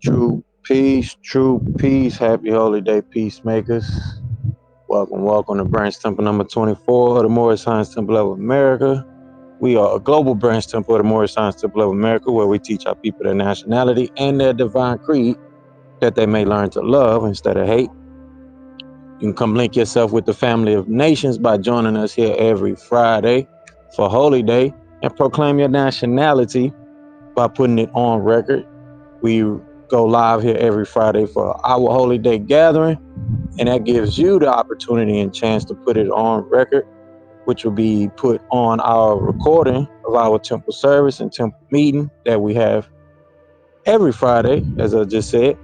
True peace. Happy holy day, peacemakers. Welcome to branch temple number 24 of the Moorish Science Temple of America. We are a global branch temple of the Moorish Science Temple of America, where we teach our people their nationality and their divine creed, that they may learn to love instead of hate. You can come link yourself with the family of nations by joining us here every Friday for Holy Day, and proclaim your nationality by putting it on record. We go live here every Friday for our Holy Day gathering, and that gives you the opportunity and chance to put it on record, which will be put on our recording of our temple service and temple meeting that we have every Friday, as I just said.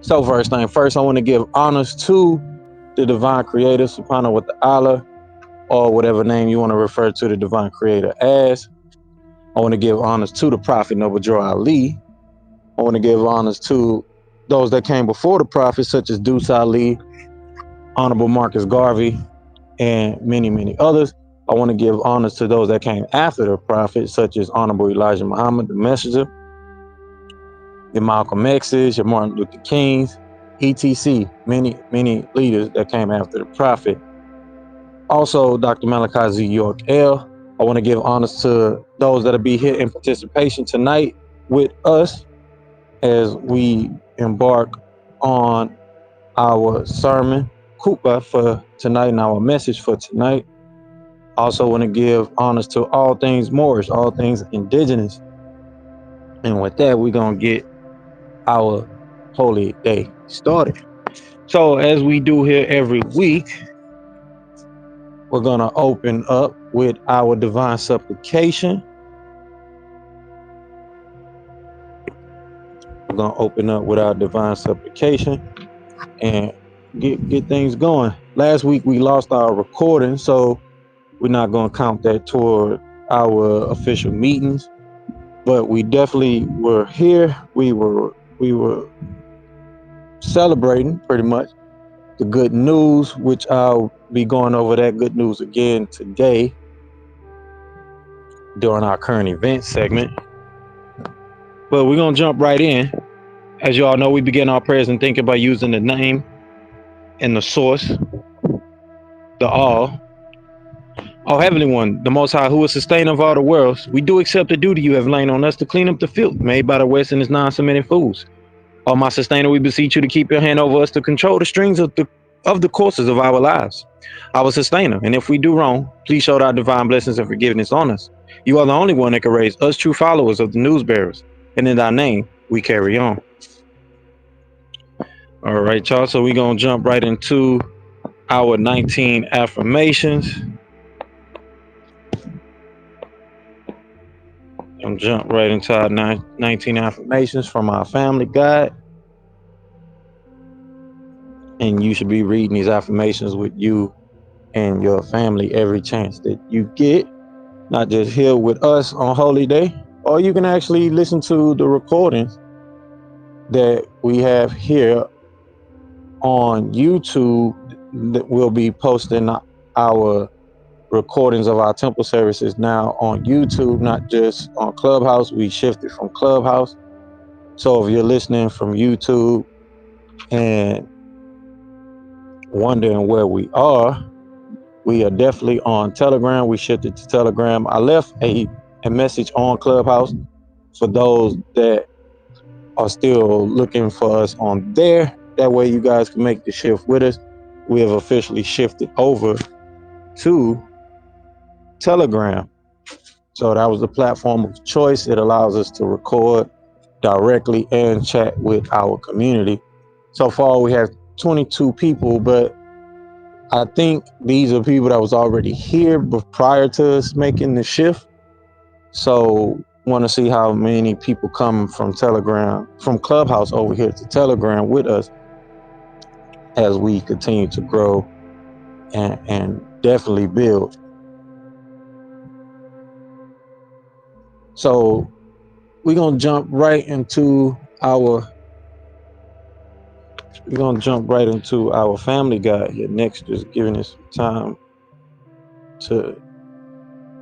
So first thing first, I want to give honors to the divine creator, Subhanahu wa Ta'ala, or whatever name you want to refer to the divine creator as. I want to give honors to the prophet Noble Drew Ali. I want to give honors to those that came before the prophet, such as Deuce Ali, Honorable Marcus Garvey, and many others. I want to give honors to those that came after the prophet, such as Honorable Elijah Muhammad, the messenger, your Malcolm X's, your Martin Luther King's, etc. Many leaders that came after the prophet. Also, Dr. Malachi Z. York L. I want to give honors to those that'll be here in participation tonight with us as we embark on our sermon, Kupa, for tonight and our message for tonight. Also want to give honors to all things Moorish, all things indigenous. And with that, we're going to get our holy day started. So as we do here every week, we're going to open up with our divine supplication. We're going to open up with our divine supplication and get things going. Last week we lost our recording, so we're not going to count that toward our official meetings, but we definitely were here. We were celebrating pretty much the good news, which I'll be going over that good news again today during our current event segment. But we're going to jump right in. As you all know, we begin our prayers and thinking by using the name and the source, the all. Oh, Heavenly One, the Most High, who is sustainer of all the worlds, we do accept the duty you have lain on us to clean up the filth made by the West and its non-Semitic fools. Oh, my sustainer, we beseech you to keep your hand over us to control the strings of the courses of our lives. Our sustainer, and if we do wrong, please show our divine blessings and forgiveness on us. You are the only one that can raise us true followers of the news bearers, and in thy name, we carry on. All right, y'all, so we're going to jump right into our 19 affirmations. And jump right into our 19 affirmations from our family guide. And you should be reading these affirmations with you and your family every chance that you get, not just here with us on Holy Day, or you can actually listen to the recordings that we have here on YouTube that we'll be posting our recordings of our temple services now on YouTube, not just on Clubhouse. We shifted from Clubhouse. So if you're listening from YouTube and wondering where we are definitely on Telegram. We shifted to Telegram. I left a message on Clubhouse for those that are still looking for us on there. That way you guys can make the shift with us. We have officially shifted over to Telegram. So that was the platform of choice. It allows us to record directly and chat with our community. So far we have 22 people, but I think these are people that was already here but prior to us making the shift. So want to see how many people come from Telegram, from Clubhouse over here to Telegram with us as we continue to grow and definitely build. So we're gonna jump right into our family guide here next, just giving us some time to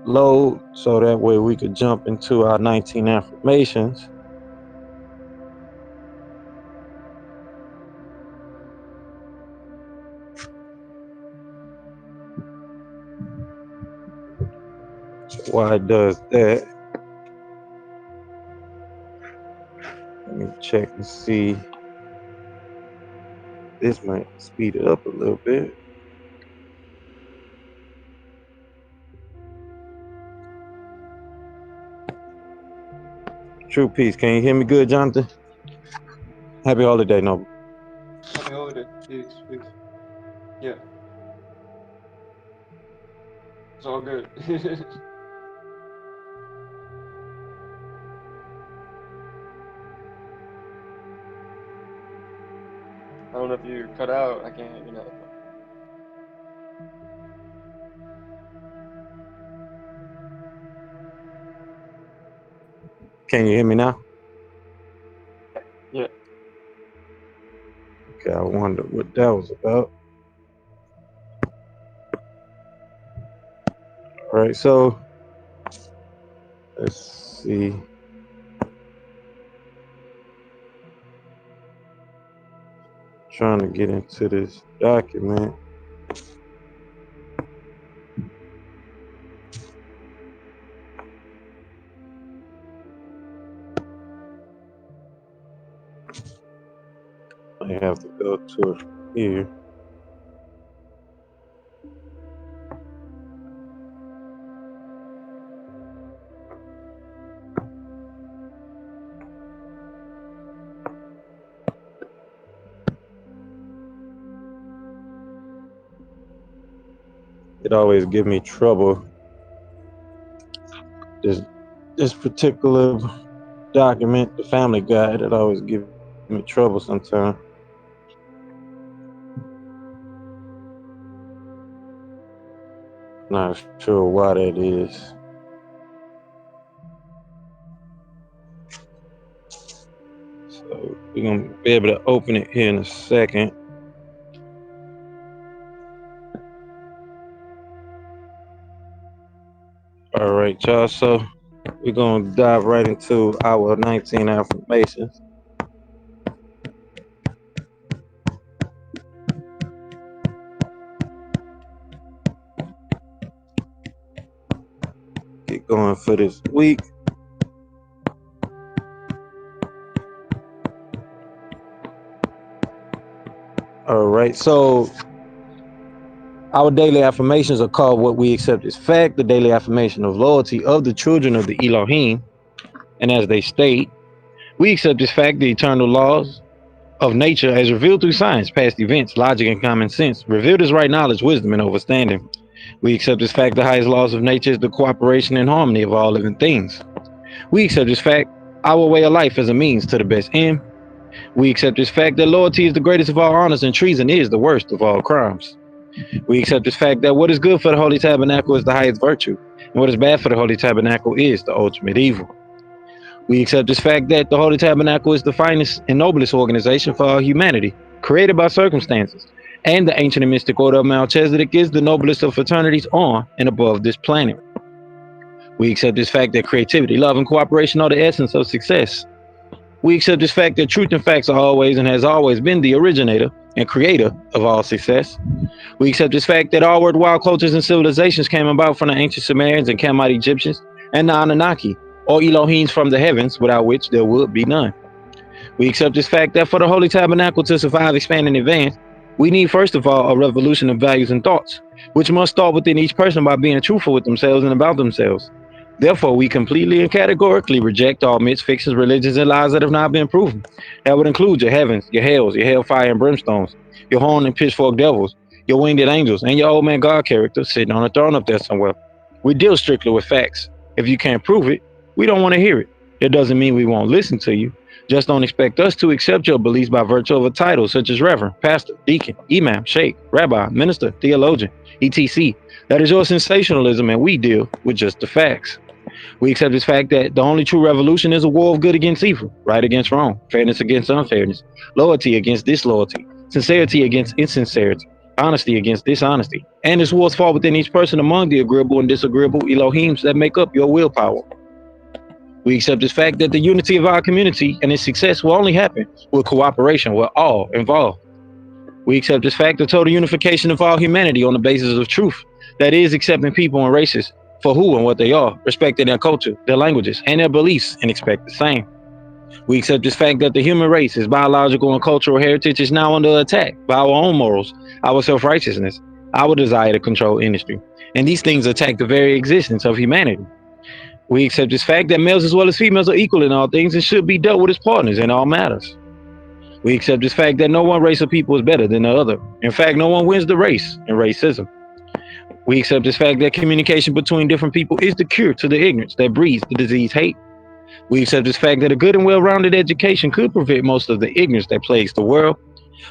load so that way we could jump into our 19 affirmations. why it does that. Let me check and see. This might speed it up a little bit. True peace. Can you hear me good, Jonathan? Happy holiday, Noble. Happy holiday. Peace, peace. Yeah. It's all good. I don't know if you cut out. I can't, Can you hear me now? Yeah. Okay, I wonder what that was about. All right, so let's see. Trying to get into this document. I have to go to it here. It always gives me trouble. This particular document, the family guide, it always gives me trouble sometimes. Not sure why that is. So we're gonna be able to open it here in a second. All right, y'all. So we're gonna dive right into our 19 affirmations. Get going for this week. All right, so our daily affirmations are called what we accept as fact, the daily affirmation of loyalty of the children of the Elohim. And as they state, we accept as fact the eternal laws of nature as revealed through science, past events, logic, and common sense, revealed as right knowledge, wisdom, and understanding. We accept as fact the highest laws of nature is the cooperation and harmony of all living things. We accept as fact our way of life as a means to the best end. We accept as fact that loyalty is the greatest of all honors and treason is the worst of all crimes. We accept this fact that what is good for the Holy Tabernacle is the highest virtue, and what is bad for the Holy Tabernacle is the ultimate evil. We accept this fact that the Holy Tabernacle is the finest and noblest organization for all humanity, created by circumstances, and the ancient and mystic order of Melchizedek is the noblest of fraternities on and above this planet. We accept this fact that creativity, love, and cooperation are the essence of success. We accept this fact that truth and facts are always and has always been the originator and creator of all success. We accept this fact that all worldwide cultures and civilizations came about from the ancient Sumerians and Kamite Egyptians and the Anunnaki, or Elohims from the heavens, without which there would be none. We accept this fact that for the Holy Tabernacle to survive, expand, and advance, we need first of all a revolution of values and thoughts, which must start within each person by being truthful with themselves and about themselves. Therefore, we completely and categorically reject all myths, fictions, religions, and lies that have not been proven. That would include your heavens, your hells, your hellfire and brimstones, your horn and pitchfork devils, your winged angels, and your old man God character sitting on a throne up there somewhere. We deal strictly with facts. If you can't prove it, we don't want to hear it. It doesn't mean we won't listen to you. Just don't expect us to accept your beliefs by virtue of a title such as Reverend, Pastor, Deacon, Imam, Sheik, Rabbi, Minister, Theologian, etc. That is your sensationalism, and we deal with just the facts. We accept this fact that the only true revolution is a war of good against evil, right against wrong, fairness against unfairness, loyalty against disloyalty, sincerity against insincerity, honesty against dishonesty. And this wars fall within each person among the agreeable and disagreeable Elohims that make up your willpower. We accept this fact that the unity of our community and its success will only happen with cooperation with all involved. We accept this fact of total unification of all humanity on the basis of truth, that is, accepting people and races for who and what they are, respecting their culture, their languages, and their beliefs, and expect the same. We accept this fact that the human race, its biological and cultural heritage, is now under attack by our own morals, our self-righteousness, our desire to control industry. And these things attack the very existence of humanity. We accept this fact that males as well as females are equal in all things and should be dealt with as partners in all matters. We accept this fact that no one race of people is better than the other. In fact, no one wins the race in racism. We accept this fact that communication between different people is the cure to the ignorance that breeds the disease hate. We accept this fact that a good and well-rounded education could prevent most of the ignorance that plagues the world.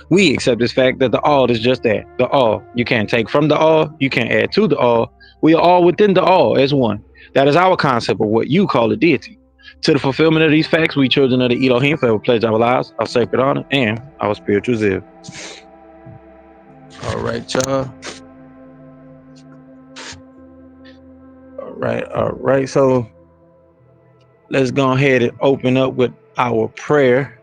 We accept this fact that the all is just that, the all. You can't take from the all, you can't add to the all. We are all within the all as one. That is our concept of what you call a deity. To the fulfillment of these facts, we children of the Elohim forever pledge our lives, our sacred honor, and our spiritual zeal. All right, y'all. All right. So let's go ahead and open up with our prayer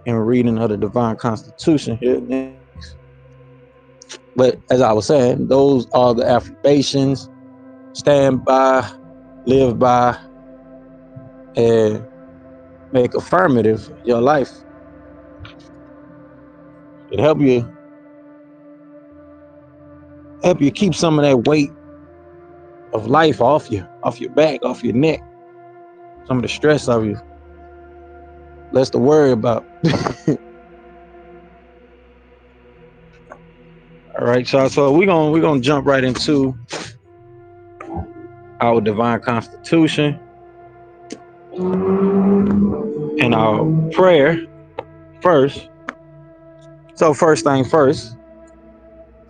and reading of the Divine Constitution here next. But as I was saying, those are the affirmations. Stand by, live by, and make affirmative your life. It help you keep some of that weight of life off your back, off your neck. Some of the stress of you. Less to worry about. All right, y'all. So we're gonna jump right into our Divine Constitution and our prayer first. So first thing first,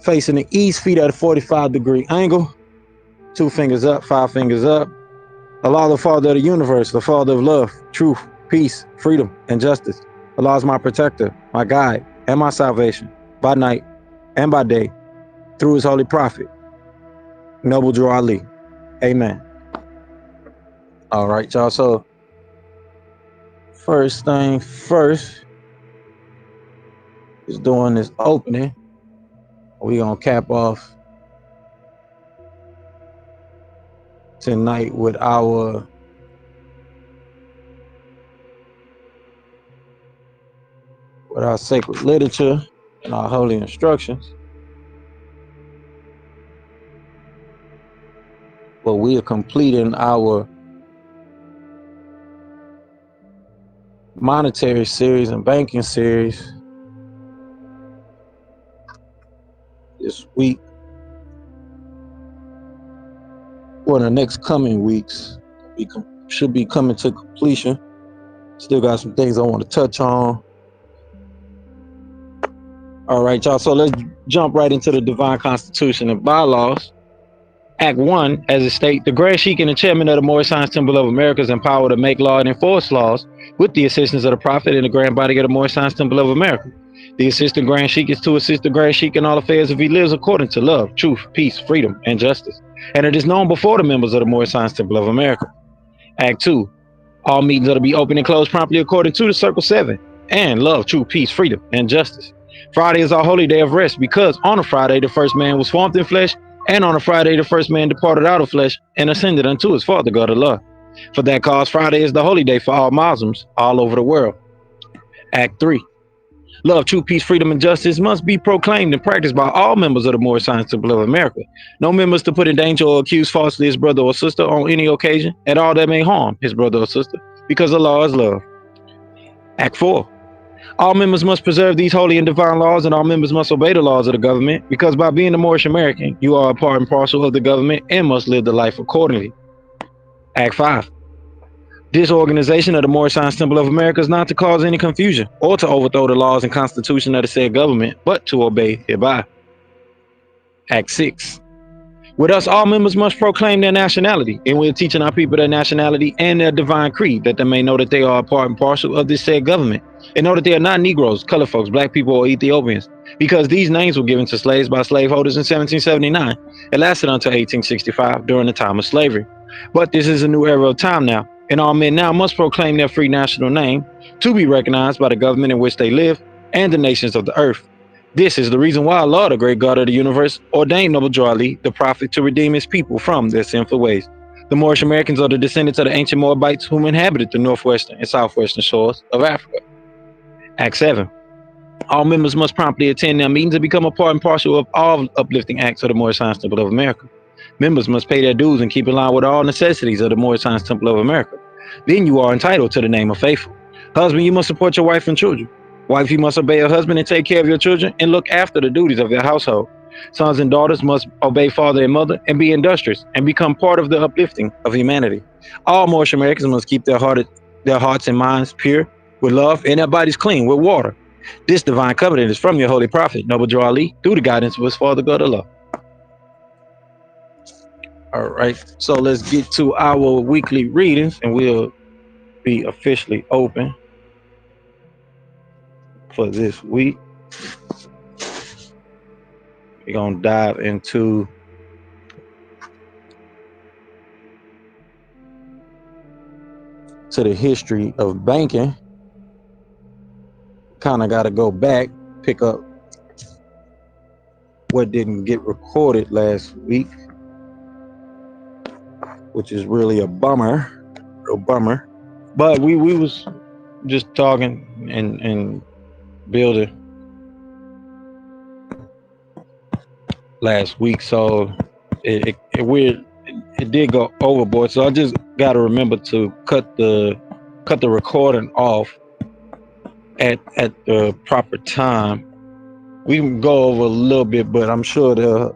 facing the east, feet at a 45-degree angle, 2 fingers up, 5 fingers up. Allah, the Father of the universe, the Father of love, truth, peace, freedom, and justice. Allah is my protector, my guide, and my salvation, by night and by day, through his holy prophet, Noble Drew Ali. Amen. All right, y'all. So first thing first is doing this opening. We're gonna cap off tonight with our sacred literature and our holy instructions. But we are completing our monetary series and banking series this week. For the next coming weeks, we should be coming to completion. Still got some things I want to touch on. All right, y'all. So let's jump right into the Divine Constitution and Bylaws. Act 1, as it states, the Grand Sheik and the chairman of the Moorish Science Temple of America is empowered to make law and enforce laws with the assistance of the Prophet and the Grand Body of the Moorish Science Temple of America. The Assistant Grand Sheik is to assist the Grand Sheik in all affairs if he lives according to love, truth, peace, freedom, and justice. And it is known before the members of the Moorish Science Temple of America. Act 2, all meetings are to be open and closed promptly according to the Circle 7 and love, truth, peace, freedom, and justice. Friday is our holy day of rest because on a Friday the first man was formed in flesh, and on a Friday the first man departed out of flesh and ascended unto his Father God Allah. For that cause, Friday is the holy day for all Muslims all over the world. Act 3, love, truth, peace, freedom, and justice must be proclaimed and practiced by all members of the Moorish Science Temple of America. No members to put in danger or accuse falsely his brother or sister on any occasion at all that may harm his brother or sister, because Allah is love. Act 4, all members must preserve these holy and divine laws, and all members must obey the laws of the government, because by being a Moorish American, you are a part and parcel of the government and must live the life accordingly. Act 5, this organization of the Moorish Science Temple of America is not to cause any confusion or to overthrow the laws and constitution of the said government, but to obey hereby. Act 6, with us, all members must proclaim their nationality, and we're teaching our people their nationality and their divine creed, that they may know that they are a part and parcel of this said government, and know that they are not Negroes, colored folks, black people, or Ethiopians, because these names were given to slaves by slaveholders in 1779. It lasted until 1865 during the time of slavery. But this is a new era of time now, and all men now must proclaim their free national name to be recognized by the government in which they live and the nations of the earth. This is the reason why Allah, the great God of the universe, ordained Noble Drew Ali, the prophet, to redeem his people from their sinful ways. The Moorish Americans are the descendants of the ancient Moabites whom inhabited the northwestern and southwestern shores of Africa. Act 7. All members must promptly attend their meetings and become a part and parcel of all uplifting acts of the Moorish Science Temple of America. Members must pay their dues and keep in line with all necessities of the Moorish Science Temple of America. Then you are entitled to the name of faithful. Husband, you must support your wife and children. Wife, you must obey your husband and take care of your children and look after the duties of your household. Sons and daughters must obey father and mother and be industrious and become part of the uplifting of humanity. All Moorish Americans must keep their hearts and minds pure with love and their bodies clean with water. This divine covenant is from your holy prophet, Noble Drew Ali, through the guidance of his father, God Allah. All right, so let's get to our weekly readings and we'll be officially open for this week. We're going to dive into the history of banking. Kind of got to go back, pick up what didn't get recorded last week, which is really a bummer. But we was just talking and building last week, so it did go overboard. So I just got to remember to cut the recording off at the proper time. We can go over a little bit, but I'm sure the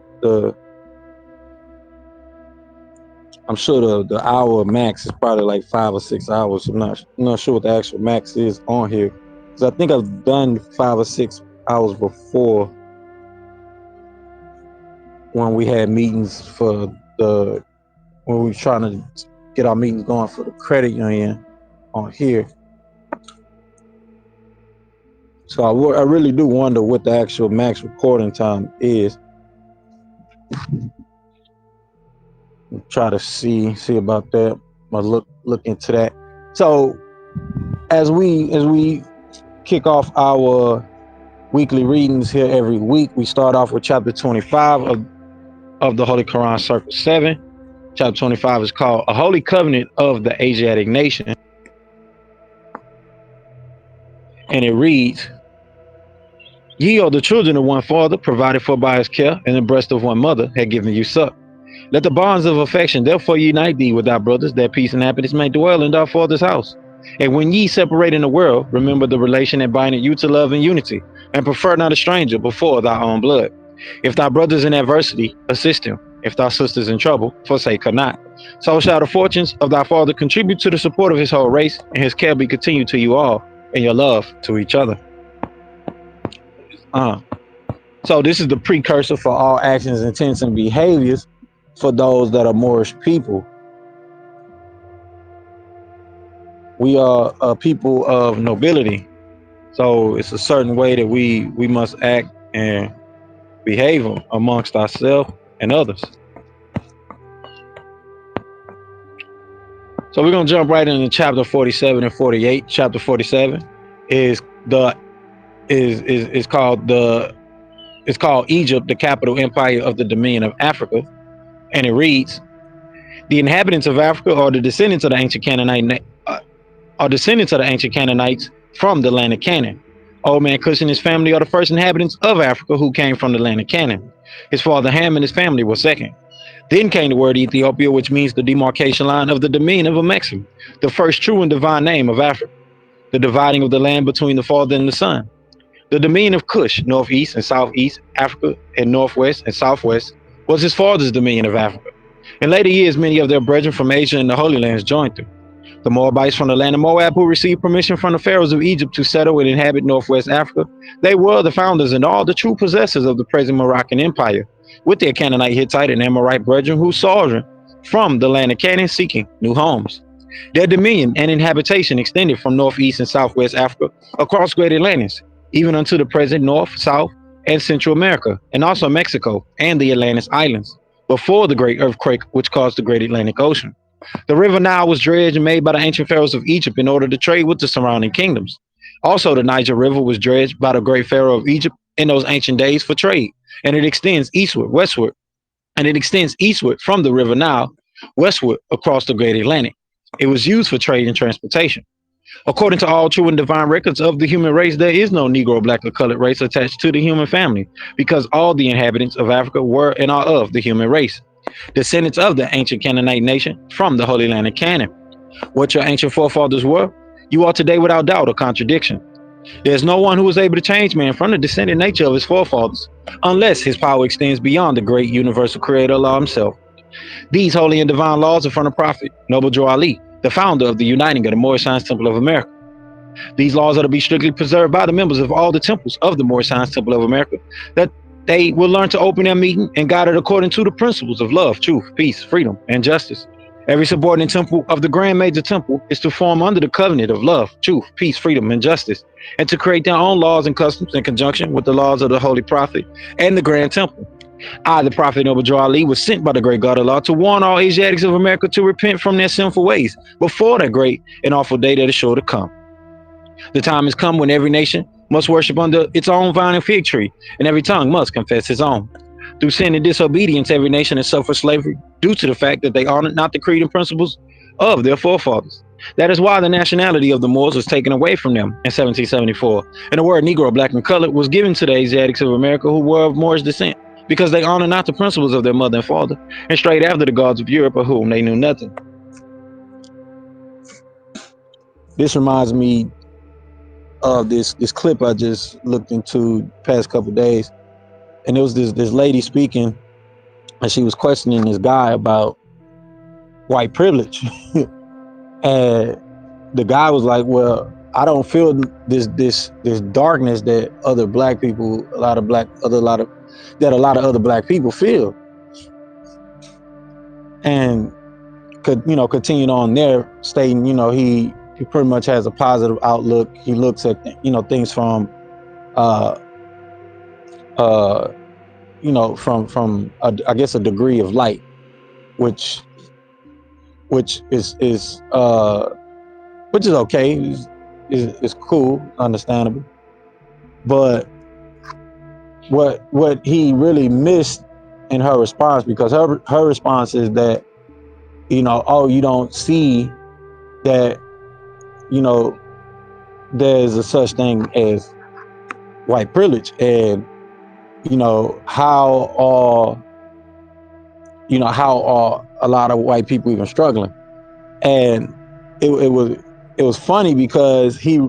hour max is probably like 5 or 6 hours. I'm not sure what the actual max is on here, because I think I've done 5 or 6 hours before when we had meetings when we were trying to get our meetings going for the credit union on here. So I really do wonder what the actual max recording time is. Try to see about that. I'll look into that. So as we kick off our weekly readings here every week, we start off with chapter 25 of the Holy Qur'an, Circle 7. Chapter 25 is called A Holy Covenant of the Asiatic Nation. And it reads, Ye are the children of one father, provided for by his care, and the breast of one mother had given you suck. Let the bonds of affection therefore unite thee with thy brothers, that peace and happiness may dwell in thy father's house. And when ye separate in the world, remember the relation that bindeth you to love and unity, and prefer not a stranger before thy own blood. If thy brothers in adversity, assist him. If thy sisters in trouble, forsake her not. So shall the fortunes of thy father contribute to the support of his whole race, and his care be continued to you all, and your love to each other. So this is the precursor for all actions, intents, and behaviors for those that are Moorish people. We are a people of nobility, so it's a certain way that we must act and behave amongst ourselves and others. So we're gonna jump right into chapter 47 and 48. Chapter 47 is called Egypt, the capital empire of the dominion of Africa, and it reads, the inhabitants of Africa are the descendants of the ancient Canaanites from the land of Canaan. Old man Cush and his family are the first inhabitants of Africa who came from the land of Canaan. His father Ham and his family were second. Then came the word Ethiopia, which means the demarcation line of the dominion of Amexem, the first true and divine name of Africa, the dividing of the land between the father and the son. The dominion of Cush, northeast and southeast Africa, and northwest and southwest, was his father's dominion of Africa. In later years, many of their brethren from Asia and the Holy Lands joined them. The Moabites from the land of Moab, who received permission from the pharaohs of Egypt to settle and inhabit northwest Africa, they were the founders and all the true possessors of the present Moroccan Empire, with their Canaanite, Hittite, and Amorite brethren who sojourned from the land of Canaan seeking new homes. Their dominion and inhabitation extended from northeast and southwest Africa across Great Atlantis, even unto the present North, South, and Central America, and also Mexico and the Atlantis Islands, before the great earthquake which caused the Great Atlantic Ocean. The river Nile was dredged and made by the ancient pharaohs of Egypt in order to trade with the surrounding kingdoms. Also, the Niger River was dredged by the great pharaoh of Egypt in those ancient days for trade, and it extends eastward, westward, and it extends eastward from the River Nile, westward across the Great Atlantic. It was used for trade and transportation. According to all true and divine records of the human race, there is no Negro, black, or colored race attached to the human family, because all the inhabitants of Africa were and are of the human race, descendants of the ancient Canaanite nation from the Holy Land of Canaan. What your ancient forefathers were, you are today without doubt or contradiction. There's no one who is able to change man from the descendant nature of his forefathers, unless his power extends beyond the great universal creator Allah himself. These holy and divine laws are from the prophet, Noble Drew Ali, the founder of the Uniting of the Moorish Science Temple of America. These laws are to be strictly preserved by the members of all the temples of the Moorish Science Temple of America, that they will learn to open their meeting and guide it according to the principles of love, truth, peace, freedom, and justice. Every subordinate temple of the Grand Major Temple is to form under the covenant of love, truth, peace, freedom, and justice, and to create their own laws and customs in conjunction with the laws of the Holy Prophet and the Grand Temple. I, the Prophet Noble Drew Ali, was sent by the great God Allah to warn all Asiatics of America to repent from their sinful ways before that great and awful day that is sure to come. The time has come when every nation must worship under its own vine and fig tree, and every tongue must confess its own. Through sin and disobedience, every nation has suffered slavery due to the fact that they honored not the creed and principles of their forefathers. That is why the nationality of the Moors was taken away from them in 1774, and the word Negro, black, and colored was given to the Asiatics of America who were of Moorish descent, because they honored not the principles of their mother and father, and strayed after the gods of Europe of whom they knew nothing. This reminds me of this clip I just looked into past couple of days, and it was this lady speaking, and she was questioning this guy about white privilege, and the guy was like, "Well, I don't feel this darkness that other black people, a lot of other black people feel," and continued on there, stating, he pretty much has a positive outlook. He looks at things from uh from I guess a degree of light, which is okay, is cool, understandable. But what he really missed in her response, because her response is that, oh, you don't see that, there's a such thing as white privilege, and how are a lot of white people even struggling. And it was funny because he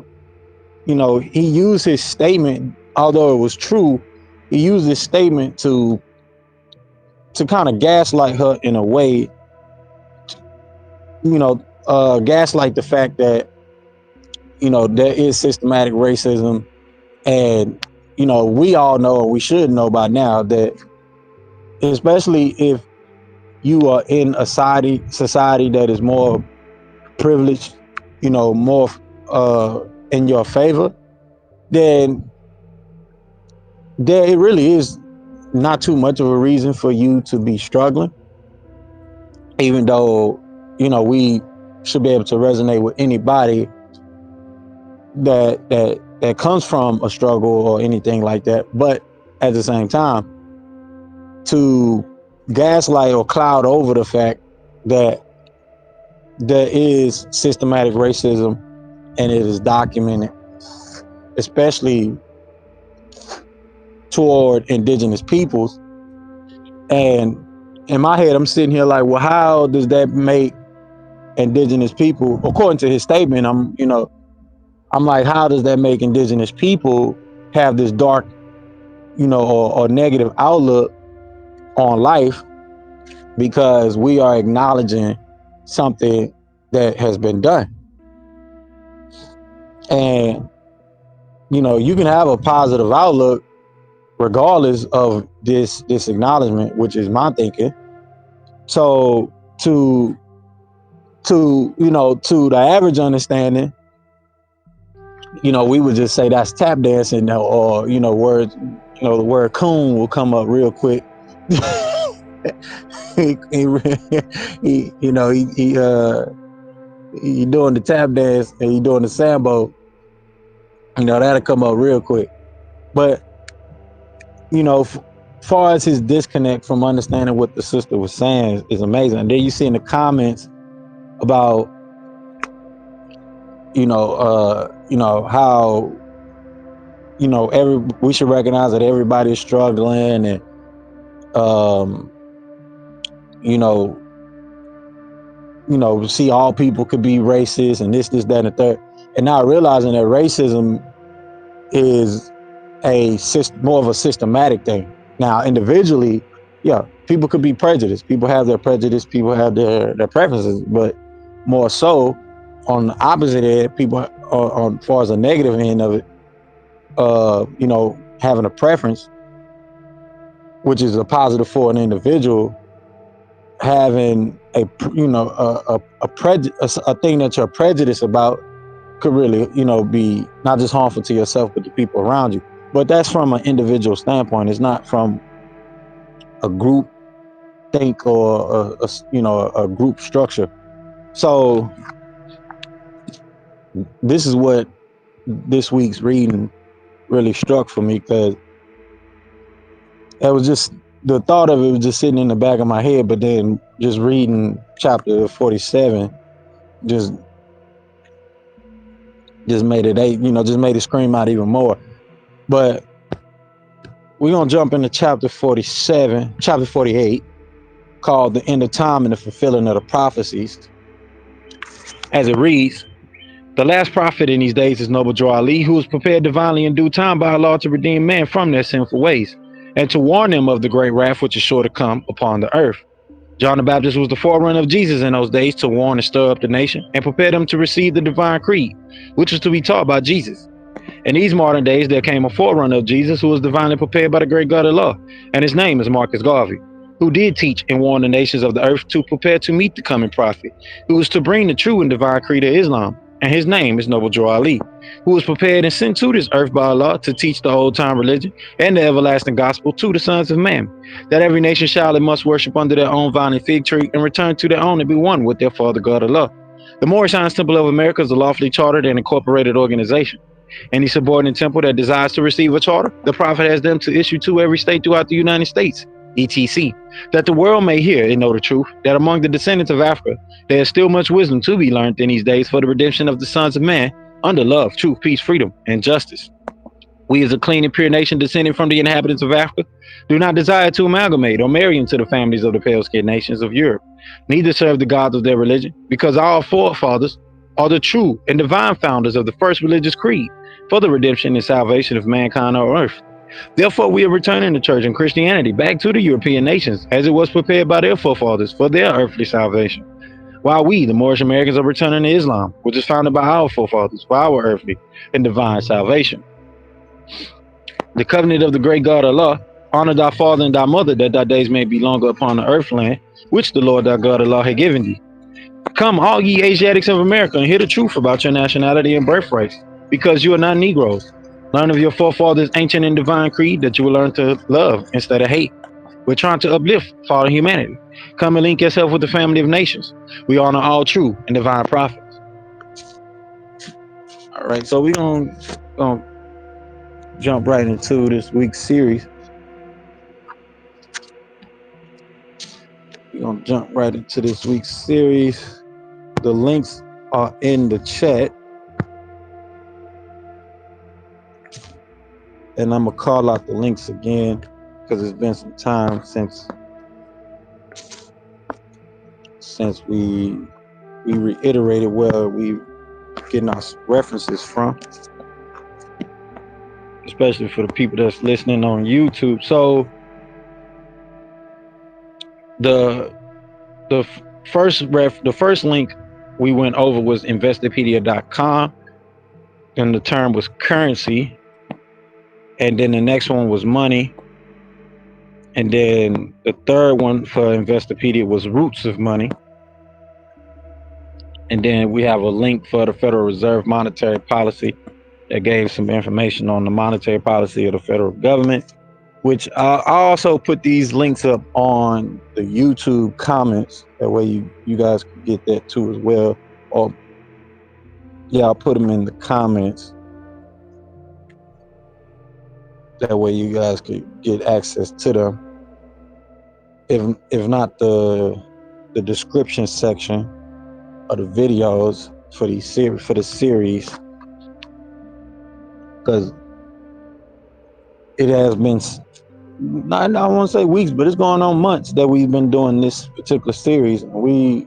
used his statement, although it was true, he used his statement to kind of gaslight her in a way, gaslight the fact that, there is systematic racism. And, we all know, or we should know by now, that especially if you are in a society that is more privileged, more in your favor, then it really is not too much of a reason for you to be struggling, even though, we should be able to resonate with anybody that comes from a struggle or anything like that. But at the same time, to gaslight or cloud over the fact that there is systematic racism and it is documented, especially toward indigenous peoples. And in my head, I'm sitting here like, well, how does that make indigenous people, according to his statement, I'm like, how does that make indigenous people have this dark, or negative outlook on life, because we are acknowledging something that has been done. And, you can have a positive outlook regardless of this acknowledgement, which is my thinking. So to the average understanding, we would just say that's tap dancing, or words, the word coon will come up real quick. he doing the tap dance and he doing the sambo, that'll come up real quick. But you know, far as his disconnect from understanding what the sister was saying is amazing. And then you see in the comments about, how, we should recognize that everybody is struggling, and, um, you know, see all people could be racist and this, that, and the third, and not realizing that racism is more of a systematic thing. Now, individually, yeah, people could be prejudiced. People have their prejudice. People have their preferences, but more so on the opposite end, people on far as the negative end of it, having a preference, which is a positive for an individual, having a thing that you're prejudiced about could really, be not just harmful to yourself, but the people around you. But that's from an individual standpoint. It's not from a group think or a group structure. So this is what this week's reading really struck for me, because it was just the thought of it was just sitting in the back of my head, but then just reading chapter 47 just made it just made it scream out even more. But we're gonna jump into chapter 48, called The End of Time and the Fulfilling of the Prophecies. As it reads, the last prophet in these days is noble Ali, who was prepared divinely in due time by Allah to redeem man from their sinful ways, and to warn them of the great wrath which is sure to come upon the earth. John the Baptist was the forerunner of Jesus in those days, to warn and stir up the nation and prepare them to receive the divine creed, which was to be taught by Jesus. In these modern days, there came a forerunner of Jesus who was divinely prepared by the great God of Allah, and his name is Marcus Garvey, who did teach and warn the nations of the earth to prepare to meet the coming prophet, who was to bring the true and divine creed of Islam, and his name is Noble Drew Ali, who was prepared and sent to this earth by Allah to teach the old time religion and the everlasting gospel to the sons of man, that every nation shall and must worship under their own vine and fig tree, and return to their own and be one with their Father God Allah. The Moorish Temple of America is a lawfully chartered and incorporated organization. Any subordinate temple that desires to receive a charter, the Prophet has them to issue to every state throughout the United States, etc., that the world may hear and know the truth, that among the descendants of Africa, there is still much wisdom to be learned in these days for the redemption of the sons of man, under love, truth, peace, freedom, and justice. We, as a clean and pure nation descending from the inhabitants of Africa, do not desire to amalgamate or marry into the families of the pale-skinned nations of Europe, neither serve the gods of their religion, because our forefathers are the true and divine founders of the first religious creed for the redemption and salvation of mankind on earth. Therefore, we are returning the church and Christianity back to the European nations, as it was prepared by their forefathers for their earthly salvation. While we, the Moorish Americans, are returning to Islam, which is founded by our forefathers for our earthly and divine salvation. The covenant of the great God Allah, honor thy father and thy mother, that thy days may be longer upon the earth land, which the Lord thy God Allah had given thee. Come, all ye Asiatics of America, and hear the truth about your nationality and birthrights, because you are not Negroes. Learn of your forefathers' ancient and divine creed, that you will learn to love instead of hate. We're trying to uplift fallen humanity. Come and link yourself with the family of nations. We honor all true and divine prophets. All right, so we're gonna jump right into this week's series. We're gonna jump right into this week's series. The links are in the chat, and I'm gonna call out the links again because it's been some time since we reiterated where we getting our references from, especially for the people that's listening on YouTube. So the first link we went over was Investopedia.com, and the term was currency, and then the next one was money, and then the third one for Investopedia was roots of money, and then we have a link for the Federal Reserve monetary policy that gave some information on the monetary policy of the federal government, which I also put these links up on the YouTube comments. That way you guys can get that too as well. Or yeah, I'll put them in the comments. That way you guys could get access to them. If not the description section of the videos for the series, because it has been not, I won't say weeks, but it's going on months that we've been doing this particular series. We're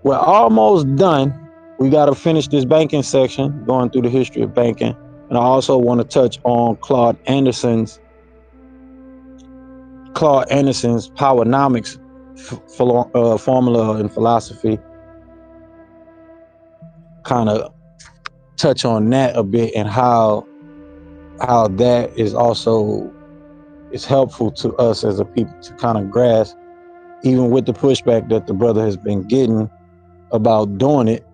almost done. We got to finish this banking section, going through the history of banking, and I also want to touch on Claude Anderson's Powernomics formula and philosophy. Kind of touch on that a bit and how that is also is helpful to us as a people to kind of grasp, even with the pushback that the brother has been getting about doing it,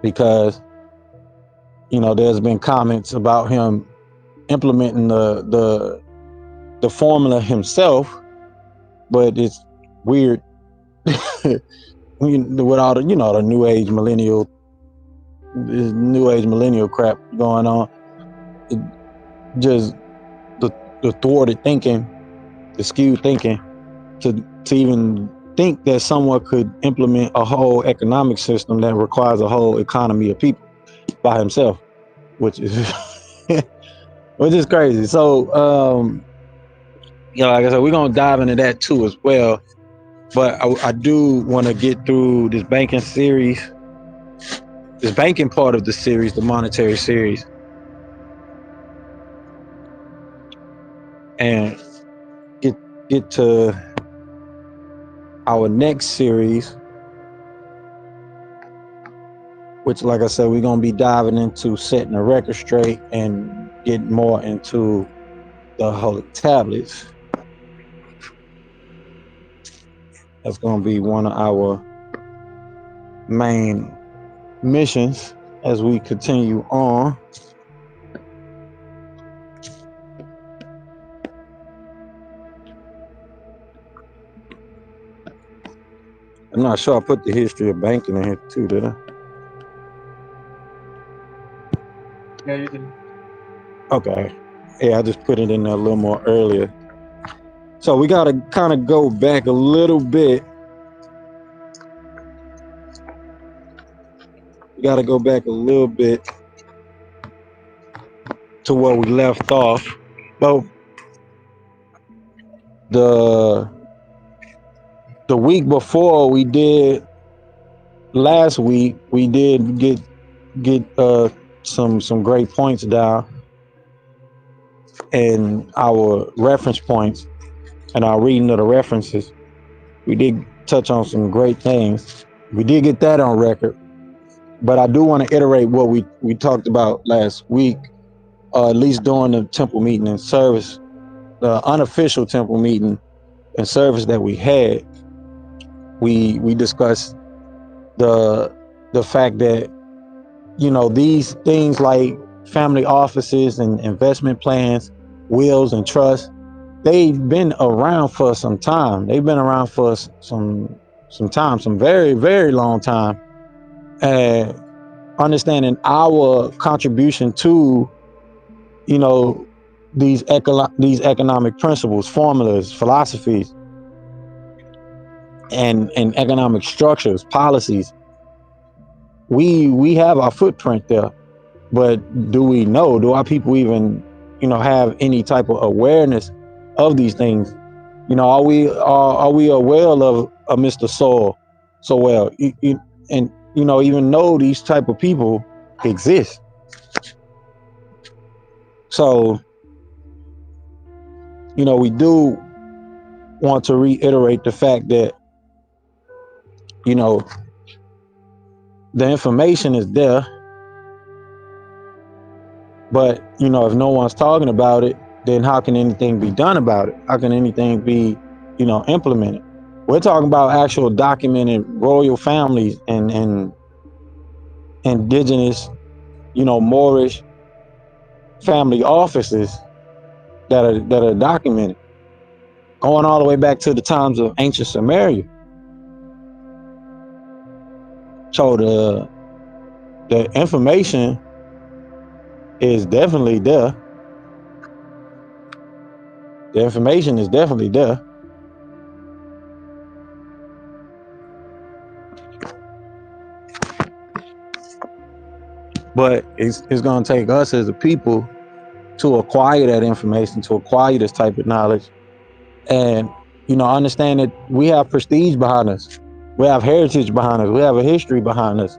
because there's been comments about him implementing the formula himself, but it's weird with all the the new age millennial crap going on. It just the thwarted thinking, the skewed thinking, to even think that someone could implement a whole economic system that requires a whole economy of people by himself, which is which is crazy. So like I said, we're gonna dive into that too as well. But I do want to get through this banking series, this banking part of the series, the monetary series, and get to our next series, which, like I said, we're gonna be diving into setting the record straight and getting more into the Holy Tablets. That's gonna be one of our main missions as we continue on. I'm not sure I put the history of banking in here too, did I? Yeah, you did. Okay. Yeah, I just put it in there a little more earlier. So we got to kind of go back a little bit. We got to go back a little bit to where we left off. Well, the week before we did last week, we did get some great points down and our reference points and our reading of the references. We did touch on some great things. We did get that on record. But I do want to iterate what we talked about last week, at least during the temple meeting and service, the unofficial temple meeting and service that we had. We discussed the fact that these things like family offices and investment plans, wills and trusts, they've been around for some time. They've been around for some time, some very, very long time. And understanding our contribution to, you know, these economic principles, formulas, philosophies, and economic structures, policies, we have our footprint there. But do we know? Do our people even, have any type of awareness of these things? Are we aware of Mr. So well? And even know these type of people exist. So we do want to reiterate the fact that the information is there, but if no one's talking about it, then how can anything be done about it? How can anything be implemented? We're talking about actual documented royal families and indigenous, Moorish family offices that are documented, going all the way back to the times of ancient Sumeria. So the information is definitely there. The information is definitely there. But it's going to take us as a people to acquire that information, to acquire this type of knowledge, and understand that we have prestige behind us, we have heritage behind us, we have a history behind us,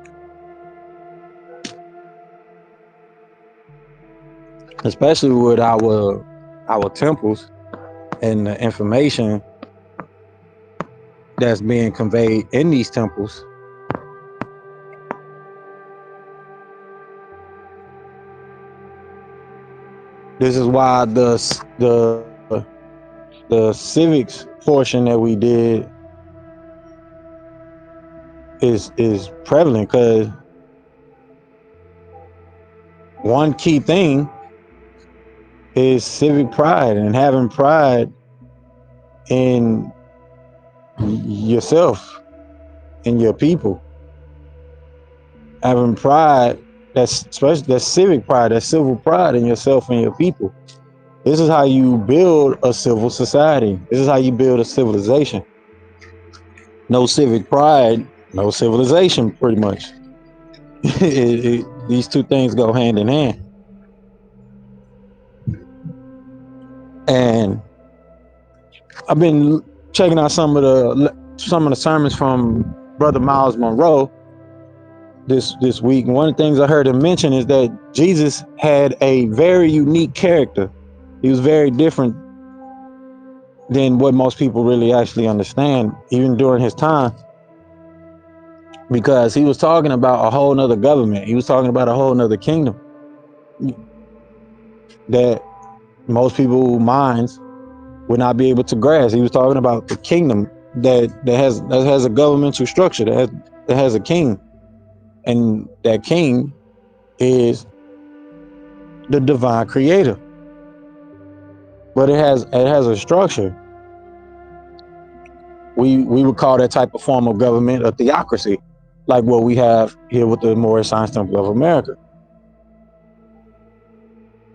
especially with our temples and the information that's being conveyed in these temples. This is why the civics portion that we did is prevalent, because one key thing is civic pride, and having pride in yourself and your people, having pride, that's civic pride, that's civil pride in yourself and your people. This is how you build a civil society. This is how you build a civilization. No civic pride, no civilization, pretty much. These two things go hand in hand. And I've been checking out some of the sermons from Brother Miles Monroe this week. And one of the things I heard him mention is that Jesus had a very unique character. He was very different than what most people really actually understand, even during his time, because he was talking about a whole nother government. He was talking about a whole nother kingdom that most people's minds would not be able to grasp. He was talking about the kingdom that has a governmental structure, that has a king, and that king is the divine creator. But it has a structure. We would call that type of form of government a theocracy, like what we have here with the Moorish Science Temple of America.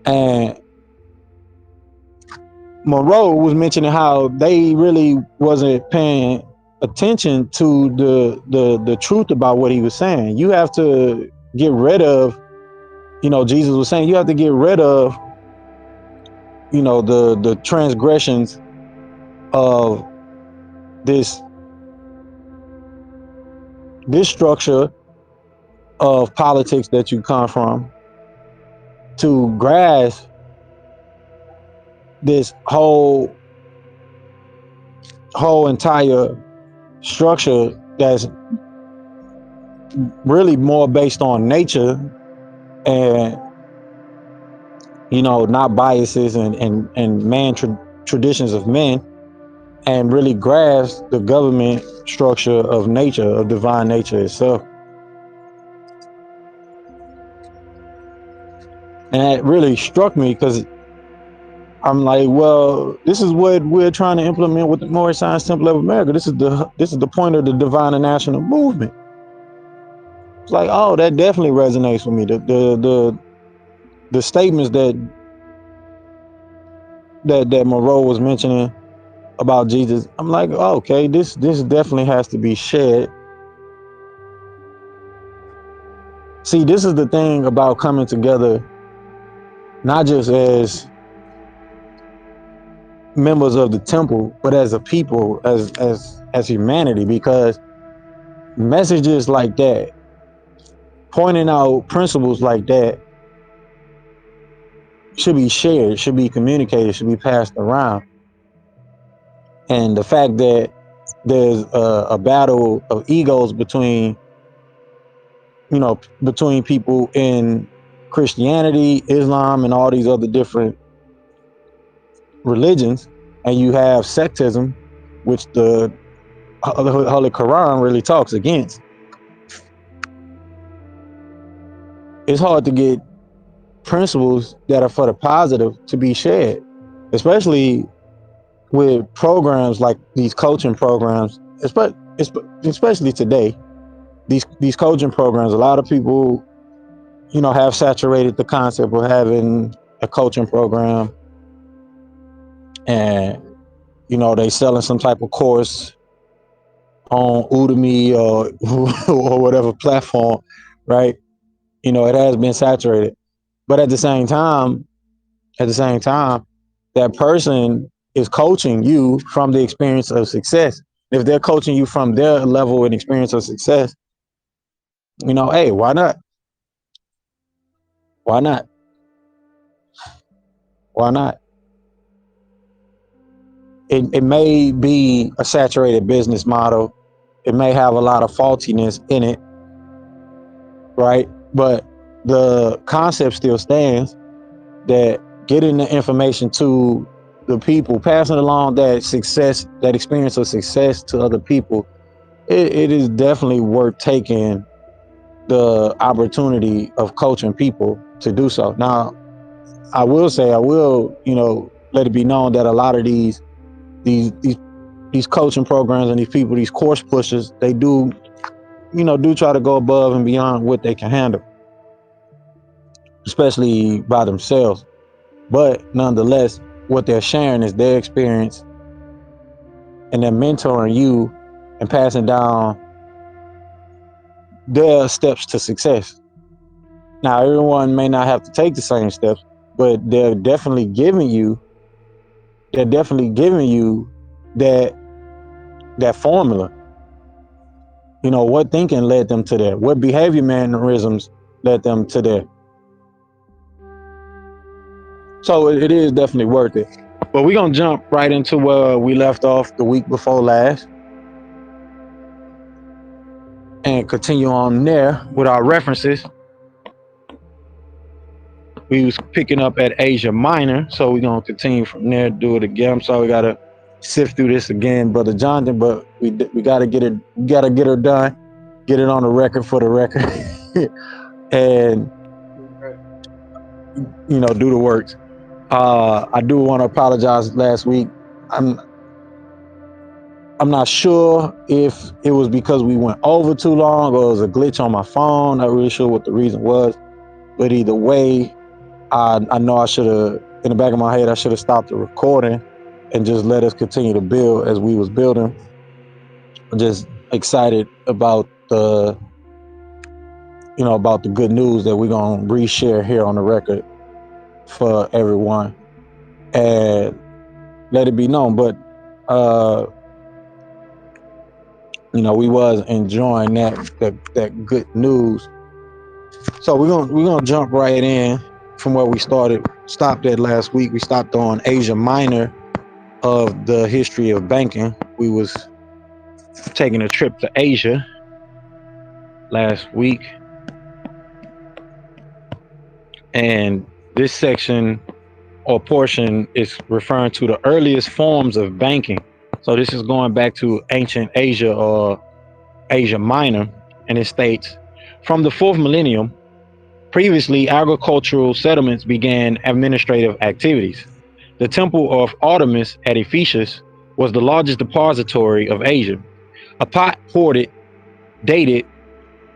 And Monroe was mentioning how they really wasn't paying attention to the truth about what he was saying. You have to get rid of, Jesus was saying, you have to get rid of, the transgressions of this this structure of politics that you come from, to grasp this whole entire structure that's really more based on nature, and not biases and traditions of men, and really grasp the government structure of nature, of divine nature itself. And it really struck me, because I'm like, well, this is what we're trying to implement with the Moorish Science Temple of America. This is the point of the divine and national movement. It's like, oh, that definitely resonates with me. The statements that Monroe was mentioning about Jesus, I'm like, oh, okay, this definitely has to be shared. See, this is the thing about coming together, not just as members of the temple, but as a people, as humanity, because messages like that, pointing out principles like that, should be shared, should be communicated, should be passed around. And the fact that there's a battle of egos between people in Christianity, Islam, and all these other different religions, and you have sectism, which the Holy Qur'an really talks against. It's hard to get principles that are for the positive to be shared, especially with programs like these coaching programs, especially today. These coaching programs, a lot of people, have saturated the concept of having a coaching program, and they selling some type of course on Udemy or or whatever platform, right? It has been saturated. But at the same time, that person is coaching you from the experience of success. If they're coaching you from their level and experience of success, hey, why not? Why not? Why not? It may be a saturated business model. It may have a lot of faultiness in it, right? But the concept still stands that getting the information to the people, passing along that success, that experience of success to other people, it is definitely worth taking the opportunity of coaching people to do so. Now, I will, let it be known that a lot of these these coaching programs and these people, these course pushers, they do try to go above and beyond what they can handle, especially by themselves. But nonetheless, what they're sharing is their experience, and they're mentoring you and passing down their steps to success. Now, everyone may not have to take the same steps, but they're definitely giving you that formula. What thinking led them to there? What behavior mannerisms led them to there? So it is definitely worth it. But we're gonna jump right into where we left off the week before last and continue on there with our references. We was picking up at Asia Minor, so we're gonna continue from there, do it again. I'm sorry we gotta sift through this again, Brother Jonathan, but we gotta get it, her done, get it on the record for the record, and Right. do the works. I do want to apologize last week. I'm not sure if it was because we went over too long or it was a glitch on my phone. Not really sure what the reason was, but either way, I know I should have, in the back of my head, I should have stopped the recording and just let us continue to build as we was building. I'm just excited about about the good news that we're gonna reshare here on the record for everyone and let it be known. But we was enjoying that good news. So we're gonna jump right in from where we stopped at last week. We stopped on Asia Minor of the history of banking. We was taking a trip to Asia last week, and this section or portion is referring to the earliest forms of banking. So this is going back to ancient Asia or Asia Minor, and it states, from the 4th millennium, previously agricultural settlements began administrative activities. The temple of Artemis at Ephesus was the largest depository of Asia. A pot hoarded, dated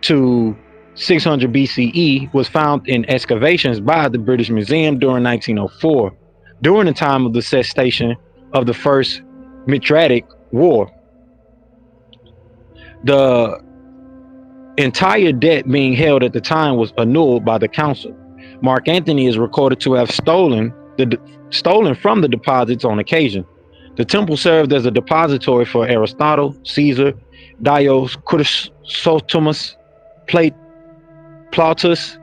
to 600 BCE, was found in excavations by the British Museum during 1904, during the time of the cessation of the First Mitratic War. The entire debt being held at the time was annulled by the council. Mark Antony is recorded to have stolen from the deposits on occasion. The temple served as a depository for Aristotle, Caesar, Dioscorisotomus, Plautus,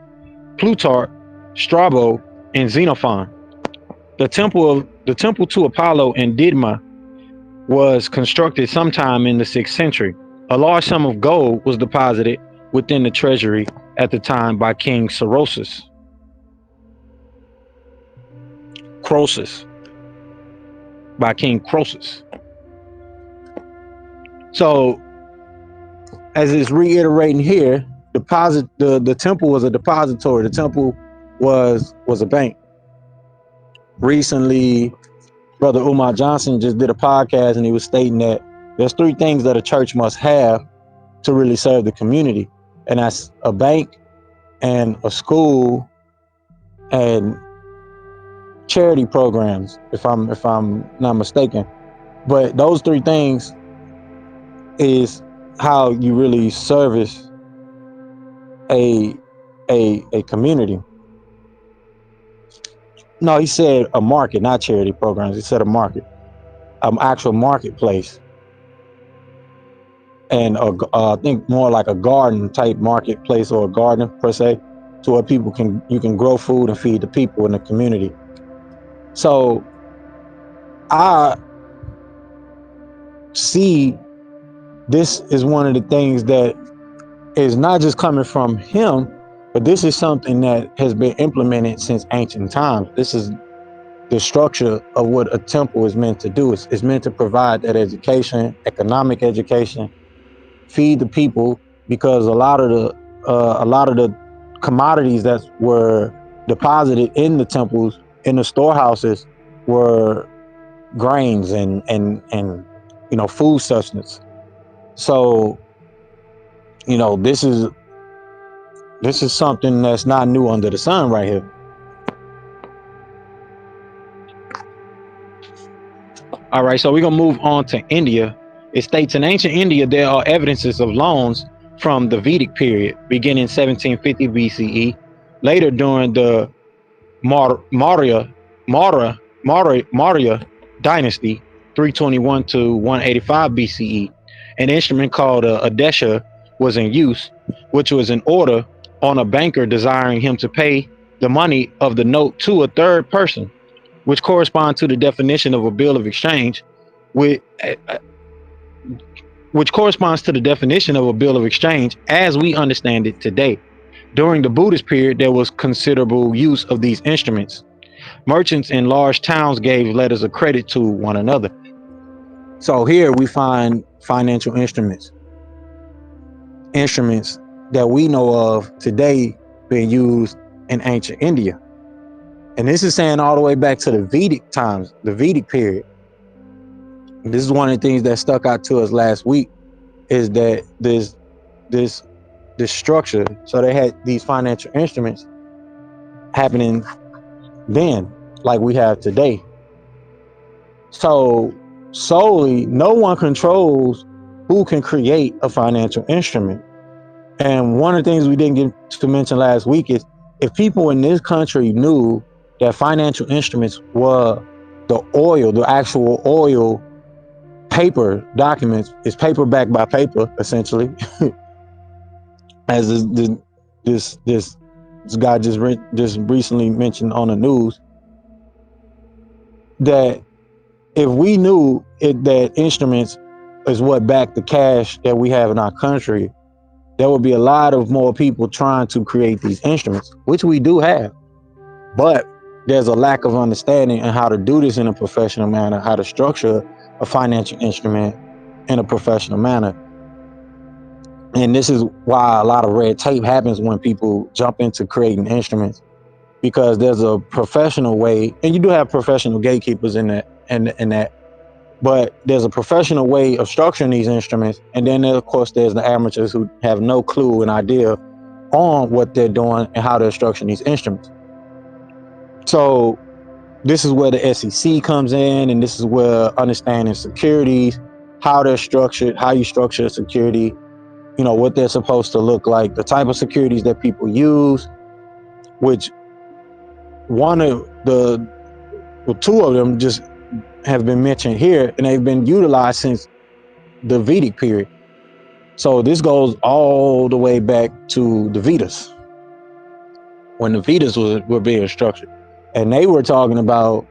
Plutarch, Strabo, and Xenophon. The temple to Apollo in Didma was constructed sometime in the 6th century. A large sum of gold was deposited within the treasury at the time by King Croesus. By King Croesus. So, as it's reiterating here, the temple was a depository. The temple was a bank. Recently, Brother Umar Johnson just did a podcast, and he was stating that there's 3 things that a church must have to really serve the community, and that's a bank, and a school and charity programs, if I'm not mistaken. But those three things is how you really service a a community. No, he said a market, not charity programs. He said a market, actual marketplace, and I think more like a garden type marketplace, or a garden per se, to where you can grow food and feed the people in the community. So I see this is one of the things that is not just coming from him, but this is something that has been implemented since ancient times. This is the structure of what a temple is meant to do. It's meant to provide that education, economic education, feed the people, because a lot of the commodities that were deposited in the temples, in the storehouses, were grains and food sustenance. So this is something that's not new under the sun right here. All right, so we're gonna move on to India. It states in ancient India there are evidences of loans from the Vedic period, beginning 1750 BCE. Later, during the Maurya dynasty, 321 to 185 BCE, an instrument called a desha was in use, which was an order on a banker desiring him to pay the money of the note to a third person, which corresponds to the definition of a bill of exchange, with, which corresponds to the definition of a bill of exchange as we understand it today. During the Buddhist period, there was considerable use of these instruments. Merchants in large towns gave letters of credit to one another. So here we find financial instruments that we know of today being used in ancient India. And this is saying all the way back to the Vedic times, the Vedic period. This is one of the things that stuck out to us last week, is that this structure. So they had these financial instruments happening then, like we have today. So solely, no one controls who can create a financial instrument. And one of the things we didn't get to mention last week is, if people in this country knew that financial instruments were the actual oil paper documents, is paper backed by paper, essentially, as this guy just recently mentioned on the news, that if we knew that instruments is what back the cash that we have in our country, there would be a lot of more people trying to create these instruments, which we do have. But there's a lack of understanding on how to do this in a professional manner, how to structure a financial instrument in a professional manner. And this is why a lot of red tape happens when people jump into creating instruments, because there's a professional way, and you do have professional gatekeepers in that, but there's a professional way of structuring these instruments. And then of course there's the amateurs who have no clue and idea on what they're doing and how they're structuring these instruments. So this is where the SEC comes in, and this is where understanding securities, how they're structured, how you structure security, what they're supposed to look like, the type of securities that people use, which one of two of them just have been mentioned here, and they've been utilized since the Vedic period. So this goes all the way back to the Vedas, when the Vedas were being structured, and they were talking about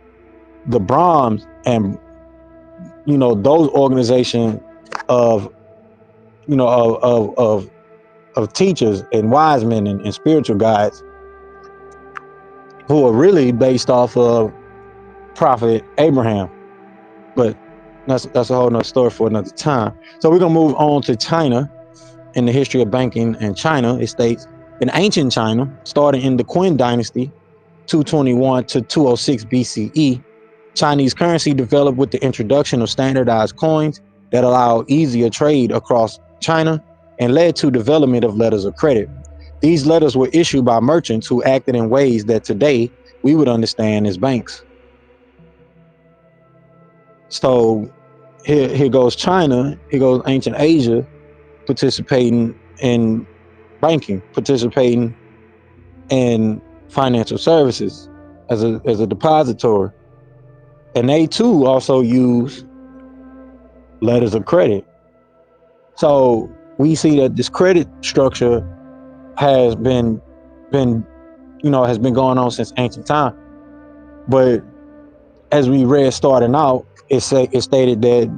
the Brahms and those organizations of of teachers and wise men and spiritual guides, who are really based off of Prophet Abraham. But that's a whole nother story for another time. So we're gonna move on to China. In the history of banking in China, it states, in ancient China, starting in the Qin dynasty, 221 to 206 BCE, Chinese currency developed with the introduction of standardized coins that allow easier trade across China and led to development of letters of credit. These letters were issued by merchants who acted in ways that today we would understand as banks. So here goes China, here goes ancient Asia participating in banking, participating in financial services as a depository. And they too also use letters of credit. So we see that this credit structure has been has been going on since ancient time. But as we read starting out, it stated that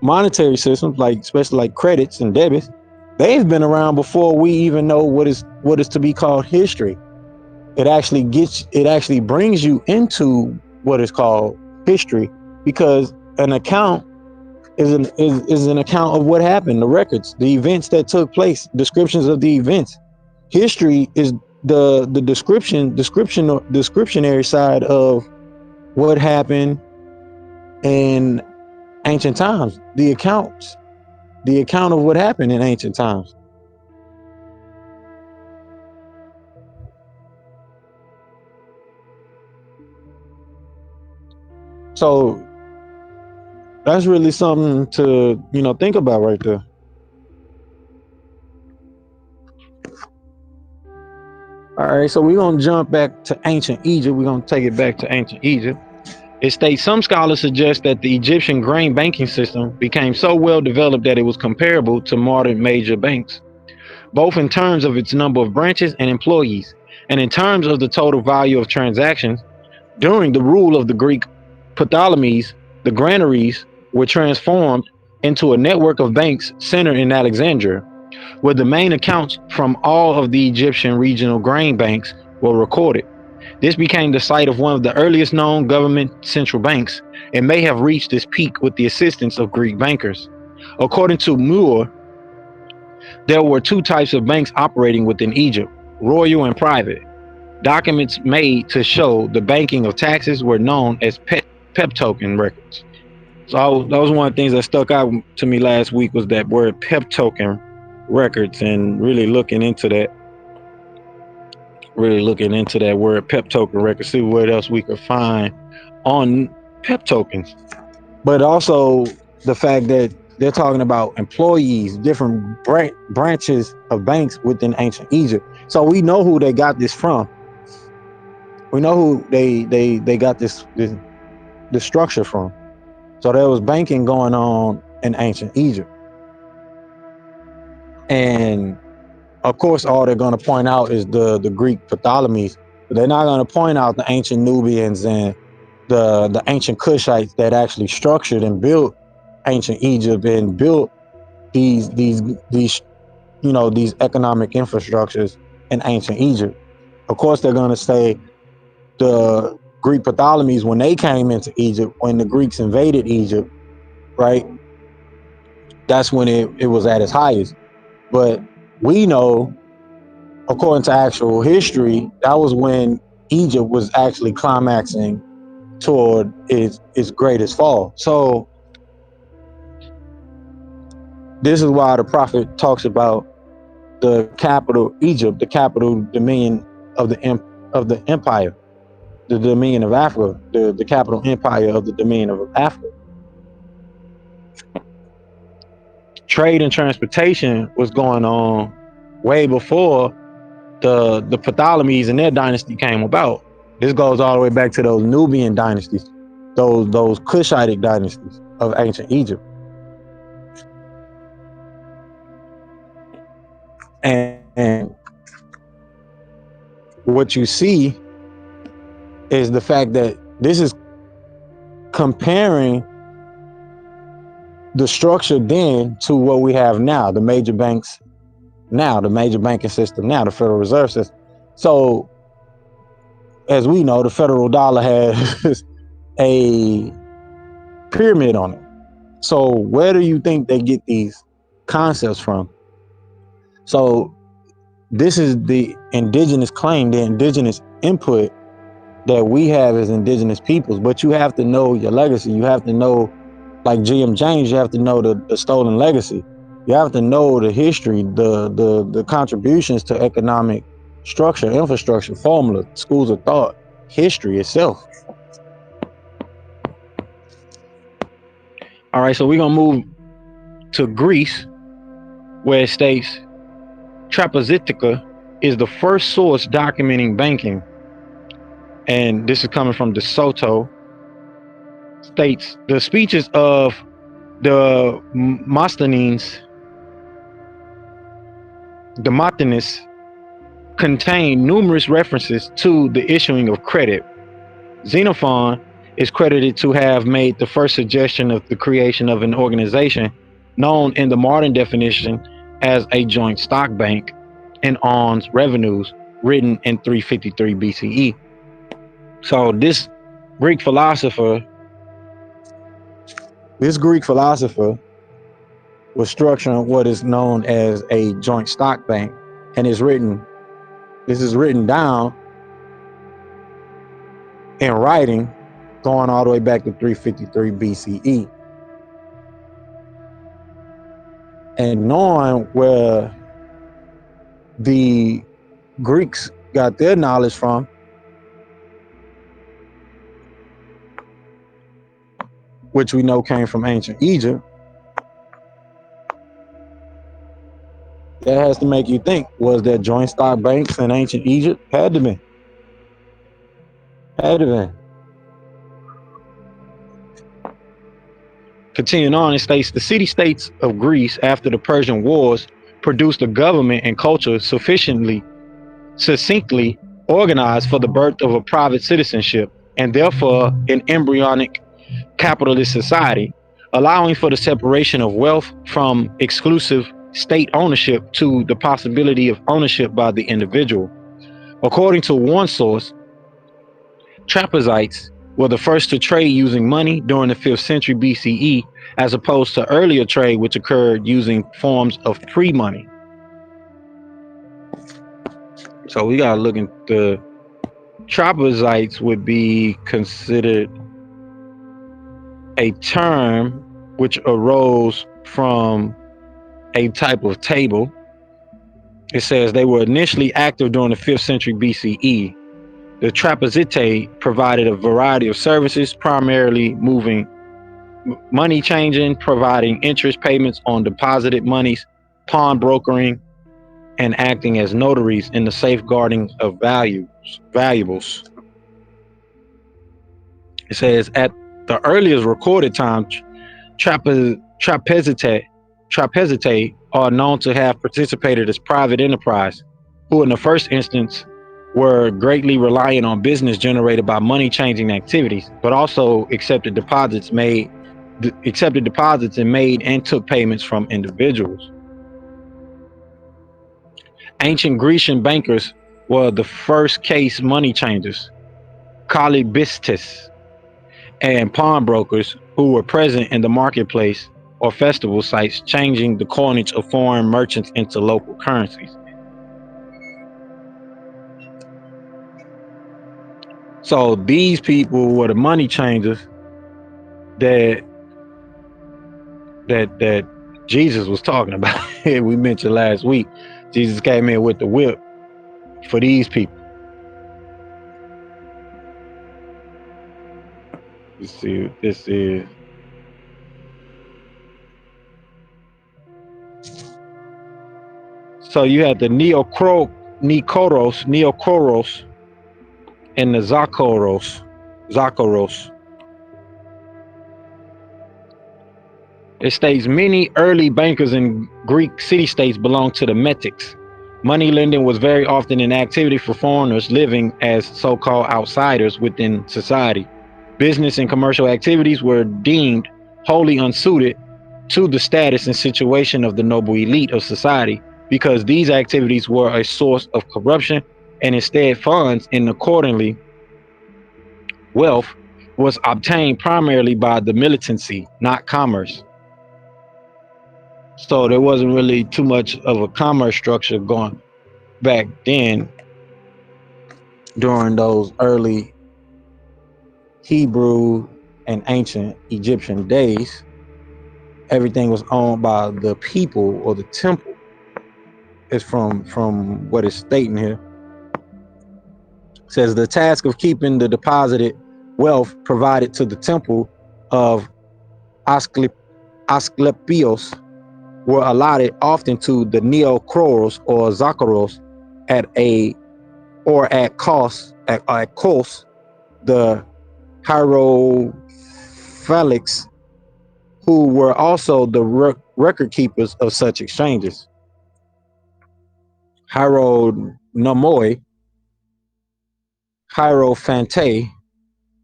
monetary systems, like especially like credits and debits, they've been around before we even know what is to be called history. It actually brings you into what is called history, because an account is an account of what happened, the records, the events that took place, descriptions of the events. History is the descriptionary side of what happened in ancient times, the account of what happened in ancient times. So that's really something to think about right there. All right, so we're gonna jump back to ancient Egypt. We're gonna take it back to ancient Egypt. It states some scholars suggest that the Egyptian grain banking system became so well developed that it was comparable to modern major banks, both in terms of its number of branches and employees, and in terms of the total value of transactions. During the rule of the Greek Ptolemies, the granaries were transformed into a network of banks centered in Alexandria, where the main accounts from all of the Egyptian regional grain banks were recorded. This became the site of one of the earliest known government central banks, and may have reached its peak with the assistance of Greek bankers. According to Moore, there were two types of banks operating within Egypt: royal and private. Documents made to show the banking of taxes were known as PEP token records. So that was one of the things that stuck out to me last week, was that word PEP token records, and really looking into that word PEP token records, see what else we could find on PEP tokens. But also the fact that they're talking about employees, different branches of banks within ancient Egypt. So we know who they got this from. We know who they got this structure from. So there was banking going on in ancient Egypt, and of course, all they're going to point out is the Greek Ptolemies, but they're not going to point out the ancient Nubians and the ancient Cushites that actually structured and built ancient Egypt and built these these these these economic infrastructures in ancient Egypt. Of course, they're going to say the Greek Ptolemies, when they came into Egypt, when the Greeks invaded Egypt, right? That's when it was at its highest. But we know, according to actual history, that was when Egypt was actually climaxing toward its greatest fall. So this is why the prophet talks about the capital Egypt, the capital dominion of the empire, the dominion of Africa, the capital empire of the dominion of Africa. Trade and transportation was going on way before the Ptolemies and their dynasty came about. This goes all the way back to those Nubian dynasties, those Cushitic dynasties of ancient Egypt. And what you see is the fact that this is comparing the structure then to what we have now, the major banks now, the major banking system now, the Federal Reserve System. So as we know, the federal dollar has a pyramid on it. So where do you think they get these concepts from? So this is the indigenous claim, the indigenous input that we have as indigenous peoples. But you have to know your legacy. You have to know, like G.M. James, you have to know the stolen legacy. You have to know the history, the contributions to economic structure, infrastructure, formula, schools of thought, history itself. All right, so we're gonna move to Greece, where it states Trapezitica is the first source documenting banking, and this is coming from De Soto. States the speeches of the Demosthenes contain numerous references to the issuing of credit. Xenophon is credited to have made the first suggestion of the creation of an organization known in the modern definition as a joint stock bank and owns revenues, written in 353 BCE. So Greek philosopher, this Greek philosopher was structuring what is known as a joint stock bank, and this is written down in writing going all the way back to 353 BCE. And knowing where the Greeks got their knowledge from, which we know came from ancient Egypt, that has to make you think, was there joint stock banks in ancient Egypt? Had to be. Had to be. Continuing on, it states the city-states of Greece after the Persian Wars produced a government and culture succinctly organized for the birth of a private citizenship and therefore an embryonic capitalist society, allowing for the separation of wealth from exclusive state ownership to the possibility of ownership by the individual. According to one source, Trapezites were the first to trade using money during the 5th century BCE, as opposed to earlier trade which occurred using forms of pre-money. So we gotta look into Trapezites would be considered a term which arose from a type of table. It says they were initially active during the 5th century BCE. The Trapezite provided a variety of services, primarily moving money changing, providing interest payments on deposited monies, pawn brokering, and acting as notaries in the safeguarding of valuables. It says at the earliest recorded time, Trapezite are known to have participated as private enterprise, who in the first instance were greatly reliant on business generated by money changing activities, but also accepted deposits and made and took payments from individuals. Ancient Grecian bankers were the first case money changers, kalibistes, and pawnbrokers who were present in the marketplace or festival sites, changing the coinage of foreign merchants into local currencies. So these people were the money changers that that Jesus was talking about. We mentioned last week, Jesus came in with the whip for these people. Let's see what this is. So you had the Neokoros, and the Zakoros. It states many early bankers in Greek city-states belonged to the Metics. Money lending was very often an activity for foreigners living as so-called outsiders within society. Business and commercial activities were deemed wholly unsuited to the status and situation of the noble elite of society, because these activities were a source of corruption, and instead funds and accordingly wealth was obtained primarily by the militancy, not commerce. So there wasn't really too much of a commerce structure going back then during those early Hebrew and ancient Egyptian days. everything was owned by the people or the temple. It's from what it's stating here. It says the task of keeping the deposited wealth provided to the temple of Asclepios were allotted often to the Neocroros or Zakaros at a or at cost the hierophilics, who were also the record keepers of such exchanges. Hieronomoi, Hierophante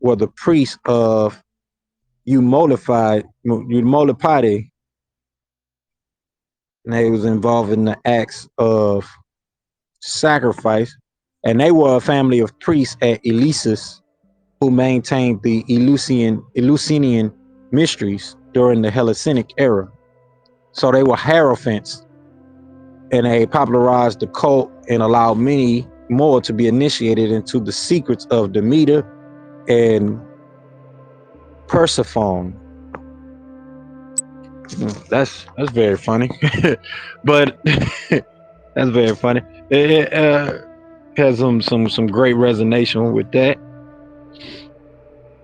were the priests of Umolipide, and they was involved in the acts of sacrifice, and they were a family of priests at Eleusis who maintained the Eleusinian mysteries during the Hellenistic era. So they were hierophants, and they popularized the cult and allowed many more to be initiated into the secrets of Demeter and Persephone. That's very funny, but that's very funny. It has some great resonance with that.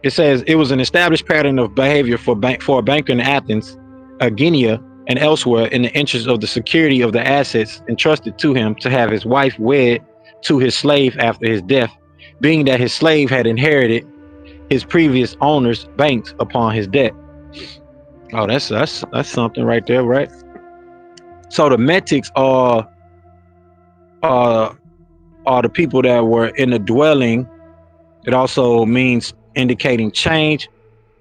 It says it was an established pattern of behavior for a banker in Athens, Aegina, and elsewhere in the interest of the security of the assets entrusted to him to have his wife wed to his slave after his death, being that his slave had inherited his previous owner's banks upon his debt. Oh, that's something right there, right? So the metics are the people that were in the dwelling. It also means indicating change,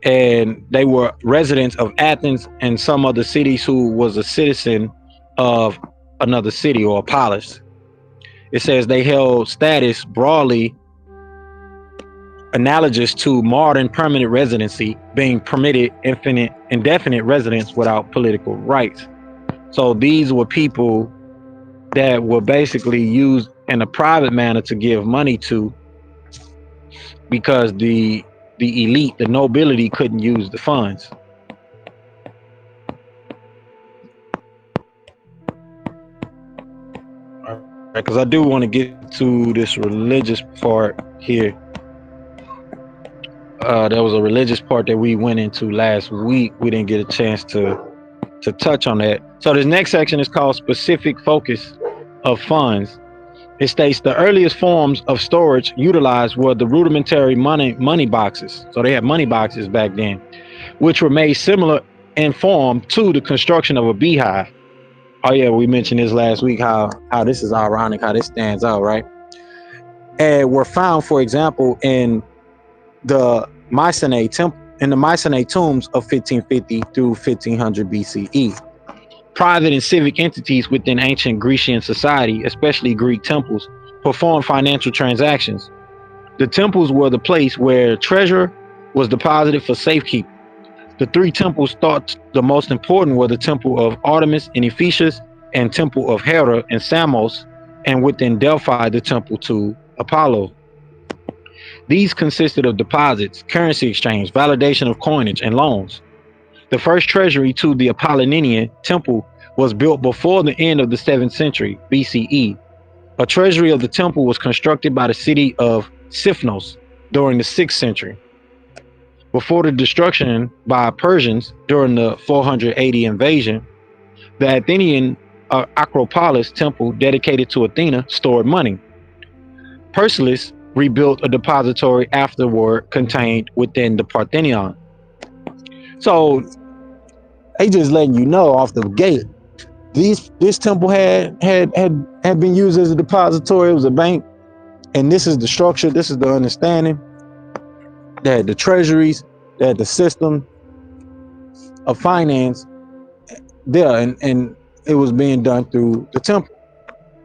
and they were residents of Athens and some other cities who was a citizen of another city or a polis. It says they held status broadly analogous to modern permanent residency, being permitted indefinite residence without political rights. So these were people that were basically used in a private manner to give money to, because the elite, the nobility, couldn't use the funds. Because I do want to get to this religious part here. There was a religious part that we went into last week. We didn't get a chance to touch on that. So this next section is called specific focus of funds. It states the earliest forms of storage utilized were the rudimentary money boxes. So they had money boxes back then, which were made similar in form to the construction of a beehive. Oh yeah, we mentioned this last week, how this is ironic, how this stands out, right? And were found, for example, in the Mycenae temple, in the Mycenae tombs of 1550 through 1500 BCE. Private and civic entities within ancient Grecian society, especially Greek temples, performed financial transactions. The temples were the place where treasure was deposited for safekeeping. The three temples thought the most important were the temple of Artemis in Ephesus and temple of Hera in Samos, and within Delphi the temple to Apollo. These consisted of deposits, currency exchange, validation of coinage, and loans. The first treasury to the Apollonian temple was built before the end of the 7th century BCE. A treasury of the temple was constructed by the city of Sifnos during the 6th century. Before the destruction by Persians during the 480 invasion, the Athenian Acropolis temple dedicated to Athena stored money. Perseus rebuilt a depository afterward contained within the Parthenon. So they just letting you know off the gate, this temple had been used as a depository. It was a bank, and this is the structure. This is the understanding. They had the treasuries, they had the system of finance there, and it was being done through the temple.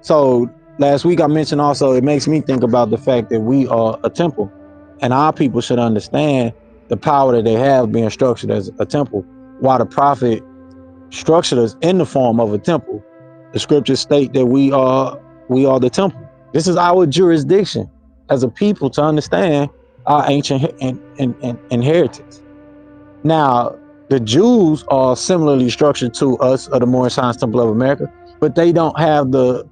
So last week I mentioned also, it makes me think about the fact that we are a temple, and our people should understand the power that they have being structured as a temple. While the prophet structured us in the form of a temple, the scriptures state that we are the temple. This is our jurisdiction as a people to understand our ancient inheritance. Now, The Jews are similarly structured to us of the Moorish Science Temple of America, but they don't have the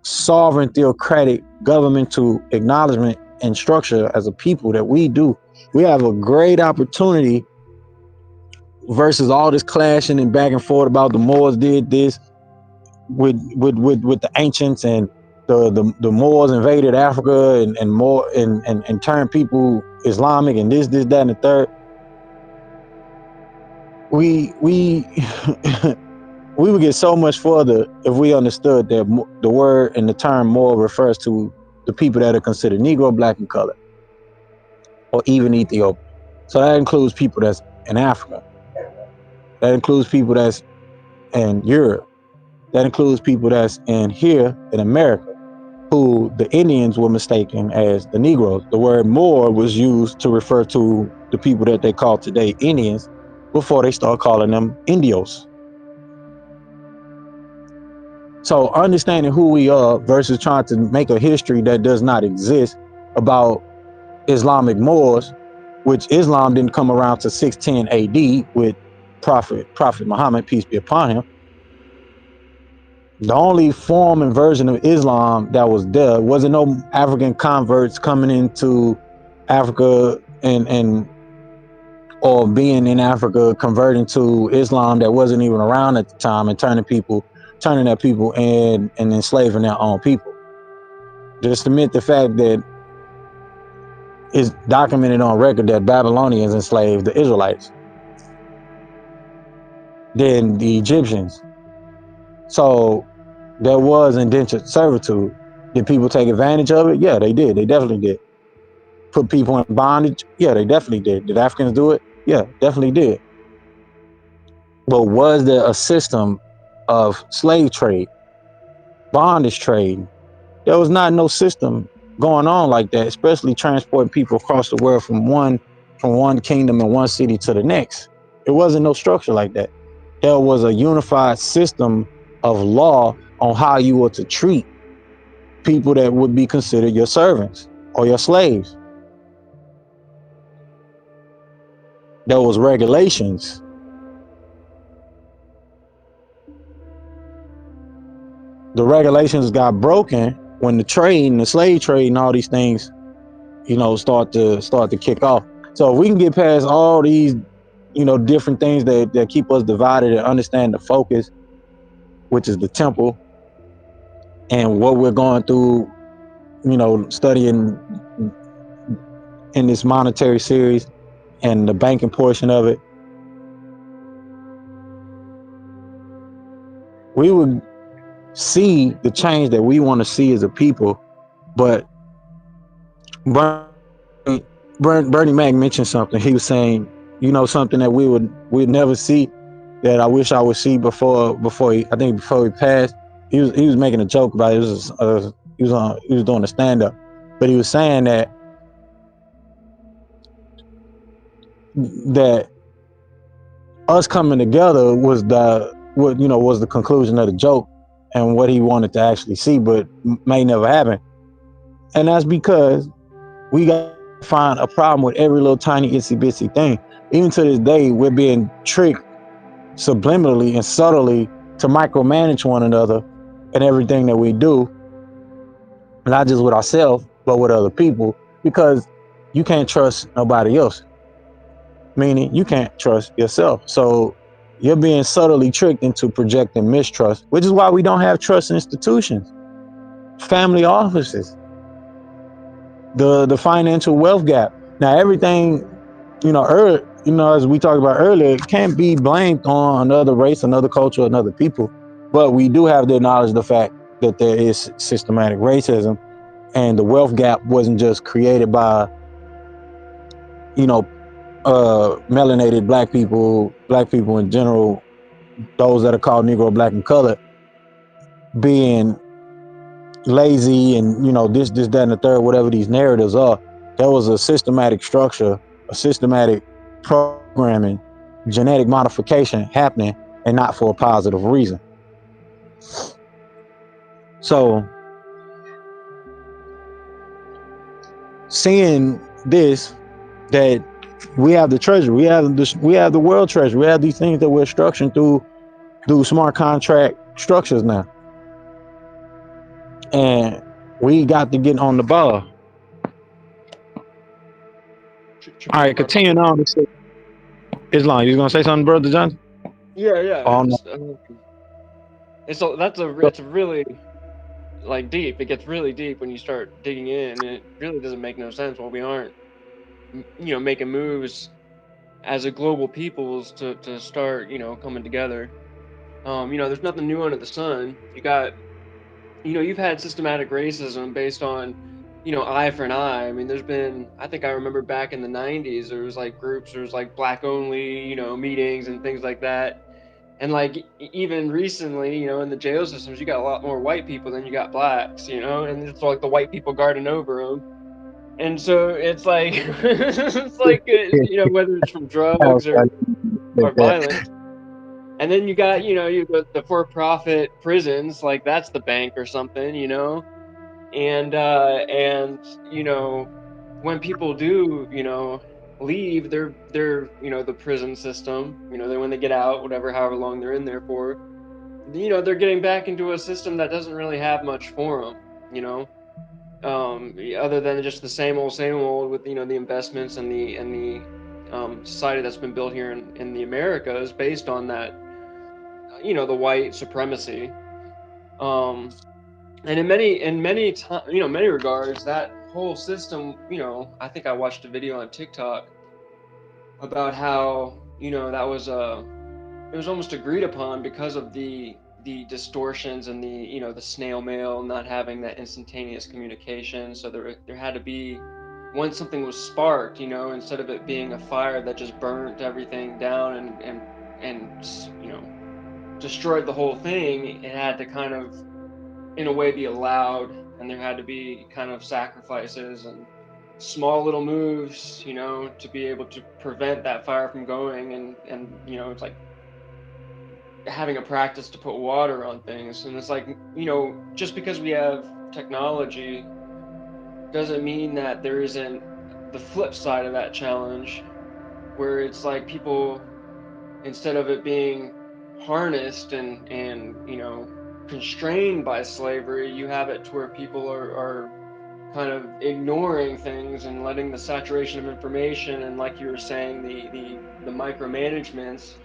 sovereign theocratic governmental acknowledgement and structure as a people that we do. We have a great opportunity versus all this clashing and back and forth about the Moors did this with the ancients, and the Moors invaded Africa and more and turned people Islamic and this that and the third. We we would get so much further if we understood that the word and the term Moor refers to the people that are considered Negro, Black, and colored, or even Ethiopian. So that includes people that's in Africa. That includes people that's in Europe. That includes people that's in here in America, who the Indians were mistaken as the Negroes. The word Moor was used to refer to the people that they call today Indians before they start calling them Indios. So understanding who we are versus trying to make a history that does not exist about Islamic Moors, which Islam didn't come around to 610 AD with Prophet Muhammad, peace be upon him. The only form and version of Islam that was there wasn't no African converts coming into Africa and or being in Africa converting to Islam that wasn't even around at the time and turning their people and enslaving their own people. Just admit the fact that it's documented on record that Babylonians enslaved the Israelites, then the Egyptians. So there was indentured servitude. Did people take advantage of it? Yeah, they did. They definitely did. Put people in bondage? Yeah, they definitely did. Did Africans do it? Yeah, definitely did. But was there a system of slave trade, bondage trade? There was not no system going on like that, especially transporting people across the world from one kingdom and one city to the next. It wasn't no structure like that. There was a unified system of law on how you were to treat people that would be considered your servants or your slaves. There was regulations. The regulations got broken when the trade and the slave trade and all these things, start to kick off. So if we can get past all these, different things that keep us divided and understand the focus, which is the temple, and what we're going through, studying in this monetary series and the banking portion of it, we would see the change that we want to see as a people. But Bernie Mac mentioned something. He was saying, something that we'd never see, that I wish I would see before he passed. He was making a joke about it. He was doing a stand up, but he was saying that us coming together was the conclusion of the joke and what he wanted to actually see, but may never happen. And that's because we got to find a problem with every little tiny itsy bitsy thing. Even to this day, we're being tricked subliminally and subtly to micromanage one another and everything that we do, not just with ourselves, but with other people, because you can't trust nobody else, meaning you can't trust yourself. So you're being subtly tricked into projecting mistrust, which is why we don't have trust institutions, family offices, the financial wealth gap. Now, everything, as we talked about earlier, it can't be blamed on another race, another culture, another people. But we do have to acknowledge the fact that there is systematic racism, and the wealth gap wasn't just created by, you know, melanated black people in general, those that are called Negro, Black, and colored, being lazy and this that and the third, whatever these narratives are. There was a systematic structure, a systematic programming, genetic modification happening, and not for a positive reason. So seeing this, that We have the treasure. We have the world treasure. We have these things that we're structuring through smart contract structures now, and we got to get on the ball. Should All be right, about. continuing on. Islam, you was gonna say something, brother John? Yeah, yeah. Oh no. It's a, that's a it's a really like deep. It gets really deep when you start digging in, and it really doesn't make no sense why we aren't, making moves as a global peoples to start, coming together. There's nothing new under the sun. You've had systematic racism based on, eye for an eye. I mean, I think I remember back in the 90s, there was like black only, meetings and things like that. And like even recently, in the jail systems, you got a lot more white people than you got blacks, and it's like the white people guarding over them. And so it's like, it's like, whether it's from drugs or violence. And then you got, you got the for-profit prisons, like that's the bank or something, and when people do, leave the prison system, then when they get out, whatever, however long they're in there for, they're getting back into a system that doesn't really have much for them, other than just the same old with the investments and the society that's been built here in the Americas based on that, the white supremacy. Um, and in many regards, that whole system, I think I watched a video on TikTok about how that was it was almost agreed upon because of the distortions and the snail mail not having that instantaneous communication. So there had to be, once something was sparked, instead of it being a fire that just burnt everything down and destroyed the whole thing, it had to kind of, in a way, be allowed, and there had to be kind of sacrifices and small little moves, to be able to prevent that fire from going. And it's like having a practice to put water on things. And it's like, just because we have technology doesn't mean that there isn't the flip side of that challenge, where it's like people, instead of it being harnessed and constrained by slavery, you have it to where people are kind of ignoring things and letting the saturation of information, and like you were saying, the micromanagements,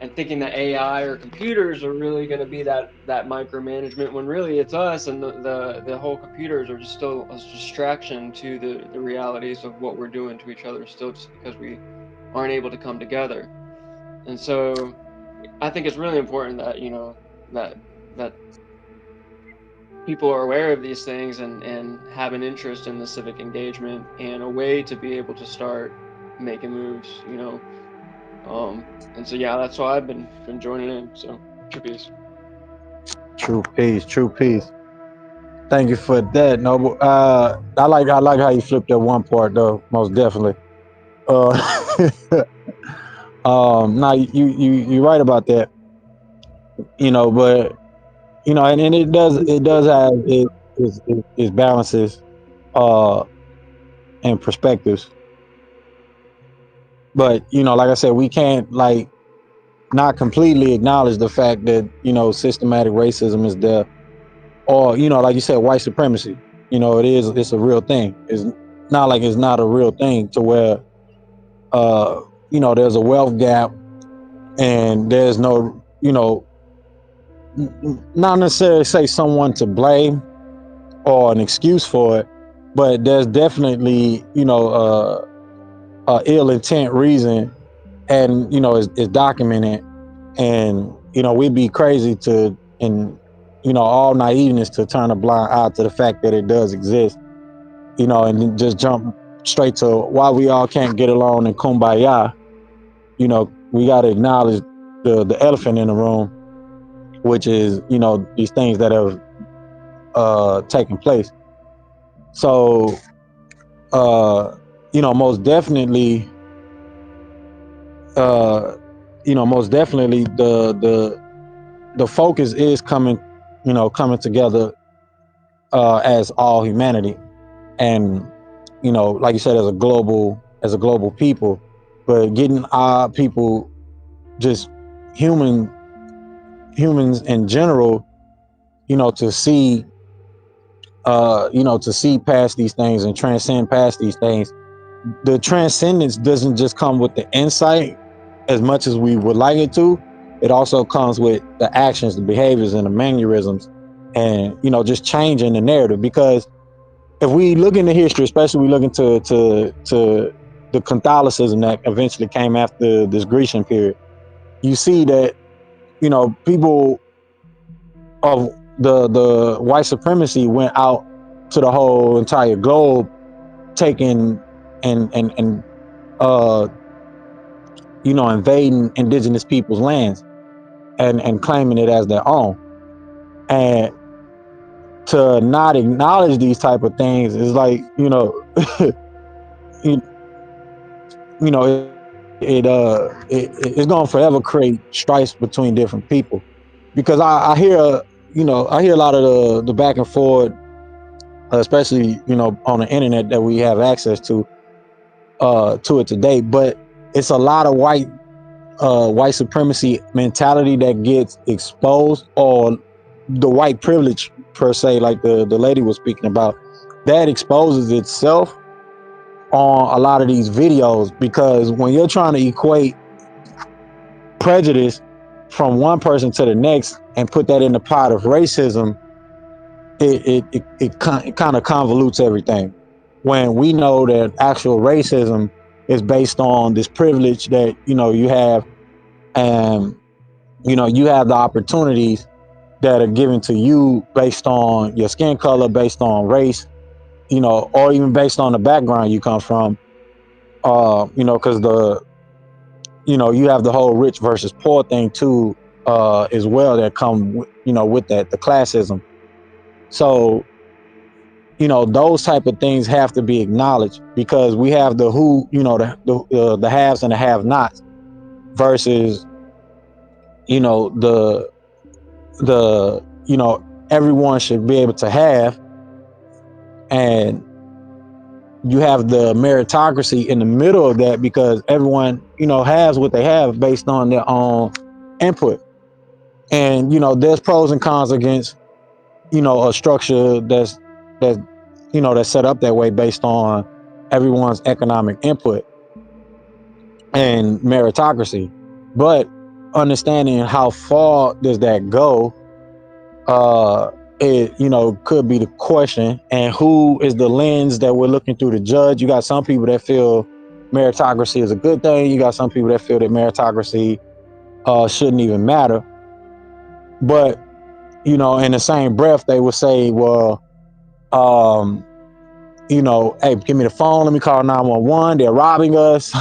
and thinking that AI or computers are really going to be that micromanagement, when really it's us, and the whole computers are just still a distraction to the realities of what we're doing to each other still, just because we aren't able to come together. And so I think it's really important that that that people are aware of these things and have an interest in the civic engagement and a way to be able to start making moves, and so yeah, that's why I've been joining in. So peace. True peace, true peace. Thank you for that, Noble. I like how you flipped that one part though, most definitely. Uh, now you're right about that, but and it does have its balances, uh, and perspectives. But like I said, we can't like not completely acknowledge the fact that systematic racism is there, or like you said, white supremacy. It's a real thing. It's not like it's not a real thing to where uh there's a wealth gap, and there's no not necessarily say someone to blame or an excuse for it, but there's definitely ill intent reason, and it's documented. And we'd be crazy to, and all naiveness, to turn a blind eye to the fact that it does exist, and just jump straight to why we all can't get along and kumbaya. We got to acknowledge the elephant in the room, which is these things that have taken place. So most definitely, uh the focus is coming together, as all humanity, and like you said, as a global people. but getting our people, just humans in general, to see, to see past these things and transcend past these things. The transcendence doesn't just come with the insight as much as we would like it to. It also comes with the actions, the behaviors, and the mannerisms, and just changing the narrative. Because if we look into history, especially we look into to the Catholicism that eventually came after this Grecian period, you see that people of the white supremacy went out to the whole entire globe, taking and uh invading indigenous people's lands and claiming it as their own. And to not acknowledge these type of things is like, you, it's going to forever create strife between different people. Because I hear, I hear a lot of the back and forth, especially, on the internet that we have access to it today. But it's a lot of white supremacy mentality that gets exposed, or the white privilege per se, like the lady was speaking about, that exposes itself on a lot of these videos. Because when you're trying to equate prejudice from one person to the next and put that in the pot of racism, it kind of convolutes everything, when we know that actual racism is based on this privilege that you have, and you have the opportunities that are given to you based on your skin color, based on race, or even based on the background you come from. Because you have the whole rich versus poor thing too, as well, that come with that, the classism. So those type of things have to be acknowledged, because we have the who, the haves and the have-nots, versus the everyone should be able to have. And you have the meritocracy in the middle of that, because everyone has what they have based on their own input. And there's pros and cons against a structure that that's set up that way, based on everyone's economic input and meritocracy. But understanding how far does that go, uh it could be the question. And who is the lens that we're looking through to judge? You got some people that feel meritocracy is a good thing. You got some people that feel that meritocracy shouldn't even matter. But in the same breath, they will say, well, um hey, give me the phone, let me call 911, they're robbing us.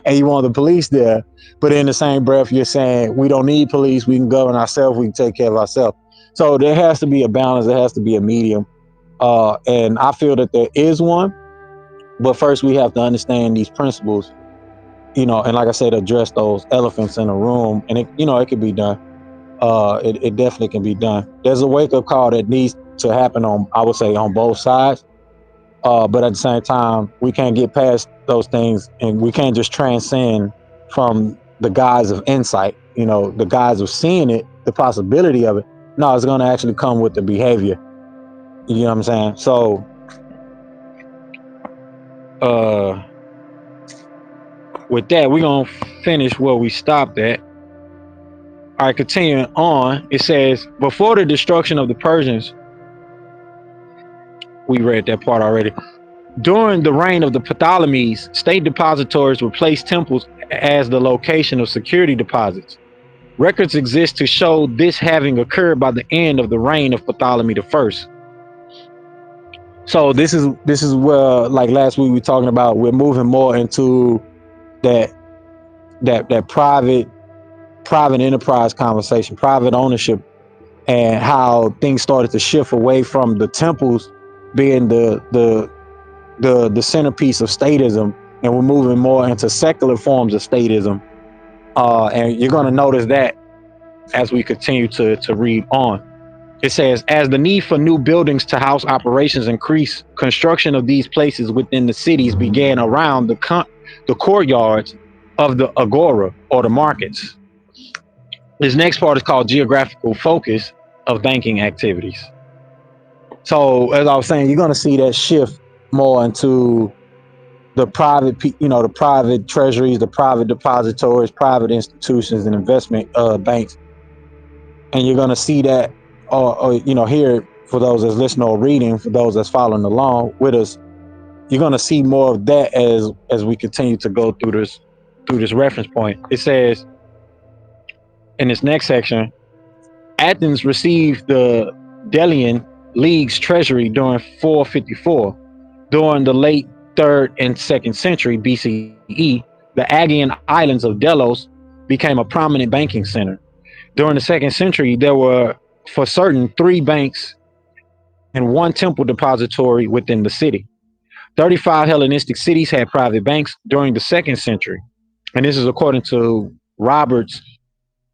And you want the police there. But in the same breath, you're saying we don't need police, we can govern ourselves, we can take care of ourselves. So there has to be a balance, there has to be a medium. And I feel that there is one. But first, we have to understand these principles, and like I said, address those elephants in the room. And it can be done. It definitely can be done. There's a wake up call that needs to happen on, I would say, on both sides. But at the same time, we can't get past those things, and we can't just transcend from the guise of insight, the guise of seeing it, the possibility of it. No, it's going to actually come with the behavior. You know what I'm saying? So, uh, with that, we're going to finish where we stopped at. All right, continuing on, it says, before the destruction of the Persians, we read that part already. During the reign of the Ptolemies, state depositories replaced temples as the location of security deposits. Records exist to show this having occurred by the end of the reign of Ptolemy I. So this is where, like last week we were talking about, we're moving more into that private enterprise conversation, private ownership, and how things started to shift away from the temples being the centerpiece of statism, and we're moving more into secular forms of statism. And you're going to notice that as we continue to read on. It says, as the need for new buildings to house operations increased, construction of these places within the cities began around the courtyards of the agora or the markets. This next part is called geographical focus of banking activities. So as I was saying, you're going to see that shift more into the private, the private treasuries, the private depositories, private institutions, and investment banks, and you're going to see that, or here for those that's listening or reading, for those that's following along with us, you're going to see more of that as we continue to go through this reference point. It says in this next section, Athens received the Delian League's treasury during 454. During the late 3rd and 2nd century BCE, the Aegean islands of Delos became a prominent banking center. During the 2nd century, there were, for certain, 3 banks and 1 temple depository within the city. 35 Hellenistic cities had private banks during the 2nd century. And this is according to Roberts,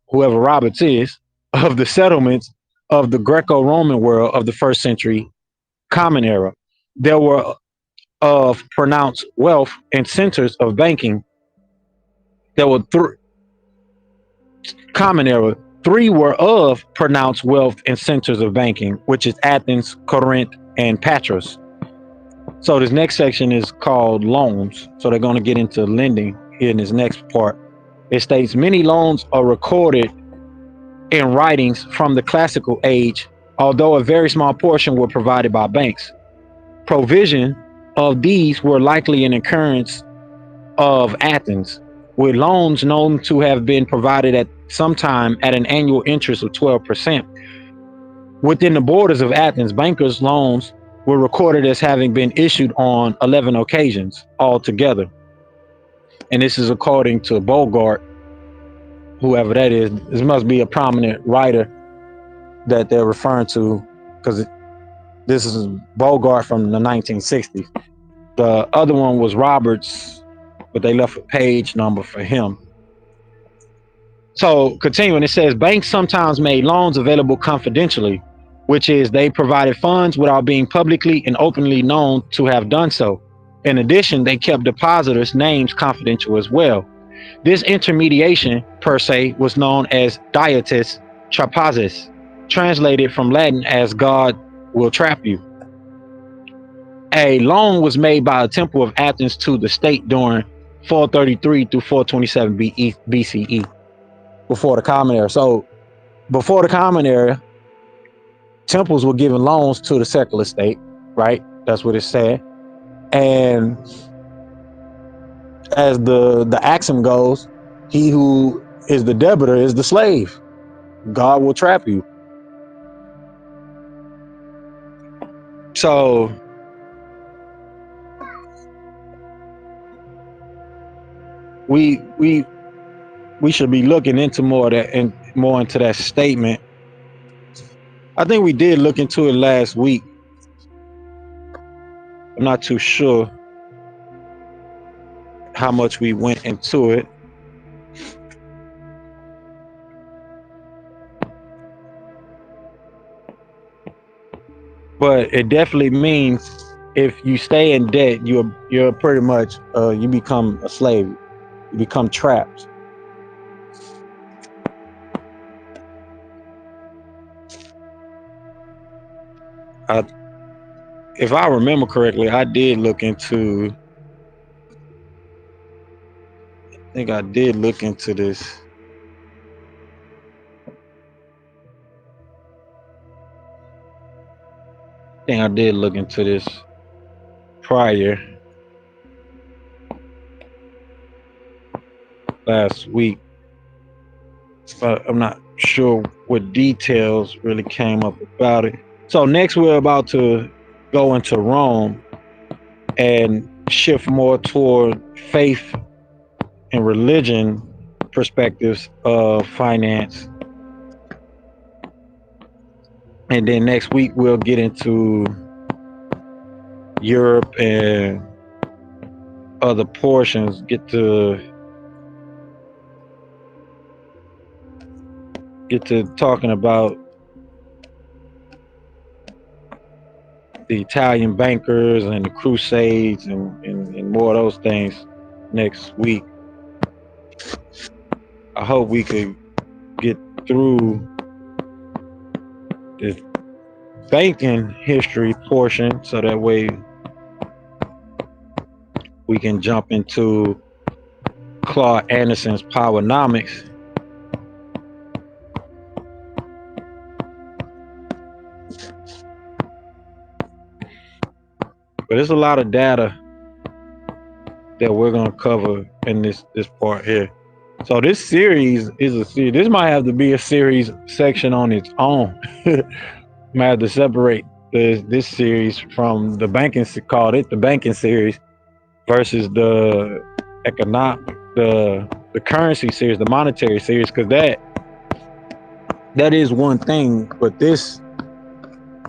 whoever Roberts is, of the settlements of the Greco-Roman world of the 1st century Common Era. There were of pronounced wealth and centers of banking. There were 3 Common Era. 3 were of pronounced wealth and centers of banking, which is Athens, Corinth, and Patras. So this next section is called loans. So they're going to get into lending here in this next part. It states many loans are recorded in writings from the classical age, although a very small portion were provided by banks. Provision of these were likely an occurrence of Athens, with loans known to have been provided at some time at an annual interest of 12%. Within the borders of Athens, bankers' loans were recorded as having been issued on 11 occasions altogether. And this is according to Bogart, whoever that is. This must be a prominent writer that they're referring to, because this is Bogart from the 1960s. The other one was Roberts, but they left a page number for him. So continuing, it says banks sometimes made loans available confidentially, which is they provided funds without being publicly and openly known to have done so. In addition, they kept depositors' names confidential as well. This intermediation, per se, was known as dietis trapasis, translated from Latin as God will trap you. A loan was made by a temple of Athens to the state during 433 through 427 BCE, before the Common Era. So before the Common Era, temples were giving loans to the secular state, right? That's what it said. And as the axiom goes, he who is the debtor is the slave. God will trap you. So we we we should be looking into more of that and more into that statement. I think we did look into it last week. I'm not too sure how much we went into it. But it definitely means if you stay in debt, you're pretty much you become a slave. You become trapped. I, if I remember correctly, I did look into. I think I did look into this. I think I did look into this prior last week, but I'm not sure what details really came up about it. So next we're about to go into Rome and shift more toward faith and religion perspectives of finance. And then next week we'll get into Europe and other portions, get to talking about the Italian bankers and the Crusades and more of those things. next week. I hope we could get through this banking history portion so that way we can jump into Claude Anderson's Powernomics. But there's a lot of data that we're gonna cover in this part here. So this series is a series. This might have to be a series section on its own. Might have to separate this series from the banking, called it the banking series, versus the economic, the currency series, the monetary series, because that is one thing. But this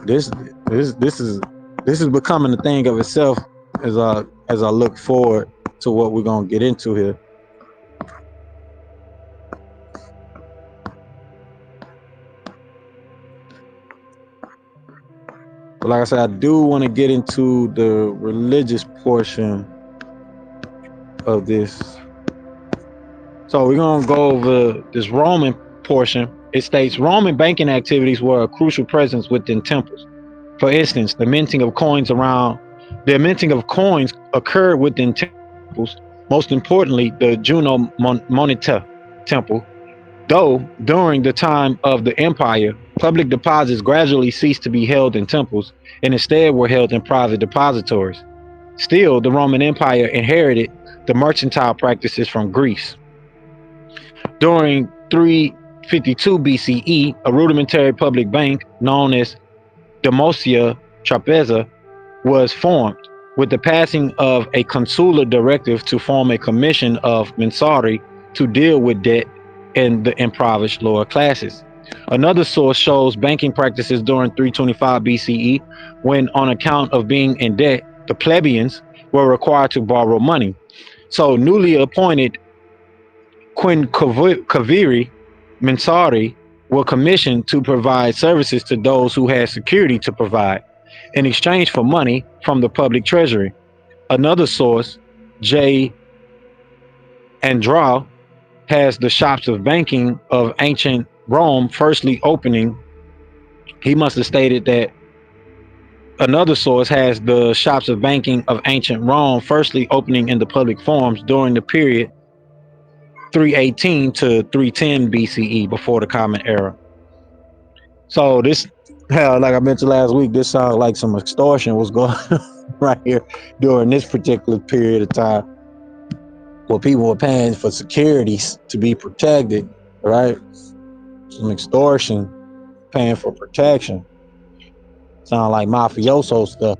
this is this is becoming a thing of itself as I look forward to what we're gonna get into here. But like I said, I do want to get into the religious portion of this. So we're gonna go over this Roman portion. It states Roman banking activities were a crucial presence within temples. For instance, the minting of coins occurred within temples. Most importantly, the Juno Moneta temple. Though during the time of the empire, public deposits gradually ceased to be held in temples and instead were held in private depositories. Still, the Roman Empire inherited the mercantile practices from Greece. During 352 BCE, a rudimentary public bank known as Demosia Trapeza was formed, with the passing of a consular directive to form a commission of mensari to deal with debt in the impoverished lower classes. Another source shows banking practices during 325 BCE, when, on account of being in debt, the plebeians were required to borrow money. So, newly appointed Quinquaviri Mensari were commissioned to provide services to those who had security to provide in exchange for money from the public treasury. Another source, J. Andral, has the shops of banking of ancient Rome firstly opening. He must have stated that another source has the shops of banking of ancient Rome firstly opening in the public forums during the period 318 to 310 BCE, before the Common Era. So this, hell, like I mentioned last week, this sounds like some extortion was going on right here during this particular period of time, where people were paying for securities to be protected, right? Some extortion, paying for protection. Sound like mafioso stuff.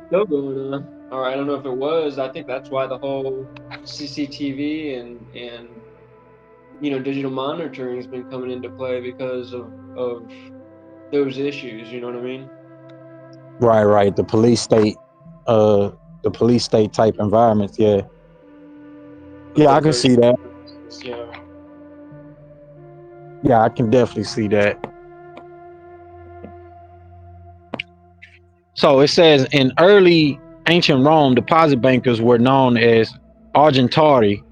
Still going on. Or I don't know if it was. I think that's why the whole CCTV and digital monitoring has been coming into play because of those issues. You know what I mean? Right. Uh, the police state type environments. Yeah, With yeah, I the can very, see that. yeah. Yeah, I can definitely see that. So it says in early ancient Rome, deposit bankers were known as argentari,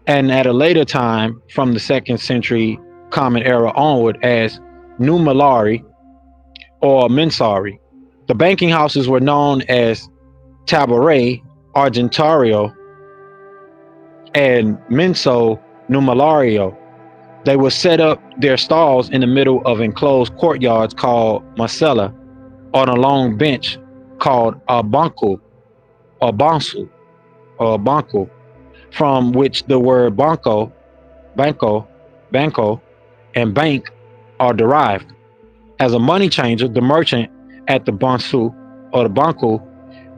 and at a later time, from the 2nd century Common Era onward, as numerari or mensari. The banking houses were known as tabore, argentario, and menso numerario. They would set up their stalls in the middle of enclosed courtyards called macella, on a long bench called a banco or bansu or banco, from which the word banco, banco, and bank are derived. As a money changer, the merchant at the bansu or the banco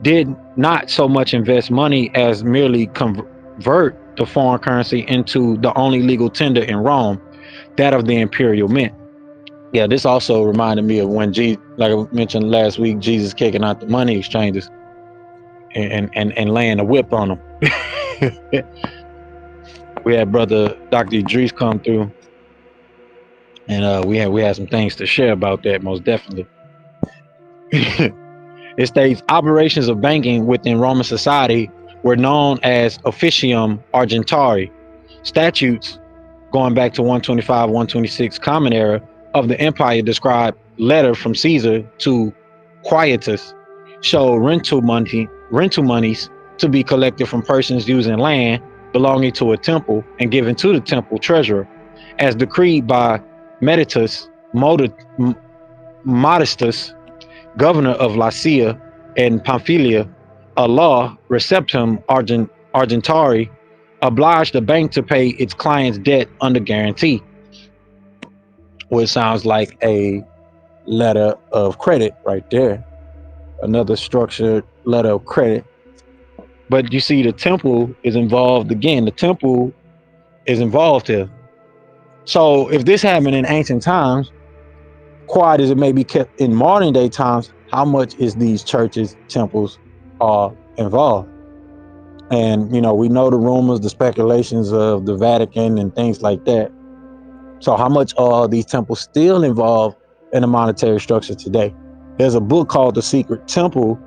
did not so much invest money as merely convert the foreign currency into the only legal tender in Rome, that of the imperial mint. Yeah, this also reminded me of when like I mentioned last week, Jesus kicking out the money exchanges and laying a whip on them. We had brother Dr. Idris come through, and we had some things to share about that, most definitely. It states operations of banking within Roman society were known as officium argentari, statutes going back to 125, 126 Common Era of the empire describe letter from Caesar to Quietus show rental monies to be collected from persons using land belonging to a temple and given to the temple treasurer, as decreed by Meditus Modestus, governor of Lycia and Pamphylia. A law, Receptum Argentari, obliged the bank to pay its client's debt under guarantee, which sounds like a letter of credit right there. Another structured letter of credit. But you see, the temple is involved again. The temple is involved here. So if this happened in ancient times, quiet as it may be kept in modern day times, how much is these churches, temples are involved? And, we know the rumors, the speculations of the Vatican and things like that. So how much are these temples still involved in the monetary structure today? There's a book called The Secret Temple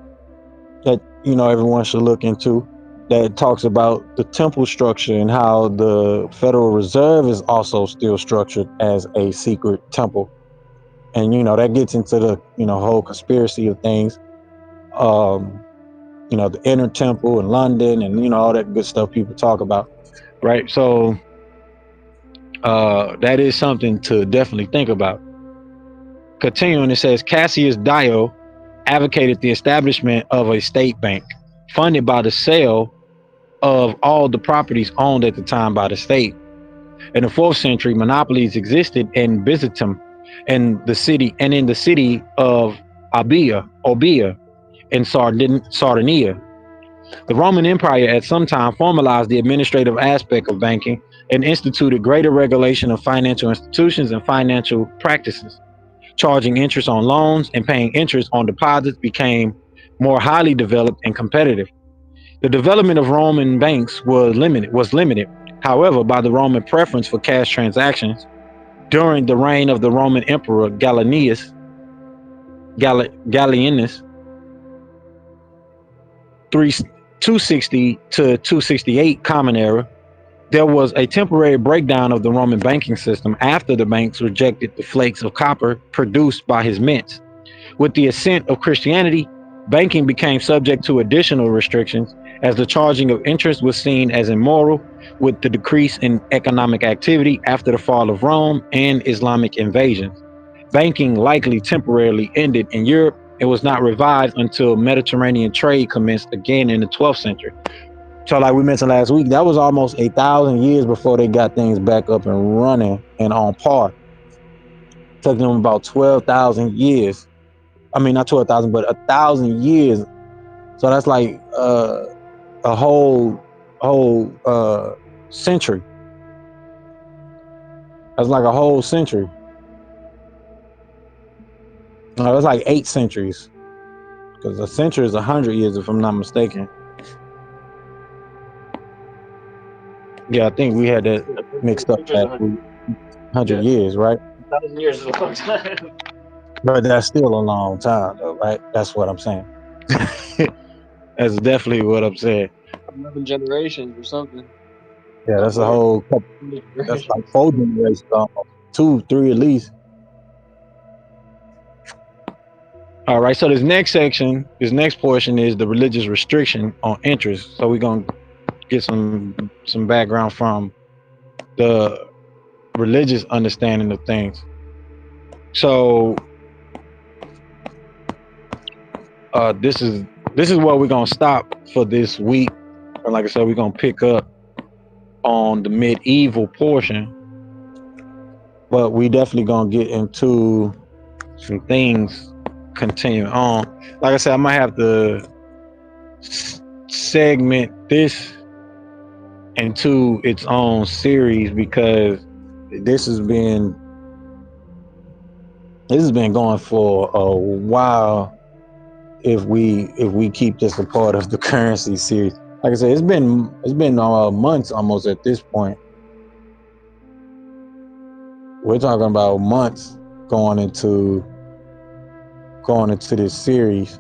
that, everyone should look into, that talks about the temple structure and how the Federal Reserve is also still structured as a secret temple. And, that gets into the, whole conspiracy of things. Um, the inner temple in London and, all that good stuff people talk about. Right. So that is something to definitely think about. Continuing, it says Cassius Dio advocated the establishment of a state bank funded by the sale of all the properties owned at the time by the state. In the 4th century, monopolies existed in Byzantium and in the city of Obia in Sardinia. The Roman Empire at some time formalized the administrative aspect of banking and instituted greater regulation of financial institutions and financial practices. Charging interest on loans and paying interest on deposits became more highly developed and competitive. The development of Roman banks was limited, however, by the Roman preference for cash transactions. During the reign of the Roman Emperor Gallienus, 260 to 268 Common Era, there was a temporary breakdown of the Roman banking system after the banks rejected the flakes of copper produced by his mints. With the ascent of Christianity, banking became subject to additional restrictions as the charging of interest was seen as immoral. With the decrease in economic activity after the fall of Rome and Islamic invasions, banking likely temporarily ended in Europe. It was not revived until Mediterranean trade commenced again in the 12th century. So, like we mentioned last week, that was almost 1,000 years before they got things back up and running and on par. It took them about 12,000 years. I mean, not 12,000, but 1,000 years. So that's like a whole century. That's like a whole century. No, that's like 8 centuries, because a century is 100 years, if I'm not mistaken. Yeah, I think we had that mixed up Centuries last 100. week. 100 Yeah, years, right? 1,000 years is a long time. But that's still a long time, though, right? That's what I'm saying. That's definitely what I'm saying. 11 generations or something. Yeah, Not that's a more. whole couple. That's like 4 generations, almost 2, 3 at least. All right. So this next portion is the religious restriction on interest. So we're gonna get some background from the religious understanding of things. So this is where we're gonna stop for this week. And like I said, we're gonna pick up on the medieval portion, but we definitely gonna get into some things continuing on. Like I said, I might have to segment this into its own series, because this has been this has been going for a while. If we keep this a part of the currency series, like I said, it's been months almost at this point. We're talking about months going into this series.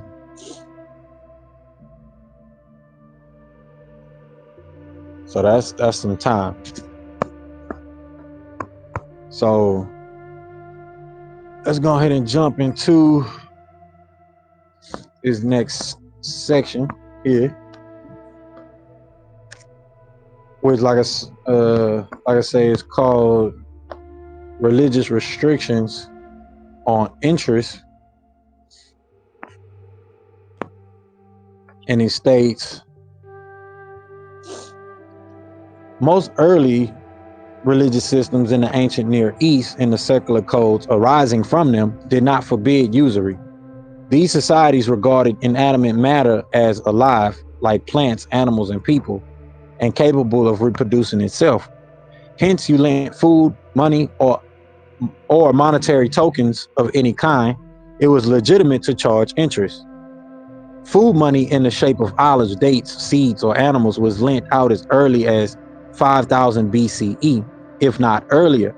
So that's some time. So let's go ahead and jump into this next section here, which, like I say, is called religious restrictions on interest. And it states, most early religious systems in the ancient Near East and the secular codes arising from them did not forbid usury. These societies regarded inanimate matter as alive, like plants, animals, and people, and capable of reproducing itself. Hence, you lent food, money, or monetary tokens of any kind, it was legitimate to charge interest. Food money in the shape of olives, dates, seeds, or animals was lent out as early as 5000 BCE, if not earlier,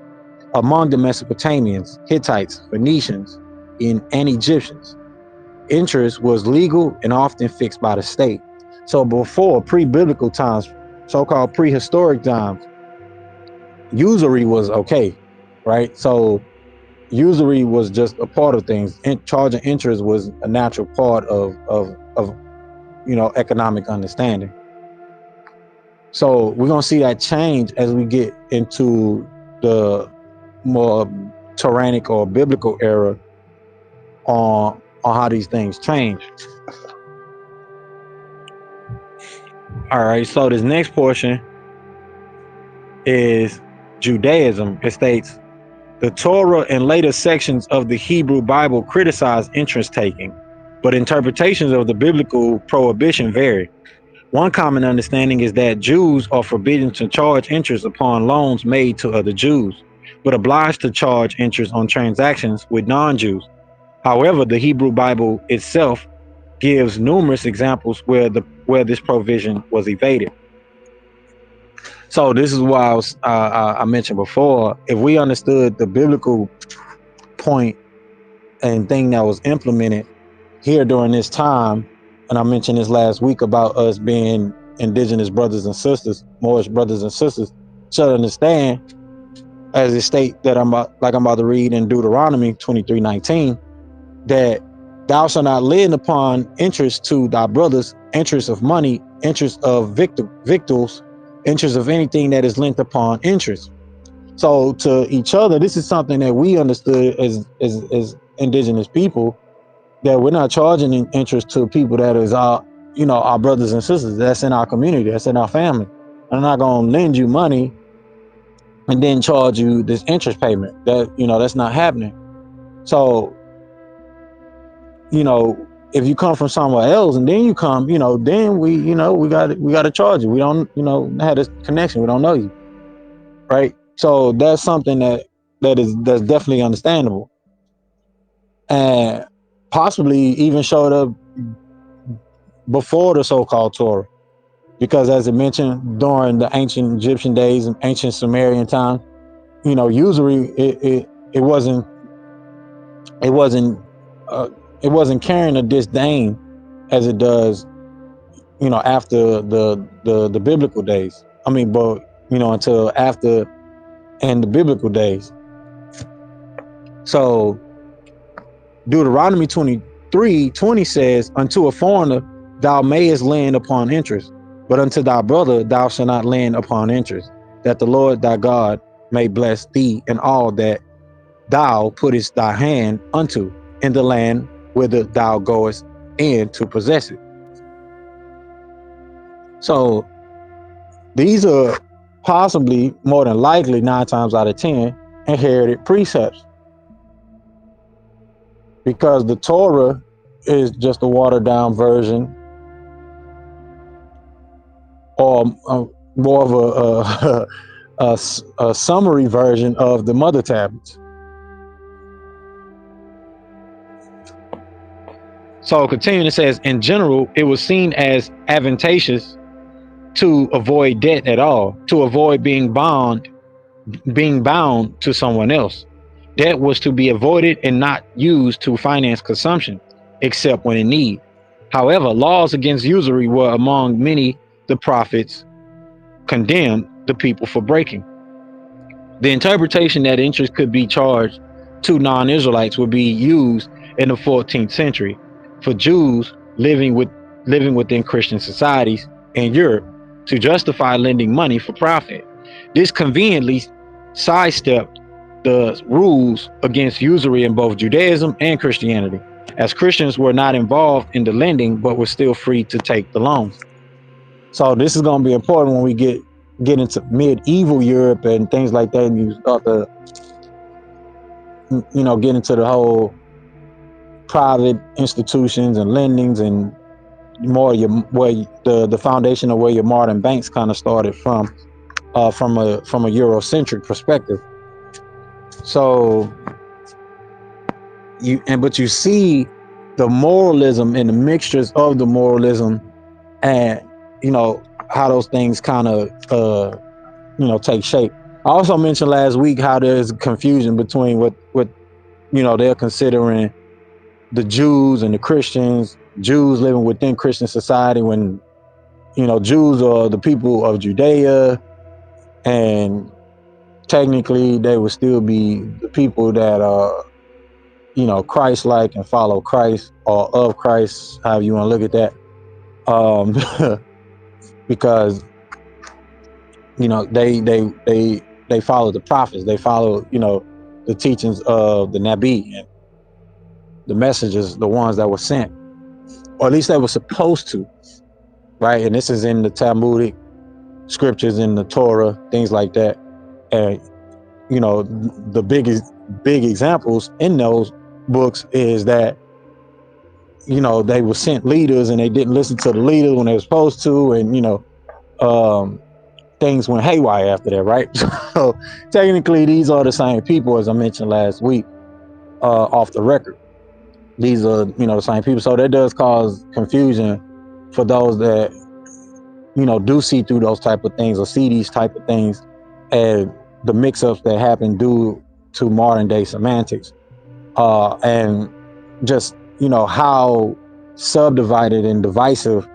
among the Mesopotamians, Hittites, Phoenicians, and Egyptians. Interest was legal and often fixed by the state. So before pre-biblical times, so-called prehistoric times, usury was okay, right? So usury was just a part of things. Charging interest was a natural part of economic understanding. So we're gonna see that change as we get into the more tyrannic or biblical era on how these things change. All right, so this next portion is Judaism. It states, the Torah and later sections of the Hebrew Bible criticize interest taking, but interpretations of the biblical prohibition vary. One common understanding is that Jews are forbidden to charge interest upon loans made to other Jews, but obliged to charge interest on transactions with non-Jews. However, the Hebrew Bible itself gives numerous examples where this provision was evaded. So this is why I mentioned before, if we understood the biblical point and thing that was implemented here during this time, and I mentioned this last week about us being indigenous brothers and sisters, Moorish brothers and sisters, should understand, as it state that I'm about to read in Deuteronomy 23:19, that thou shalt not lend upon interest to thy brothers, interest of money, interest of victuals, interest of anything that is lent upon interest. So to each other, this is something that we understood as indigenous people, that we're not charging interest to people that is our brothers and sisters that's in our community, that's in our family. I'm not gonna lend you money and then charge you this interest payment. That's not happening. So if you come from somewhere else and then you come, then we got to charge you. We don't have this connection. We don't know you, right? So that's something that's definitely understandable, and possibly even showed up before the so-called Torah, because as I mentioned, during the ancient Egyptian days and ancient Sumerian time, usury it wasn't it wasn't uh, it wasn't carrying a disdain as it does after the biblical days. I mean, but until after and the biblical days. So Deuteronomy 23:20 says, unto a foreigner thou mayest lend upon interest, but unto thy brother thou shalt not lend upon interest, that the Lord thy God may bless thee in all that thou puttest thy hand unto in the land whither thou goest in to possess it. So these are possibly, more than likely, 9 times out of 10, inherited precepts, because the Torah is just a watered down version, or more of a summary version of the mother tablets. So continuing, it says, in general, it was seen as advantageous to avoid debt at all, to avoid being bound to someone else. Debt was to be avoided and not used to finance consumption, except when in need. However, laws against usury were among many the prophets condemned the people for breaking. The interpretation that interest could be charged to non-Israelites would be used in the 14th century for Jews living within Christian societies in Europe to justify lending money for profit. This conveniently sidestepped the rules against usury in both Judaism and Christianity, as Christians were not involved in the lending but were still free to take the loans. So this is going to be important when we get into medieval Europe and things like that, and you start to get into the whole private institutions and lendings and more your where the foundation of where your modern banks kind of started from a Eurocentric perspective. So but you see the moralism and the mixtures of the moralism, and how those things kind of take shape. I also mentioned last week how there's confusion between what they're considering the Jews and the Christians. Jews living within Christian society, when Jews are the people of Judea, and technically they would still be the people that are Christ-like and follow Christ, or of Christ, however you want to look at that. Because they follow the prophets, they follow the teachings of the Nabi and the messages, the ones that were sent, or at least they were supposed to, right? And this is in the Talmudic scriptures, in the Torah, things like that. And the big examples in those books is that they were sent leaders and they didn't listen to the leaders when they were supposed to, and um, things went haywire after that, right? So technically, these are the same people as I mentioned last week, off the record. These are the same people, so that does cause confusion for those that do see through those type of things, or see these type of things, and the mix-ups that happen due to modern day semantics, and just how subdivided and divisive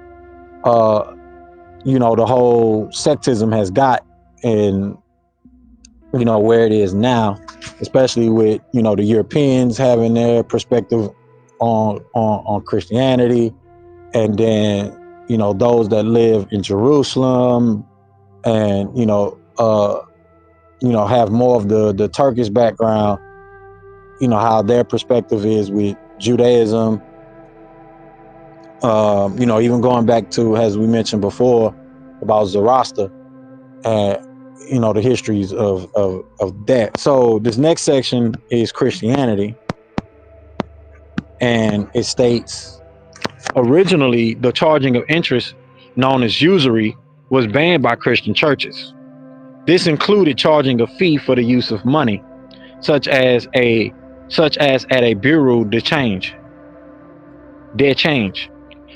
the whole sectism has got, and where it is now, especially with the Europeans having their perspective on Christianity, and then those that live in Jerusalem, and have more of the Turkish background, how their perspective is with Judaism. Even going back to, as we mentioned before, about Zoroaster, and the histories of that. So this next section is Christianity, and it states, originally the charging of interest, known as usury, was banned by Christian churches. This included charging a fee for the use of money, such as at a bureau de change.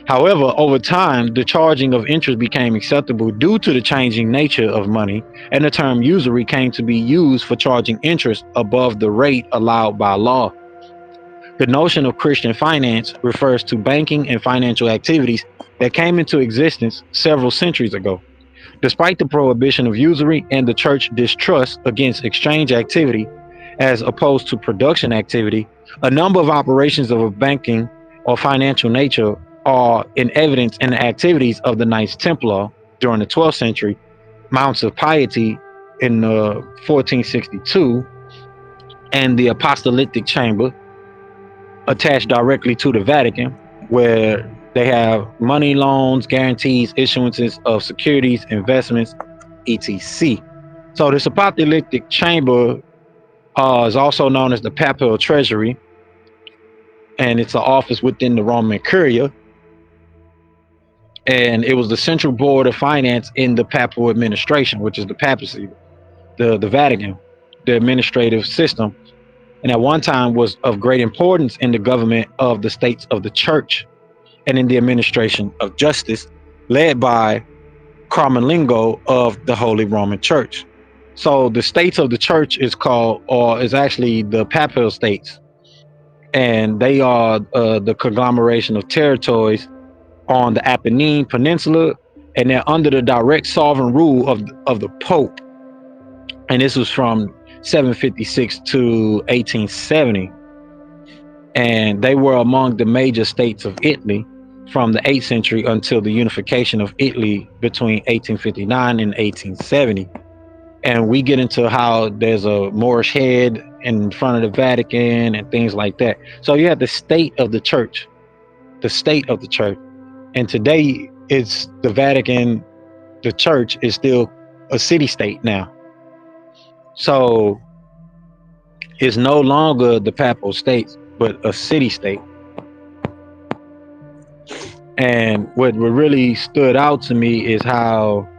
However, over time, the charging of interest became acceptable due to the changing nature of money, and the term usury came to be used for charging interest above the rate allowed by law. The notion of Christian finance refers to banking and financial activities that came into existence several centuries ago. Despite the prohibition of usury and the church distrust against exchange activity as opposed to production activity, a number of operations of a banking or financial nature are in evidence in the activities of the Knights Templar during the 12th century, Mounts of Piety in 1462, and the Apostolic Chamber attached directly to the Vatican, where they have money, loans, guarantees, issuances of securities, investments, etc. So this Apostolic Chamber is also known as the Papal Treasury, and it's an office within the Roman Curia, and it was the central board of finance in the papal administration, which is the papacy, the Vatican, the administrative system, and at one time was of great importance in the government of the states of the church and in the administration of justice, led by Carmelingo of the Holy Roman Church. So the states of the church is called, or is actually the papal states, and they are the conglomeration of territories on the Apennine Peninsula and they're under the direct sovereign rule of the Pope. And this was from 756 to 1870. And they were among the major states of Italy from the 8th century until the unification of Italy between 1859 and 1870. And we get into how there's a Moorish head in front of the Vatican and things like that. So you have the state of the church, the state of the church. And today it's the Vatican, the church is still a city state now. So it's no longer the papal states, but a city state. And what really stood out to me is how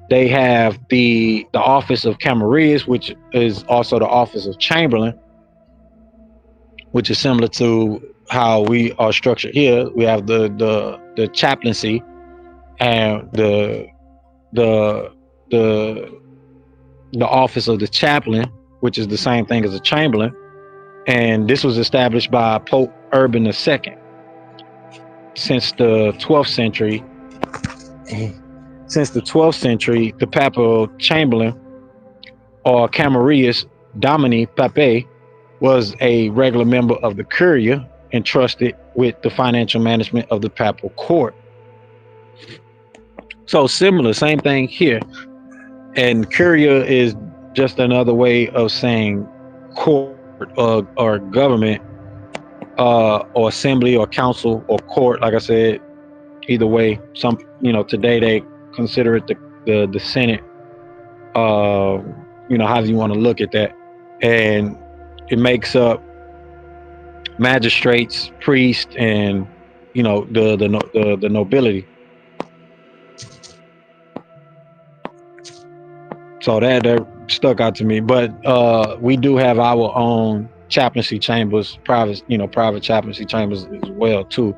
they have the office of Camarines, which is also the office of Chamberlain, which is similar to how we are structured here. We have the chaplaincy and the the the office of the chaplain, which is the same thing as a chamberlain. And this was established by Pope Urban II. Since the 12th century, the papal chamberlain, or Camarines Domini Papae, was a regular member of the Curia entrusted with the financial management of the papal court. So similar, same thing here. And Curia is just another way of saying court or government, or assembly or council or court. Like I said, either way, some today they consider it the Senate. Uh, how do you want to look at that? And it makes up magistrates, priests, and the nobility. So that stuck out to me. But we do have our own chaplaincy chambers, private chaplaincy chambers as well too.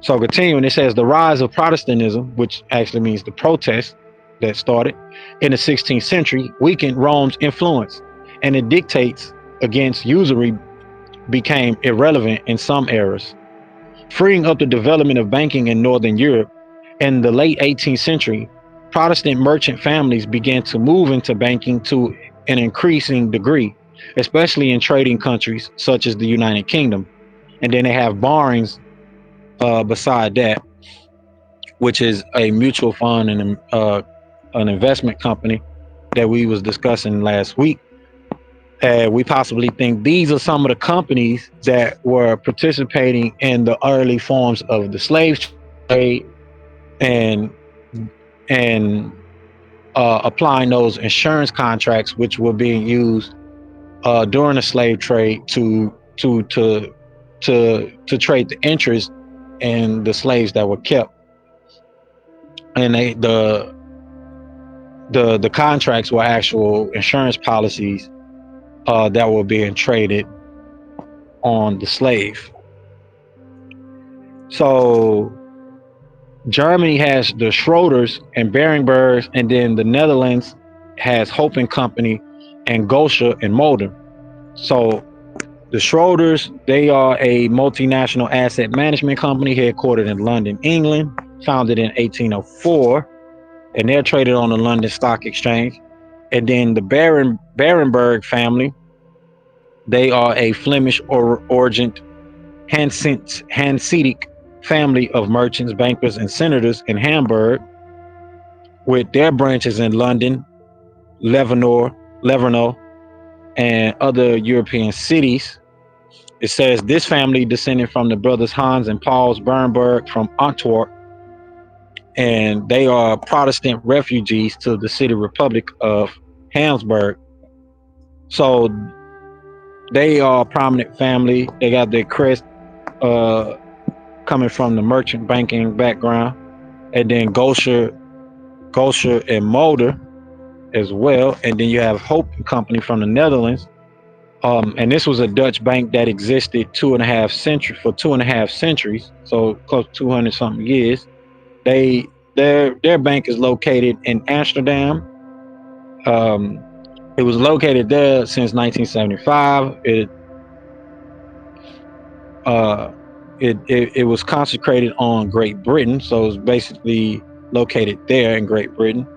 So continuing, it says the rise of Protestantism, which actually means the protest that started in the 16th century, weakened Rome's influence, and it dictates against usury became irrelevant in some eras, freeing up the development of banking in Northern Europe. In the late 18th century, Protestant merchant families began to move into banking to an increasing degree, especially in trading countries such as the United Kingdom. And then they have borrowings beside that, which is a mutual fund and an investment company that we was discussing last week. We possibly think these are some of the companies that were participating in the early forms of the slave trade and applying those insurance contracts, which were being used during the slave trade to trade the interest in the slaves that were kept. And the contracts were actual insurance policies that were being traded on the slave. So Germany has the Schroders and Berenbergs, and then the Netherlands has Hope and Company and Gosha and Mulder. So the Schroders, they are a multinational asset management company headquartered in London, England, founded in 1804, and they're traded on the London Stock Exchange. And then the Berenberg family, they are a Flemish origin Hanseatic family of merchants, bankers, and senators in Hamburg, with their branches in London, Livorno, and other European cities. It says this family descended from the brothers Hans and Paul's Bernberg from Antwerp, and they are Protestant refugees to the city republic of Habsburg. So they are a prominent family. They got their crest coming from the merchant banking background, and then Gosha and Mulder as well. And then you have Hope Company from the Netherlands. And this was a Dutch bank that existed for 2.5 centuries, so close to 200 something years. Their bank is located in Amsterdam. It was located there since 1975. it was consecrated on Great Britain, so it was basically located there in Great Britain.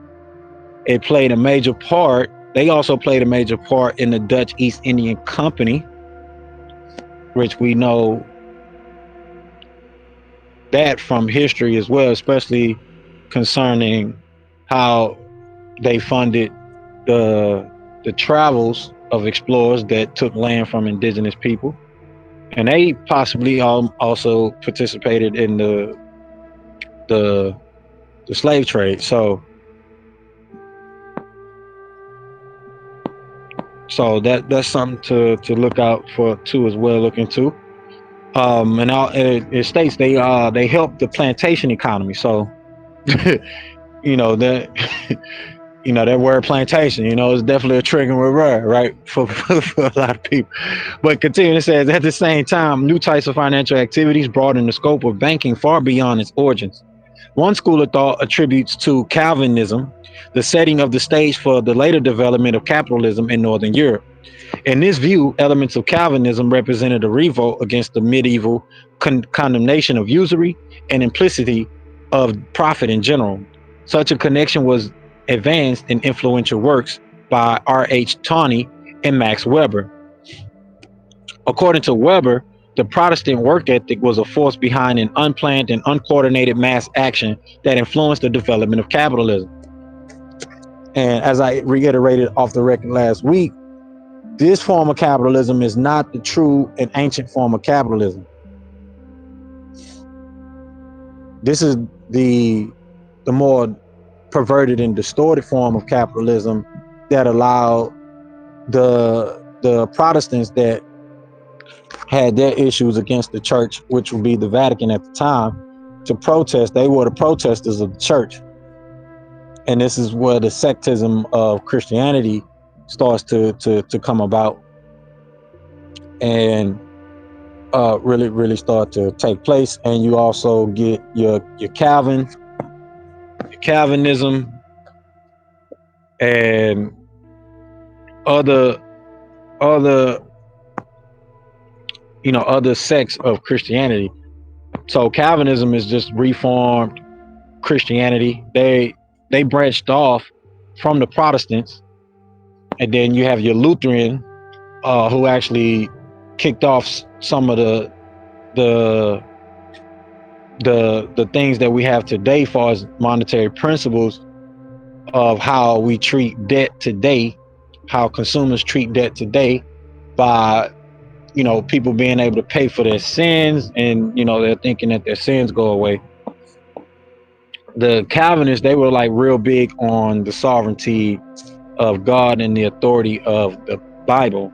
It played a major part. They also played a major part in the Dutch East Indian Company, which we know that from history as well, especially concerning how they funded the the travels of explorers that took land from indigenous people, and they possibly also participated in the the slave trade. So that's something to look out for too as well. Look into. It states they help the plantation economy. So you know that that word plantation, is definitely a triggering word, right? For a lot of people. But continue, it says at the same time, new types of financial activities broaden the scope of banking far beyond its origins. One school of thought attributes to Calvinism the setting of the stage for the later development of capitalism in Northern Europe. In this view, elements of Calvinism represented a revolt against the medieval condemnation of usury and implicity of profit in general. Such a connection was advanced in influential works by R.H. Tawney and Max Weber. According to Weber, the Protestant work ethic was a force behind an unplanned and uncoordinated mass action that influenced the development of capitalism. And as I reiterated off the record last week, this form of capitalism is not the true and ancient form of capitalism. This is the more perverted and distorted form of capitalism that allowed the Protestants that had their issues against the church, which would be the Vatican at the time, to protest. They were the protesters of the church. And this is where the sectism of Christianity starts to come about and really start to take place. And you also get your Calvinism, and other other other sects of Christianity. So Calvinism is just reformed Christianity. They branched off from the Protestants, and then you have your Lutheran, who actually kicked off some of the the things that we have today, as far as monetary principles of how we treat debt today, how consumers treat debt today, by people being able to pay for their sins, and they're thinking that their sins go away. The Calvinists, they were like real big on the sovereignty of God and the authority of the Bible.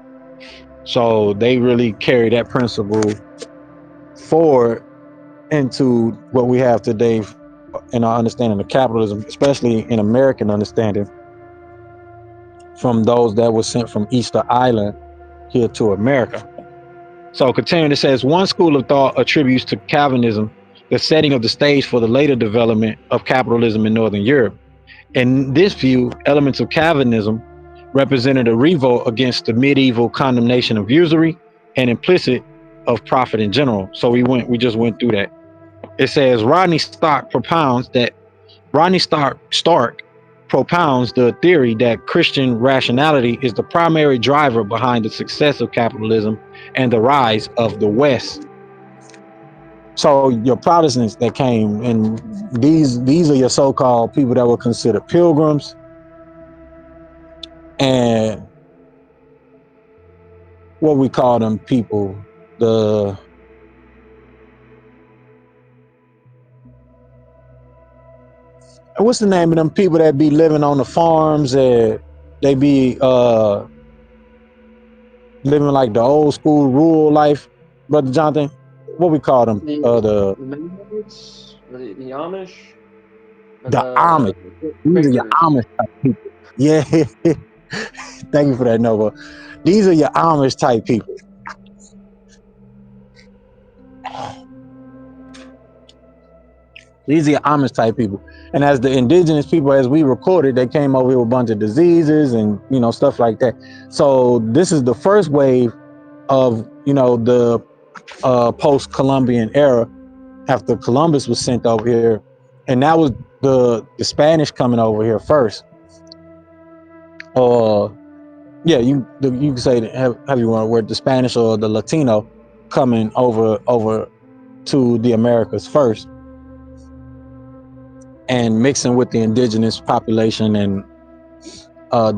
So they really carry that principle forward into what we have today in our understanding of capitalism, especially in American understanding, from those that were sent from Easter Island here to America. So continuing, it says one school of thought attributes to Calvinism the setting of the stage for the later development of capitalism in Northern Europe. In this view, elements of Calvinism represented a revolt against the medieval condemnation of usury and implicit of profit in general. So we just went through that. It says Rodney Stark propounds the theory that Christian rationality is the primary driver behind the success of capitalism and the rise of the West. So your Protestants that came, and these are your so-called people that were considered pilgrims, and what we call them people, the what's the name of them people that be living on the farms, and they be living like the old school rural life, Brother Jonathan? What we call them? The Mennonites, the Amish, or The Amish. These are your Quakers. Amish type people. Yeah. Thank you for that, Nova. These are your Amish type people. These are your Amish type people. And as the indigenous people, as we recorded, they came over here with a bunch of diseases and stuff like that. So this is the first wave of post-Columbian era, after Columbus was sent over here, and that was the Spanish coming over here first. Or yeah, you can say that, have you want to word, the Spanish or the Latino coming over to the Americas first, and mixing with the indigenous population, and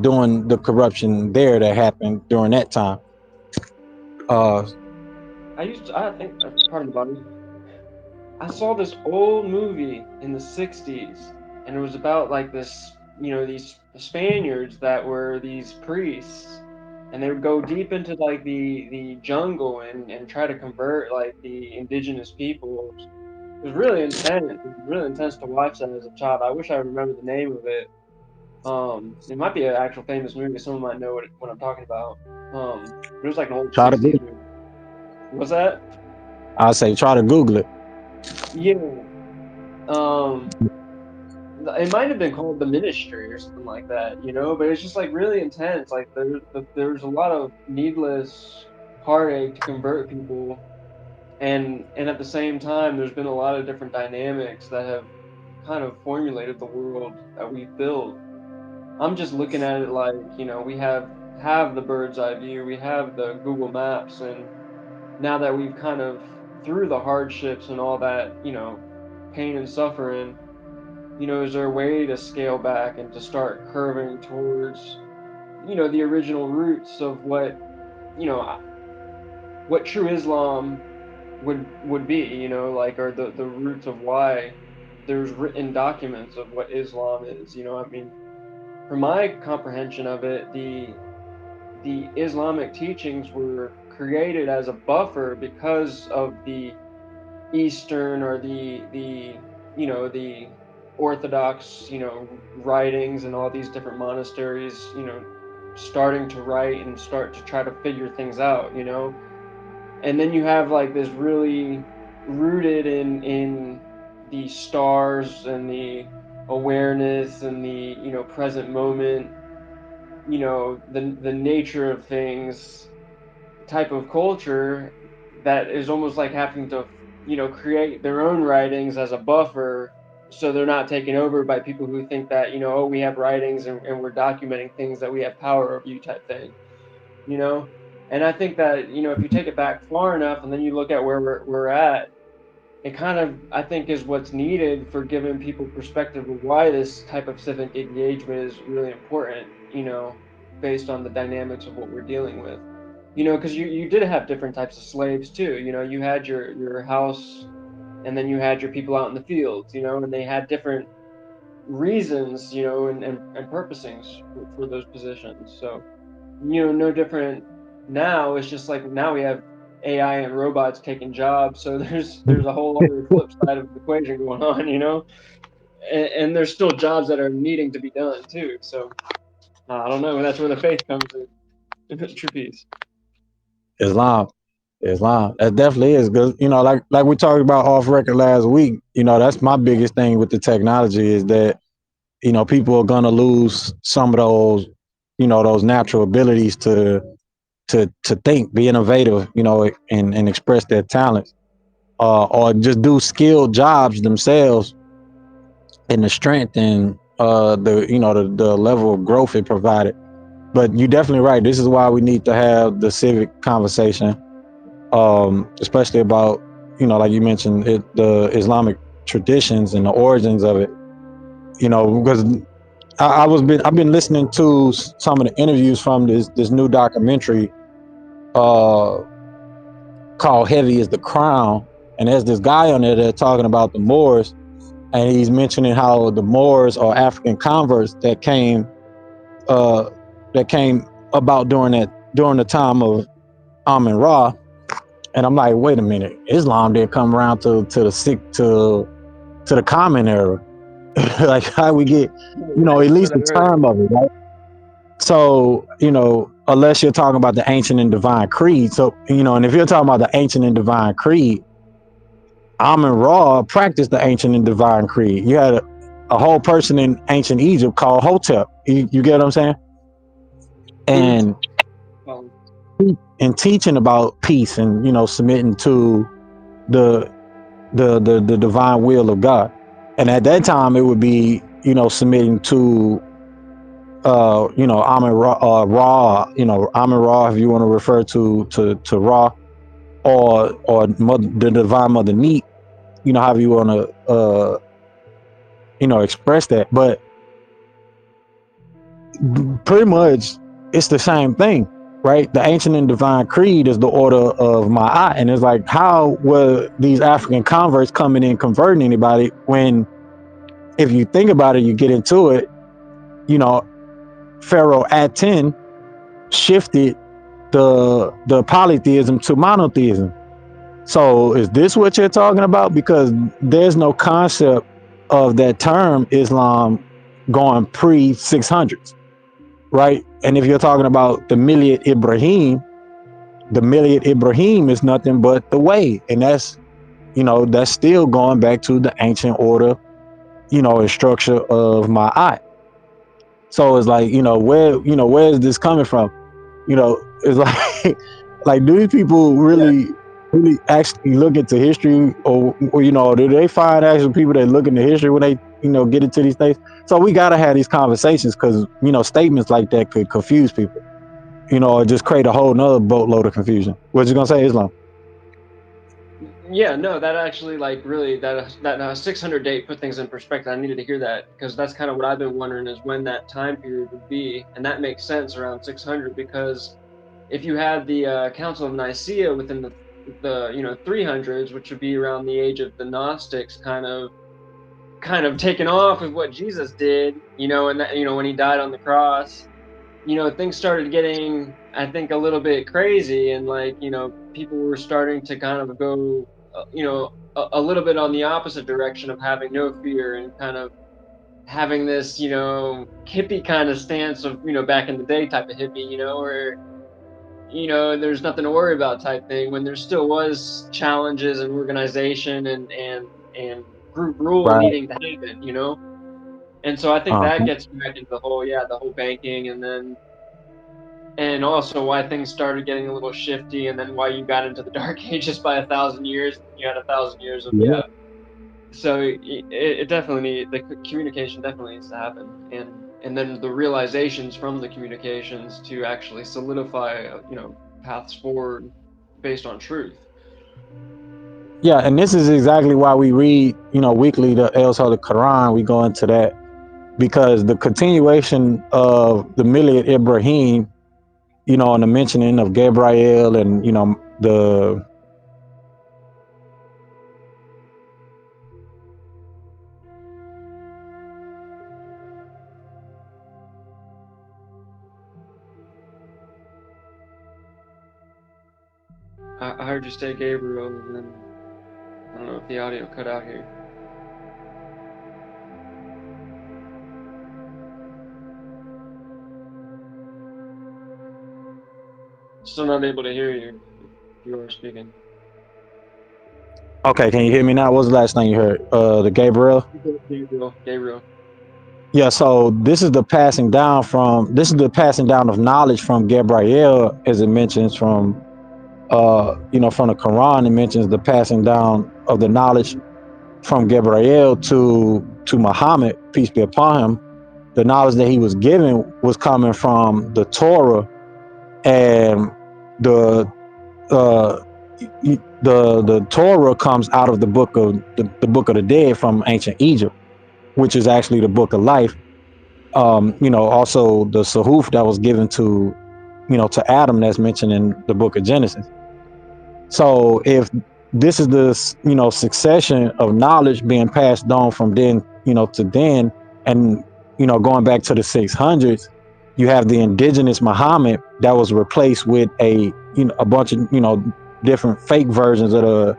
doing the corruption there that happened during that time. Uh, I think, pardon the body. I saw this old movie in the 60s, and it was about like this, these Spaniards that were these priests, and they would go deep into like the jungle and try to convert like the indigenous peoples. It was really intense. It was really intense to watch that as a child. I wish I remember the name of it. It might be an actual famous movie. Someone might know what I'm talking about. It was like an old try to 60s movie. What's that? I say try to Google it. Yeah. Um, it might have been called The Ministry or something like that, but it's just like really intense. Like there's a lot of needless heartache to convert people, and at the same time, there's been a lot of different dynamics that have kind of formulated the world that we've built. I'm just looking at it like, we have the bird's eye view, we have the Google Maps, and now that we've kind of through the hardships and all that, pain and suffering, is there a way to scale back and to start curving towards, the original roots of you know, what true Islam would be, like, or the roots of why there's written documents of what Islam is, I mean, from my comprehension of it, the Islamic teachings were created as a buffer because of the Eastern or the Orthodox, writings and all these different monasteries, starting to write and start to try to figure things out, and then you have like this really rooted in the stars and the awareness and the present moment, the nature of things type of culture that is almost like having to create their own writings as a buffer, so they're not taken over by people who think that oh, we have writings and we're documenting things that we have power over you type thing, you know and I think that if you take it back far enough and then you look at where we're at, it kind of, I think, is what's needed for giving people perspective of why this type of civic engagement is really important, based on the dynamics of what we're dealing with. Because you did have different types of slaves too. You had your house, and then you had your people out in the fields, and they had different reasons, and purposings for those positions. So, no different now. It's just like now we have AI and robots taking jobs. So there's a whole other flip side of the equation going on, and there's still jobs that are needing to be done too. So I don't know. That's where the faith comes in. True peace. Islam. Islam. That definitely is good. Like we talked about off record last week, that's my biggest thing with the technology is that, people are gonna lose some of those, those natural abilities to think, be innovative, and express their talents, or just do skilled jobs themselves, and the strength and the level of growth it provided. But you're definitely right. This is why we need to have the civic conversation, especially about, like you mentioned, the Islamic traditions and the origins of it. Because I've been listening to some of the interviews from this new documentary uh, called "Heavy Is the Crown," and there's this guy on there that's talking about the Moors, and he's mentioning how the Moors are African converts uh, that came about during the time of Amun Ra. And I'm like, wait a minute, Islam did come around to the common era. Like how we get, Yeah, at you said least that the earlier. term of it, right? So, unless you're talking about the ancient and divine creed. So, and if you're talking about the ancient and divine creed, Amun Ra practiced the ancient and divine creed. You had a whole person in ancient Egypt called Hotep. You get what I'm saying? Mm. And Um, and teaching about peace and, you know, submitting to the the divine will of God. And at that time, it would be, you know, submitting to, you know, Amun Ra, you know, Amun Ra, if you want to refer to Ra, or mother, the divine mother Neat, you know, however you want to, you know, express that. But pretty much it's the same thing, right? The ancient and divine creed is the order of Ma'at. And it's like, how were these African converts coming in converting anybody when, if you think about it, you get into it, you know, Pharaoh Aten shifted the polytheism to monotheism. So is this what you're talking about? Because there's no concept of that term Islam going pre 600s, right? And if you're talking about the Milliyat Ibrahim, the Milliyat Ibrahim is nothing but the way, and that's, you know, that's still going back to the ancient order, you know, and structure of Ma'at. So it's like, you know, where is this coming from? You know, it's like like, do these people Yeah. really actually look into history, or you know, do they find actual people that look into history when they, you know, get into these things? So we got to have these conversations, because, you know, statements like that could confuse people, you know, or just create a whole nother boatload of confusion. What you gonna say, Islam? Yeah, no, that actually, like, really, that 600 date put things in perspective. I needed to hear that, because that's kind of what I've been wondering, is when that time period would be, and that makes sense around 600, because if you had the Council of Nicaea within the 300s, which would be around the age of the Gnostics, kind of taking off with what Jesus did, and that, when he died on the cross, things started getting, I think, a little bit crazy, and, like, people were starting to kind of go, a little bit on the opposite direction of having no fear, and kind of having this, hippie kind of stance of, back in the day type of hippie, where, there's nothing to worry about type thing, when there still was challenges and organization and group rule Right. needing to happen. And so I think that Uh-huh. gets back into the whole banking, and also why things started getting a little shifty, and then why you got into the dark ages by 1,000 years. You had 1,000 years of, Yeah. so it definitely the communication definitely needs to happen, and then the realizations from the communications to actually solidify, paths forward based on truth. Yeah, and this is exactly why we read, you know, weekly the El Holy Quran. We go into that because the continuation of the Milliyat Ibrahim, you know, and the mentioning of Gabriy'El, and, you know, the I heard you say Gabriel, and then I don't know if the audio cut out here. Still not able to hear you if you are speaking. okay, can you hear me now? What was the last thing you heard? The Gabriel. Gabriel. Yeah, so this is the passing down of knowledge from Gabriel, as it mentions from, you know, from the Quran. It mentions the passing down of the knowledge from Gabriel to Muhammad, peace be upon him. The knowledge that he was given was coming from the Torah, and the uh, the Torah comes out of the book of the dead from ancient Egypt, which is actually the book of life. You know, also the Suhuf that was given to, you know, to Adam, that's mentioned in the book of Genesis. So if this is the, you know, succession of knowledge being passed on from then, you know, to then, and, you know, going back to the 600s, you have the indigenous Muhammad that was replaced with a bunch of, you know, different fake versions of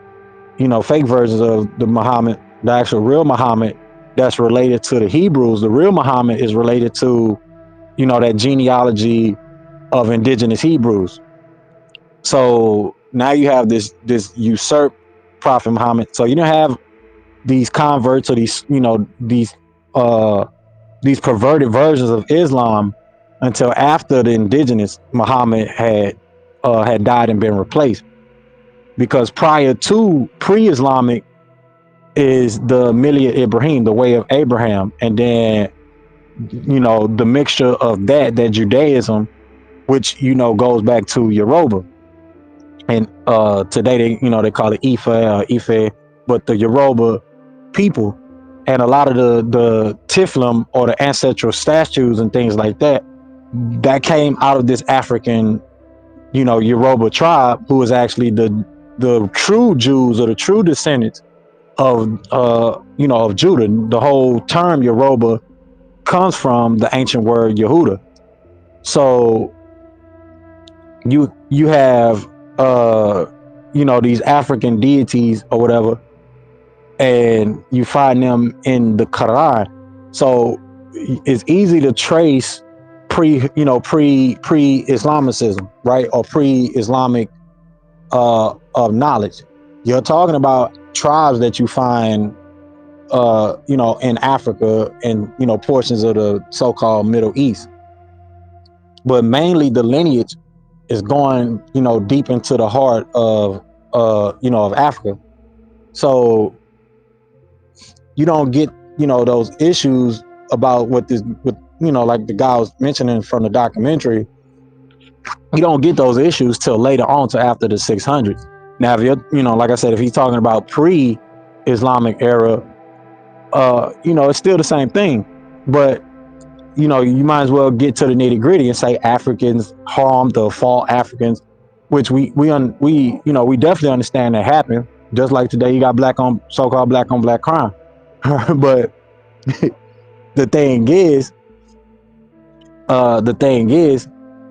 the Muhammad. The actual real Muhammad that's related to the Hebrews. The real Muhammad is related to, you know, that genealogy of indigenous Hebrews. So now you have this usurped Prophet Muhammad. So you don't have these converts, or these, you know, these perverted versions of Islam until after the indigenous Muhammad had, had died and been replaced. Because prior to pre-Islamic is the Millia Ibrahim, the way of Abraham, and then the mixture of that Judaism, which goes back to Yoruba, and today they call it Ife or Ife, but the Yoruba people, and a lot of the Tiflim or the ancestral statues and things like that came out of this African Yoruba tribe, who is actually the true Jews or the true descendants of of Judah. The whole term Yoruba comes from the ancient word Yehuda. So you have these African deities or whatever, and you find them in the Qur'an. So it's easy to trace pre-Islamicism, right, or pre-Islamic of knowledge. You're talking about tribes that you find in Africa and portions of the so-called Middle East, but mainly the lineage is going deep into the heart of of Africa. So you don't get those issues about what this with like the guy was mentioning from the documentary. You don't get those issues till later on, to after the 600s. Now if you're like I said, if he's talking about pre-Islamic era, it's still the same thing. But you might as well get to the nitty gritty and say Africans harmed or fought Africans, which we definitely understand that happened. Just like today, you got so-called black on black crime. But the thing is,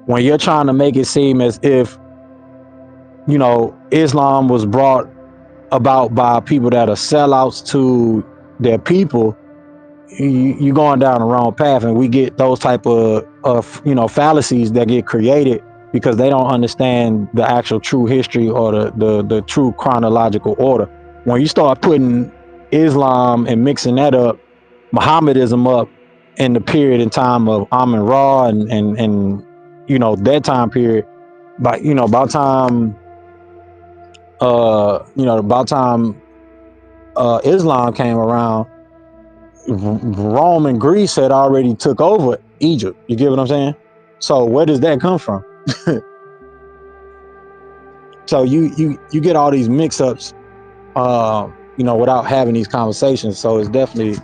when you're trying to make it seem as if Islam was brought about by people that are sellouts to their people, you're going down the wrong path. And we get those type of fallacies that get created because they don't understand the actual true history or the true chronological order. When you start putting Islam and mixing that up, Mohammedism up, in the period in time of Amun Ra and that time period, but about time Islam came around, Rome and Greece had already took over Egypt. You get what I'm saying? So where does that come from? So you get all these mix-ups, without having these conversations. So it's definitely,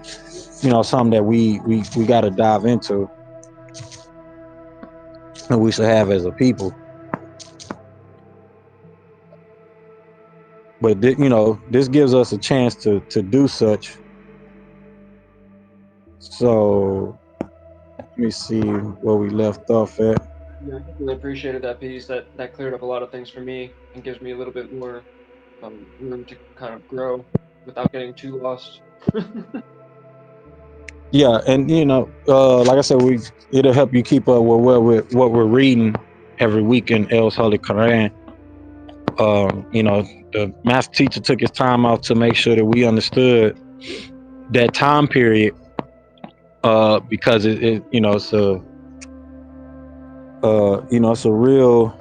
something that we got to dive into, and we should have as a people. But this gives us a chance to do such. So let me see where we left off at. Yeah, I really appreciated that piece. That cleared up a lot of things for me and gives me a little bit more room to kind of grow without getting too lost. Yeah, and like I said, it'll help you keep up with what we're reading every week in El's Holy Quran. The master teacher took his time out to make sure that we understood that time period, because it's it's a real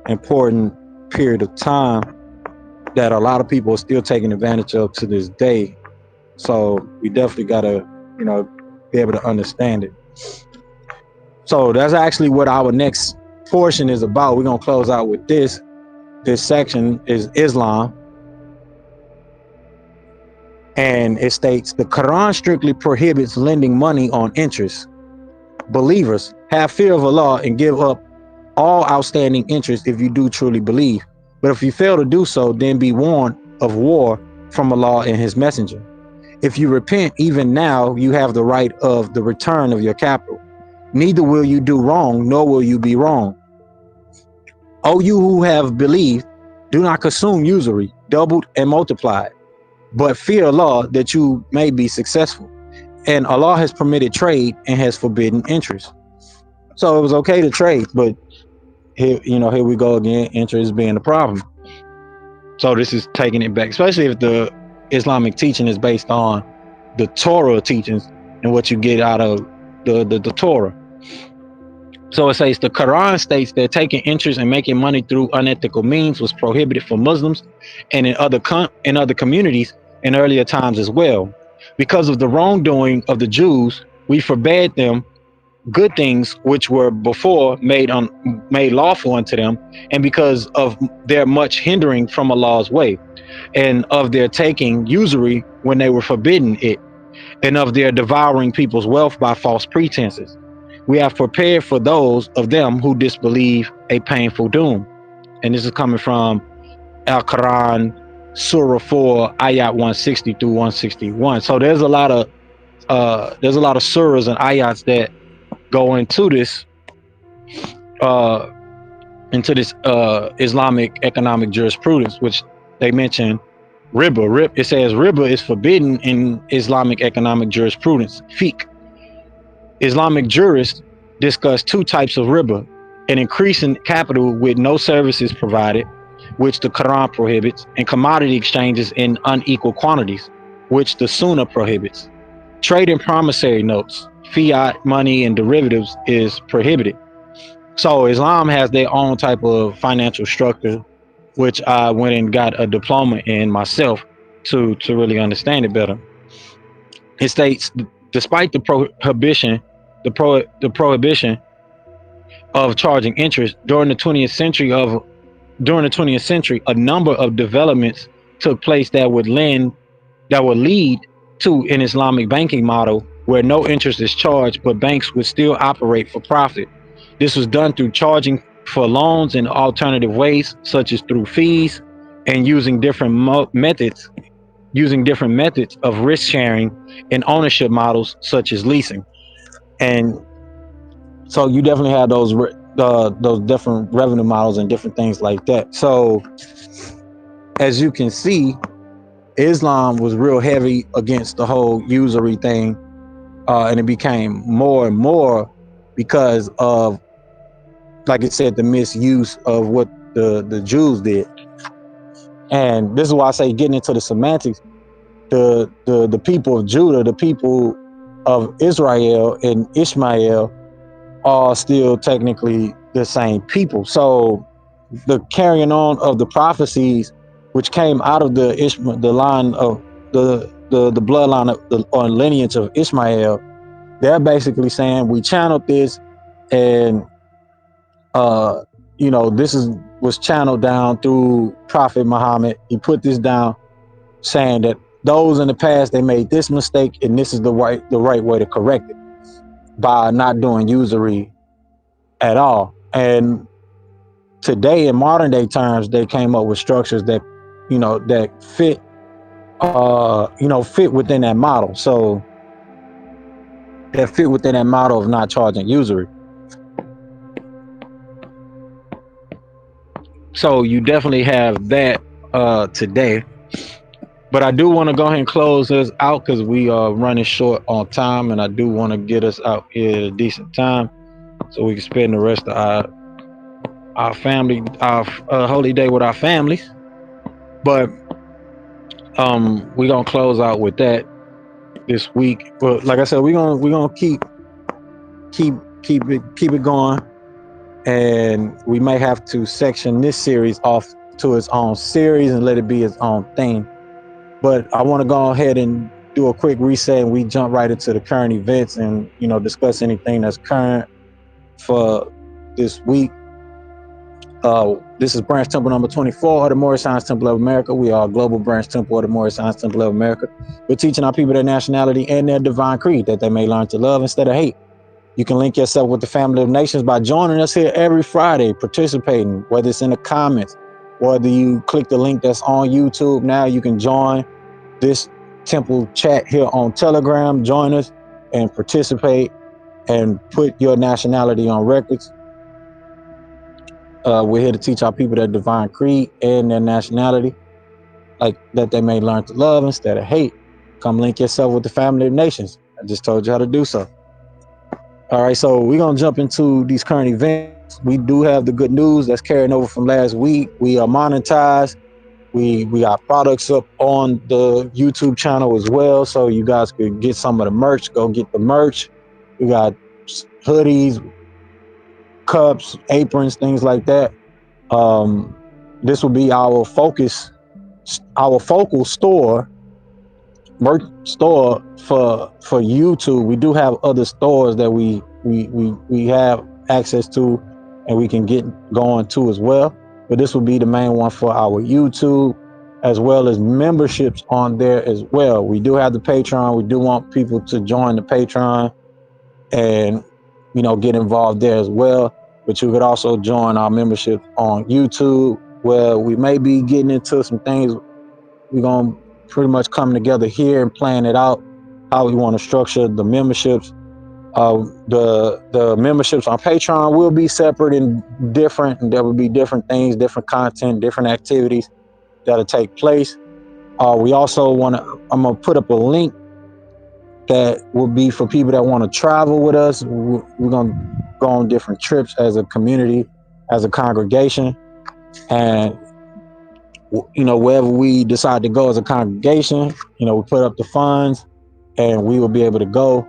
important period of time that a lot of people are still taking advantage of to this day. So we definitely gotta be able to understand it. So that's actually what our next portion is about. We're gonna close out with this. This section is Islam. And it states the Quran strictly prohibits lending money on interest. Believers, have fear of Allah and give up all outstanding interest if you do truly believe. But if you fail to do so, then be warned of war from Allah and His Messenger. If you repent, even now, you have the right of the return of your capital. Neither will you do wrong, nor will you be wrong. O you who have believed, do not consume usury, doubled and multiplied, but fear Allah that you may be successful. And Allah has permitted trade and has forbidden interest. So it was okay to trade, but here we go again, interest being the problem. So this is taking it back, especially if the Islamic teaching is based on the Torah teachings and what you get out of the Torah. So it says the Quran states that taking interest and making money through unethical means was prohibited for Muslims and in other communities in earlier times as well. Because of the wrongdoing of the Jews, we forbade them good things which were before made lawful unto them, and because of their much hindering from Allah's way, and of their taking usury when they were forbidden it, and of their devouring people's wealth by false pretenses. We have prepared for those of them who disbelieve a painful doom. And this is coming from Al Quran, Surah 4, Ayat 160 through 161. So there's a lot of surahs and ayats that go uh into this Islamic economic jurisprudence, which they mention riba. It says riba is forbidden in Islamic economic jurisprudence. Fiqh. Islamic jurists discuss two types of riba: an increase in capital with no services provided, which the Quran prohibits, and commodity exchanges in unequal quantities, which the Sunnah prohibits. Trade in promissory notes, fiat money, and derivatives is prohibited. So Islam has their own type of financial structure, which I went and got a diploma in myself to really understand it better. It states, despite the prohibition of charging interest during the 20th century, a number of developments took place that would lead to an Islamic banking model where no interest is charged, but banks would still operate for profit. This was done through charging for loans in alternative ways, such as through fees and using different methods of risk sharing and ownership models, such as leasing. And so you definitely have those different revenue models and different things like that. So as you can see, Islam was real heavy against the whole usury thing, and it became more and more because of, like it said, the misuse of what the Jews did. And this is why I say, getting into the semantics, the people of Judah, the people of Israel and Ishmael are still technically the same people. So the carrying on of the prophecies, which came out of the line of the bloodline of or lineage of Ishmael, they're basically saying we channeled this, and uh, this was channeled down through Prophet Muhammad. He put this down, saying that those in the past, they made this mistake, and this is the right way to correct it by not doing usury at all. And today, in modern day terms, they came up with structures that that fit within that model. So that fit within that model of not charging usury. So you definitely have that today. But I do want to go ahead and close us out because we are running short on time, and I do want to get us out here at a decent time so we can spend the rest of our family, our holy day with our families. But we're gonna close out with that this week. But like I said, we're gonna keep keep it going, and we may have to section this series off to its own series and let it be its own thing. But I want to go ahead and do a quick reset, and we jump right into the current events and discuss anything that's current for this week. This is Branch Temple number 24 of the Moorish Science Temple of America. We are a global branch temple of the Moorish Science Temple of America. We're teaching our people their nationality and their divine creed, that they may learn to love instead of hate. You can link yourself with the family of nations by joining us here every Friday, participating, whether it's in the comments, whether you click the link that's on YouTube. Now you can join this temple chat here on Telegram. Join us and participate and put your nationality on records. We're here to teach our people their divine creed and their nationality, like that they may learn to love instead of hate. Come link yourself with the family of nations. I just told you how to do so. All right, so we're gonna jump into these current events. We do have the good news that's carrying over from last week. We are monetized. We got products up on the YouTube channel as well, so you guys could get some of the merch. Go get the merch. We got hoodies, cups, aprons, things like that. This will be our focal store, merch store for YouTube. We do have other stores that we have access to, and we can get going to as well. But this will be the main one for our YouTube, as well as memberships on there as well. We do have the Patreon. We do want people to join the Patreon and get involved there as well. But you could also join our membership on YouTube, where we may be getting into some things. We're gonna pretty much come together here and plan it out how we want to structure the memberships. The memberships on Patreon will be separate and different, and there will be different things, different content, different activities that'll take place. We also I'm gonna put up a link that will be for people that want to travel with us. We're gonna go on different trips as a community, as a congregation, and wherever we decide to go as a congregation, we put up the funds, and we will be able to go,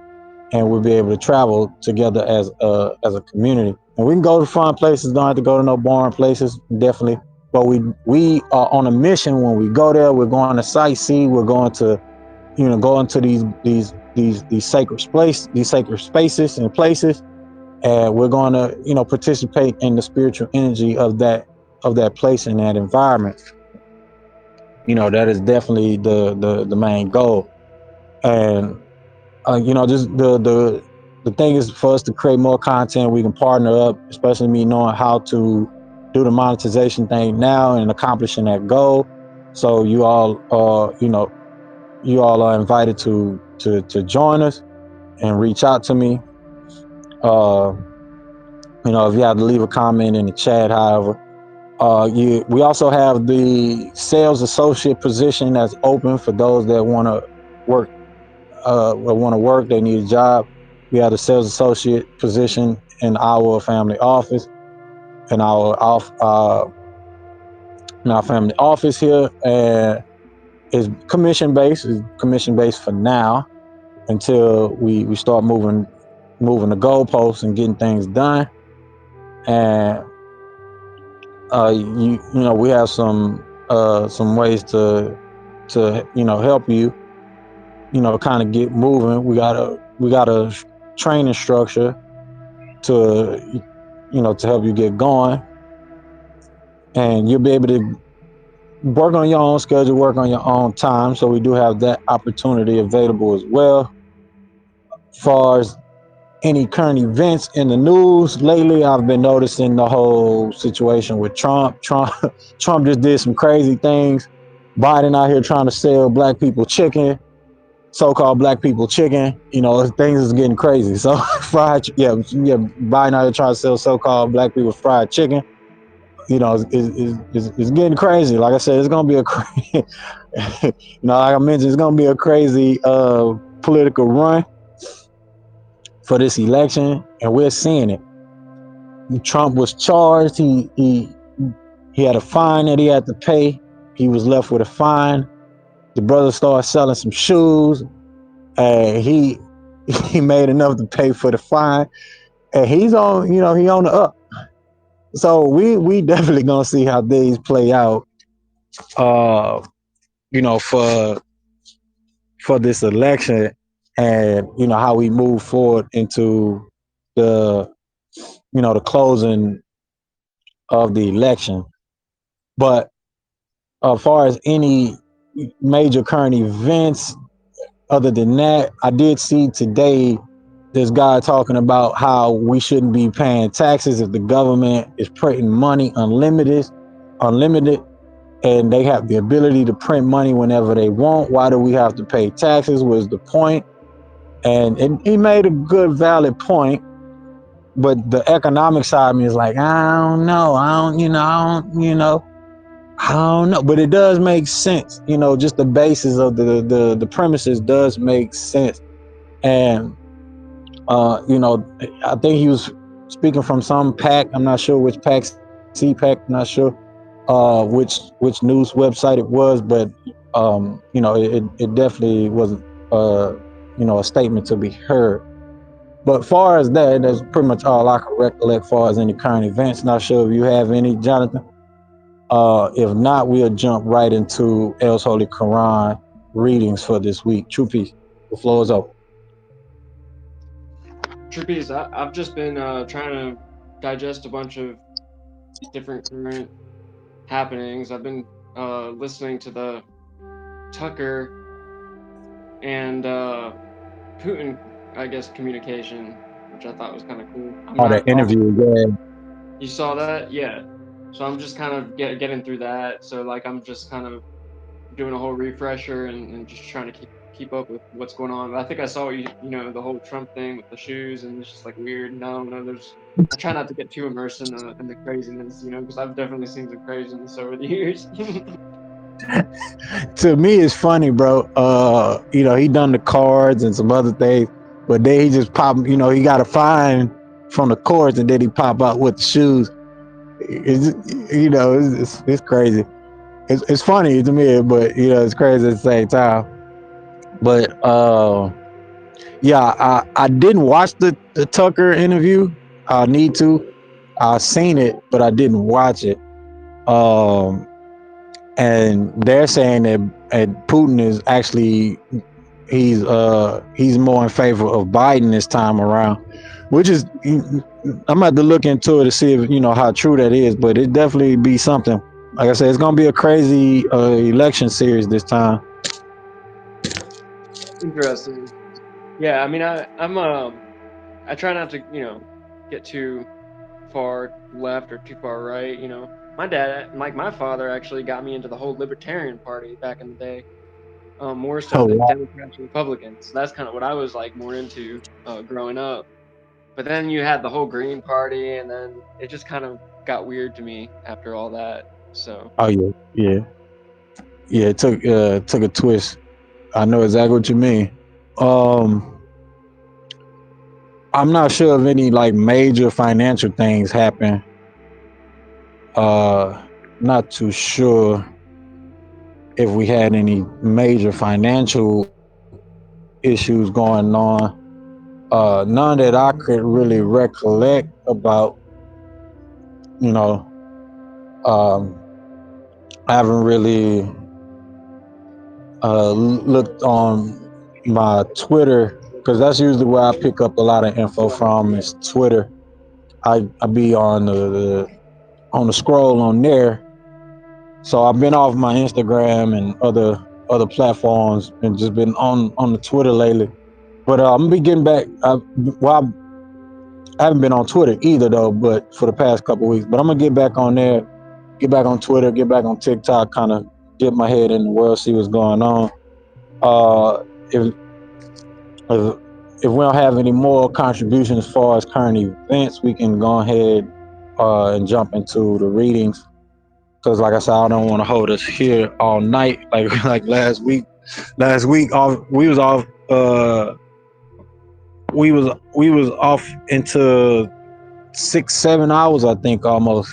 and we'll be able to travel together as a community. And we can go to fun places. Don't have to go to no boring places, definitely. But we are on a mission. When we go there, we're going to sightsee. We're going to go into these sacred spaces and places, and we're going to participate in the spiritual energy of that place and that environment. That is definitely the main goal. And just the thing is for us to create more content. We can partner up, especially me knowing how to do the monetization thing now and accomplishing that goal. So you all are invited to join us and reach out to me. uh if you have to leave a comment in the chat, however. We also have the sales associate position that's open for those that want to work. They need a job. We have the sales associate position in our family office, in our family office here, and is commission based. Is commission based for now until we start moving the goalposts and getting things done. And we have some ways to help you kind of get moving. We got a training structure to to help you get going, and you'll be able to work on your own schedule, work on your own time. So we do have that opportunity available as well. As far as any current events in the news lately, I've been noticing the whole situation with Trump. Trump just did some crazy things. Biden out here trying to sell black people chicken, so-called black people chicken. Things is getting crazy. So Biden out here trying to sell so-called black people fried chicken. It's getting crazy. Like I said, it's gonna be like I mentioned, it's gonna be a crazy political run for this election, and we're seeing it. Trump was charged. He had a fine that he had to pay. He was left with a fine. The brother started selling some shoes, and he made enough to pay for the fine, and he's on he on the up. So we definitely gonna see how things play out for this election, and how we move forward into the the closing of the election. But as far as any major current events other than that, I did see today this guy talking about how we shouldn't be paying taxes if the government is printing money unlimited, and they have the ability to print money whenever they want. Why do we have to pay taxes? Was the point. And he made a good, valid point. But the economic side of me is like, I don't know. But it does make sense. Just the basis of the premises does make sense. And I think he was speaking from some pack. I'm not sure which pack, CPAC, not sure which news website it was, but it definitely was a statement to be heard. But far as that, that's pretty much all I can recollect far as any current events. Not sure if you have any, Jonathan. If not, we'll jump right into El's Holy Quran readings for this week. True peace. The floor is open. True piece. I've just been trying to digest a bunch of different current happenings. I've been listening to the Tucker and Putin, I guess, communication, which I thought was kind of cool. I'm Oh, that not all. interview, yeah. You saw that? Yeah. So I'm just kind of getting through that. So like I'm just kind of doing a whole refresher and just trying to keep up with what's going on. But I think I saw the whole Trump thing with the shoes and it's just like weird. No, there's. I try not to get too immersed in the craziness, because I've definitely seen some craziness over the years. To me, it's funny, bro. He done the cards and some other things, but then he just pop. He got a fine from the courts, and then he pop out with the shoes. It's crazy. It's funny to me, but it's crazy at the same time. But yeah, I didn't watch the Tucker interview. I need to. I seen it, but I didn't watch it. Um, and they're saying that Putin is actually he's more in favor of Biden this time around, which is I'm about to look into it to see if how true that is, but it definitely be something. Like I said, it's gonna be a crazy election series this time. Interesting. Yeah, I mean, I try not to get too far left or too far right. My dad, like my father, actually got me into the whole Libertarian Party back in the day, more so Oh, than wow. Democrats and Republicans. So that's kind of what I was like more into growing up. But then you had the whole Green Party, and then it just kind of got weird to me after all that. So Oh yeah, yeah, yeah. It took a twist. I know exactly what you mean. Um, I'm not sure if any like major financial things happen. Not too sure if we had any major financial issues going on. None that I could really recollect about. You know, um, I haven't really looked on my Twitter because that's usually where I pick up a lot of info from. Is Twitter. I be on the scroll on there. So I've been off my Instagram and other platforms and just been on the Twitter lately. But I'm gonna be getting back. I haven't been on Twitter either though, but for the past couple of weeks. But I'm gonna get back on there, get back on Twitter, get back on TikTok, kind of dip my head in the world, see what's going on. Uh, if if we don't have any more contributions as far as current events, we can go ahead and jump into the readings. Because like I said, I don't want to hold us here all night like last week. Last week, we was off. We was off into 6-7 hours, I think, almost.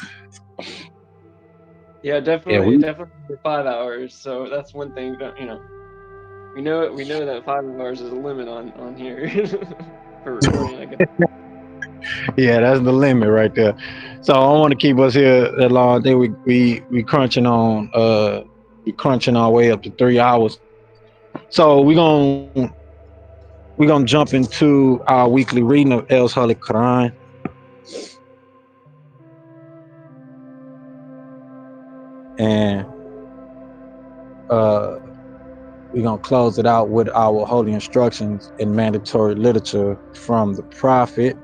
yeah, Yeah, definitely for 5 hours. So that's one thing. We know that 5 hours is a limit on here for recording. I guess. yeah, that's the limit right there. So I don't want to keep us here that long. I think we crunching our way up to 3 hours. So we're gonna jump into our weekly reading of El's Holy Quran. And uh, we're gonna close it out with our holy instructions and mandatory literature from the Prophet.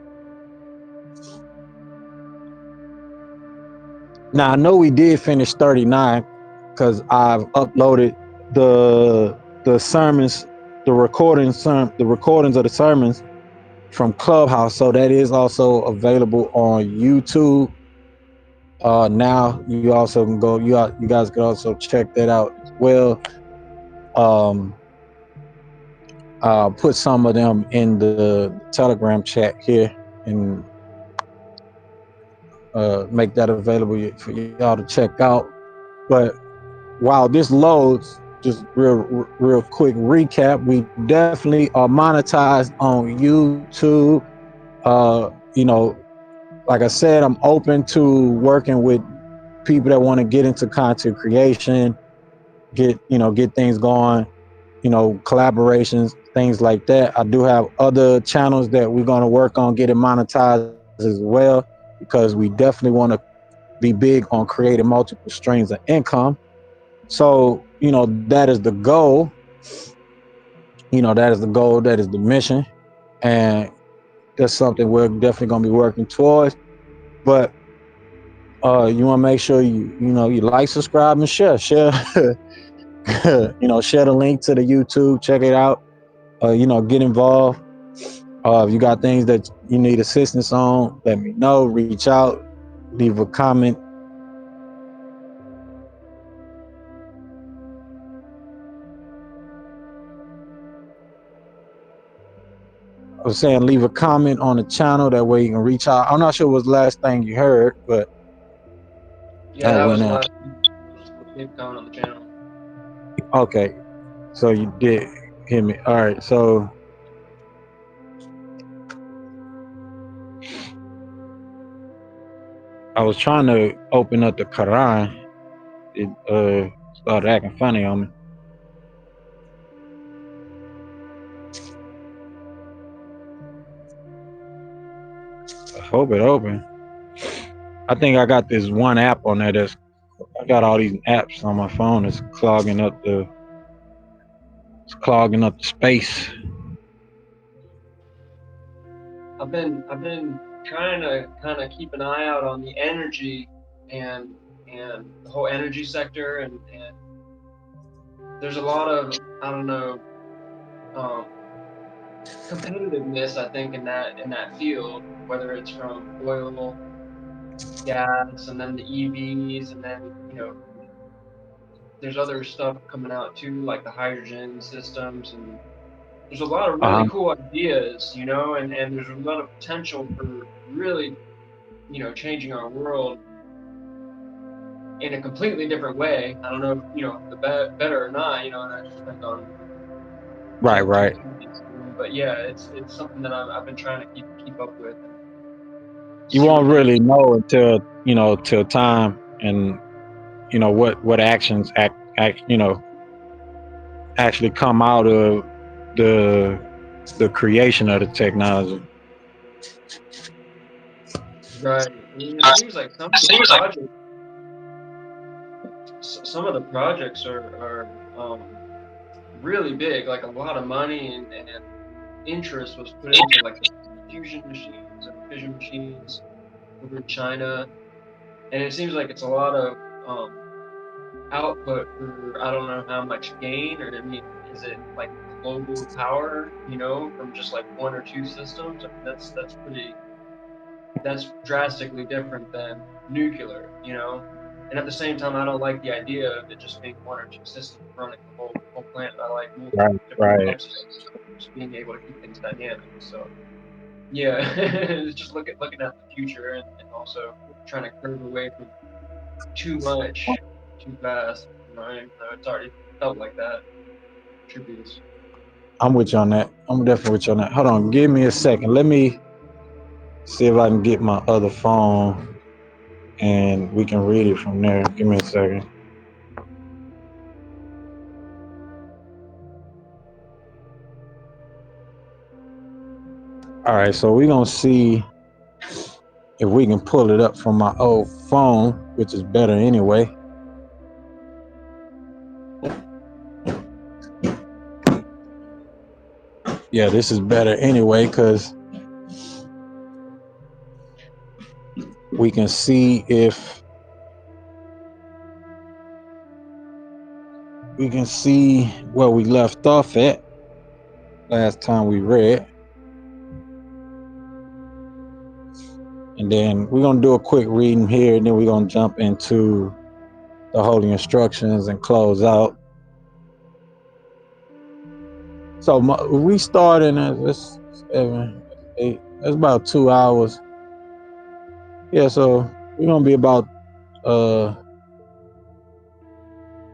Now I know we did finish 39 because I've uploaded the sermons, the recordings of the sermons from Clubhouse, so that is also available on YouTube. Now you also can go, you guys can also check that out as well. Um, put some of them in the Telegram chat here and make that available for y'all to check out. But while this loads, just real quick recap, we definitely are monetized on YouTube. You know, like I said, I'm open to working with people that want to get into content creation, get things going, collaborations, things like that. I do have other channels that we're going to work on getting monetized as well, because we definitely want to be big on creating multiple streams of income. So, that is the goal. That is the goal. That is the mission. And that's something we're definitely going to be working towards. But you want to make sure you like, subscribe, and share. Share the link to the YouTube. Check it out. Get involved. If you got things that you need assistance on, let me know. Reach out. Leave a comment. I was saying leave a comment on the channel. That way you can reach out. I'm not sure what was the last thing you heard, but Yeah, I that went was the out. last. Just leave a comment on the channel. Okay, so you did hear me. All right, so I was trying to open up the Qur'aan. It started acting funny on me. I hope it open. I think I got this one app on there that's I got all these apps on my phone that's clogging up the space. I've been trying to kind of keep an eye out on the energy and the whole energy sector, and there's a lot of, I don't know, um, competitiveness, I think, in that field, whether it's from oil, gas, and then the EVs, and then there's other stuff coming out too, like the hydrogen systems, and there's a lot of really Uh-huh. cool ideas, and there's a lot of potential for really, changing our world in a completely different way. I don't know if, the better or not, and that just depends on, Right, right. but yeah, it's something that I've been trying to keep up with and You see won't what they. really know until till time, and what actions actually come out of the the creation of the technology. Right. I mean, it seems like some of the projects are really big. Like a lot of money and interest was put into like the fusion machines and fission machines over in China, and it seems like it's a lot of output for I don't know how much gain, or I mean, is it like global power? From just like one or two systems. I mean, that's drastically different than nuclear. And at the same time, I don't like the idea of it just being one or two systems running the whole planet. I like multiple Right, different right. subsystems, just being able to keep things dynamic. So yeah, it's just looking at the future, and also trying to curve away from too much too fast. It's already felt like that. Should be this. I'm with you on that. I'm definitely with you on that. Hold on, give me a second. Let me see if I can get my other phone and we can read it from there. Give me a second. All right, so we're gonna see if we can pull it up from my old phone, which is better anyway. Yeah, this is better anyway because we can see if we can see where we left off at last time we read. And then we're going to do a quick reading here, and then we're going to jump into the holy instructions and close out. So we started at this 7, 8, that's about 2 hours. Yeah, so we're going to be about uh,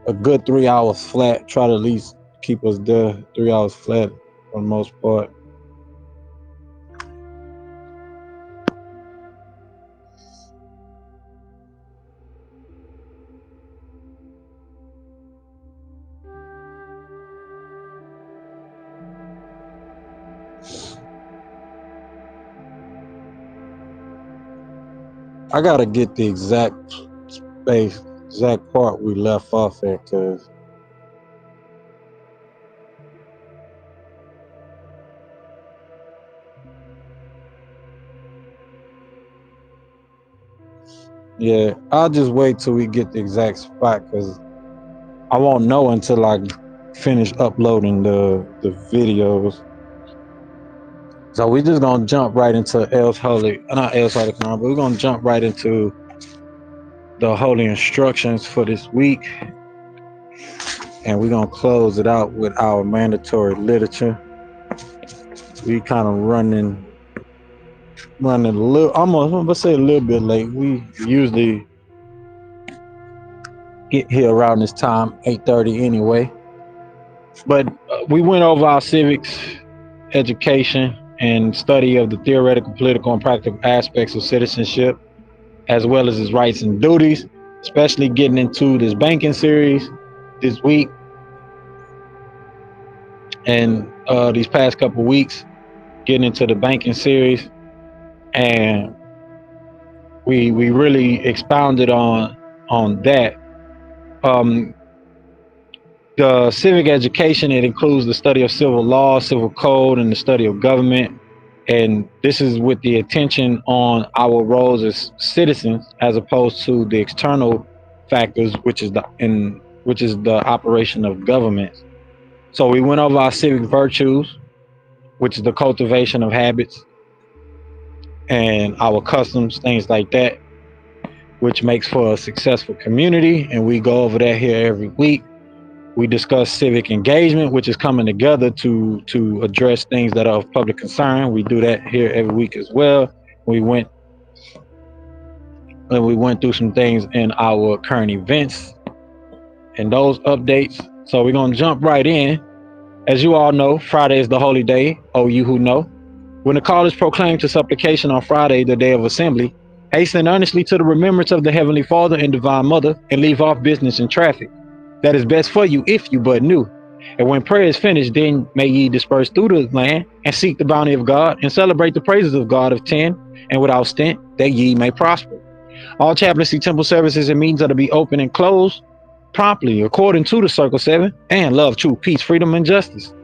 a good 3 hours flat. Try to at least keep us there 3 hours flat for the most part. I gotta get the exact space, exact part we left off at, cause yeah, I'll just wait till we get the exact spot, cause I won't know until I finish uploading the videos. So we just gonna jump right into not El's Holy Quran, but we're gonna jump right into the holy instructions for this week, and we're gonna close it out with our mandatory literature. We kind of running a little, almost, let's say a little bit late. We usually get here around this time, 8:30 anyway. But we went over our civics education and study of the theoretical, political, and practical aspects of citizenship, as well as its rights and duties, especially getting into this banking series this week and these past couple weeks, getting into the banking series. And we really expounded on that. The civic education, it includes the study of civil law, civil code, and the study of government. And this is with the attention on our roles as citizens, as opposed to the external factors, which is the operation of government. So we went over our civic virtues, which is the cultivation of habits and our customs, things like that, which makes for a successful community. And we go over that here every week. We discuss civic engagement, which is coming together to address things that are of public concern. We do that here every week as well. We went through some things in our current events and those updates. So we're gonna jump right in. As you all know, Friday is the holy day. Oh, you who know. When the call is proclaimed to supplication on Friday, the day of assembly, hasten earnestly to the remembrance of the Heavenly Father and Divine Mother, and leave off business and traffic. That is best for you if you but knew. And when prayer is finished, then may ye disperse through the land and seek the bounty of God and celebrate the praises of God of 10 and without stint, that ye may prosper. All chaplaincy temple services and meetings are to be open and closed promptly according to the Circle 7 and love, truth, peace, freedom, and justice.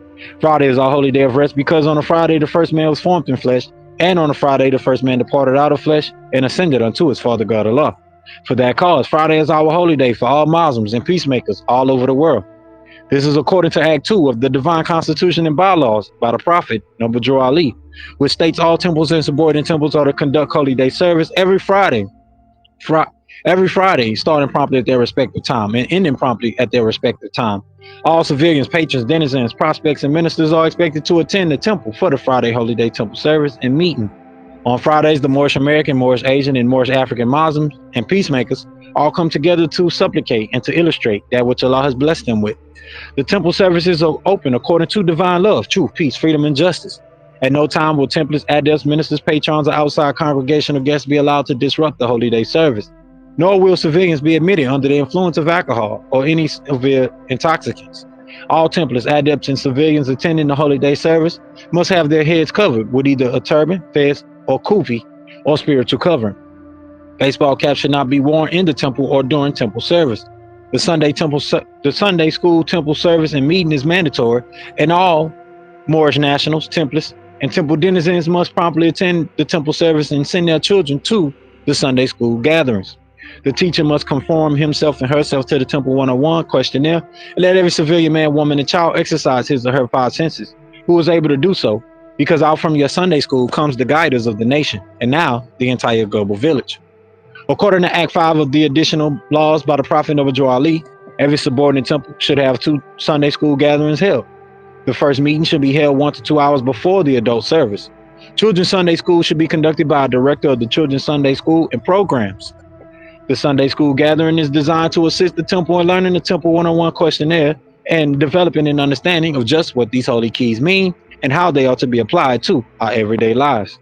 Friday is our holy day of rest because on a Friday the first man was formed in flesh, and on a Friday the first man departed out of flesh and ascended unto his Father God Allah. For that cause, Friday is our holy day for all Muslims and peacemakers all over the world. This is according to Act 2 of the Divine Constitution and Bylaws by the Prophet Nabi Ali, which states all temples and subordinate temples are to conduct holy day service every Friday, starting promptly at their respective time and ending promptly at their respective time. All civilians, patrons, denizens, prospects, and ministers are expected to attend the temple for the Friday Holy Day temple service and meeting. On Fridays, the Moorish American, Moorish Asian, and Moorish African Muslims and peacemakers all come together to supplicate and to illustrate that which Allah has blessed them with. The temple services are open according to divine love, truth, peace, freedom, and justice. At no time will templars, adepts, ministers, patrons, or outside congregational guests be allowed to disrupt the Holy Day service. Nor will civilians be admitted under the influence of alcohol or any severe intoxicants. All templars, adepts, and civilians attending the Holy Day service must have their heads covered with either a turban, fez, or kufi, or spiritual covering. Baseball caps should not be worn in the temple or during temple service. The Sunday school temple service and meeting is mandatory, and all Moorish nationals, templars, and temple denizens must promptly attend the temple service and send their children to the Sunday school gatherings. The teacher must conform himself and herself to the Temple 101 questionnaire and let every civilian man, woman, and child exercise his or her five senses, who is able to do so, because out from your Sunday school comes the guiders of the nation, and now the entire global village. According to Act 5 of the additional laws by the Prophet Nabi Ali, every subordinate temple should have 2 Sunday school gatherings held. The first meeting should be held 1 to 2 hours before the adult service. Children's Sunday school should be conducted by a director of the Children's Sunday School and programs. The Sunday school gathering is designed to assist the temple in learning the Temple 101 questionnaire and developing an understanding of just what these holy keys mean and how they are to be applied to our everyday lives.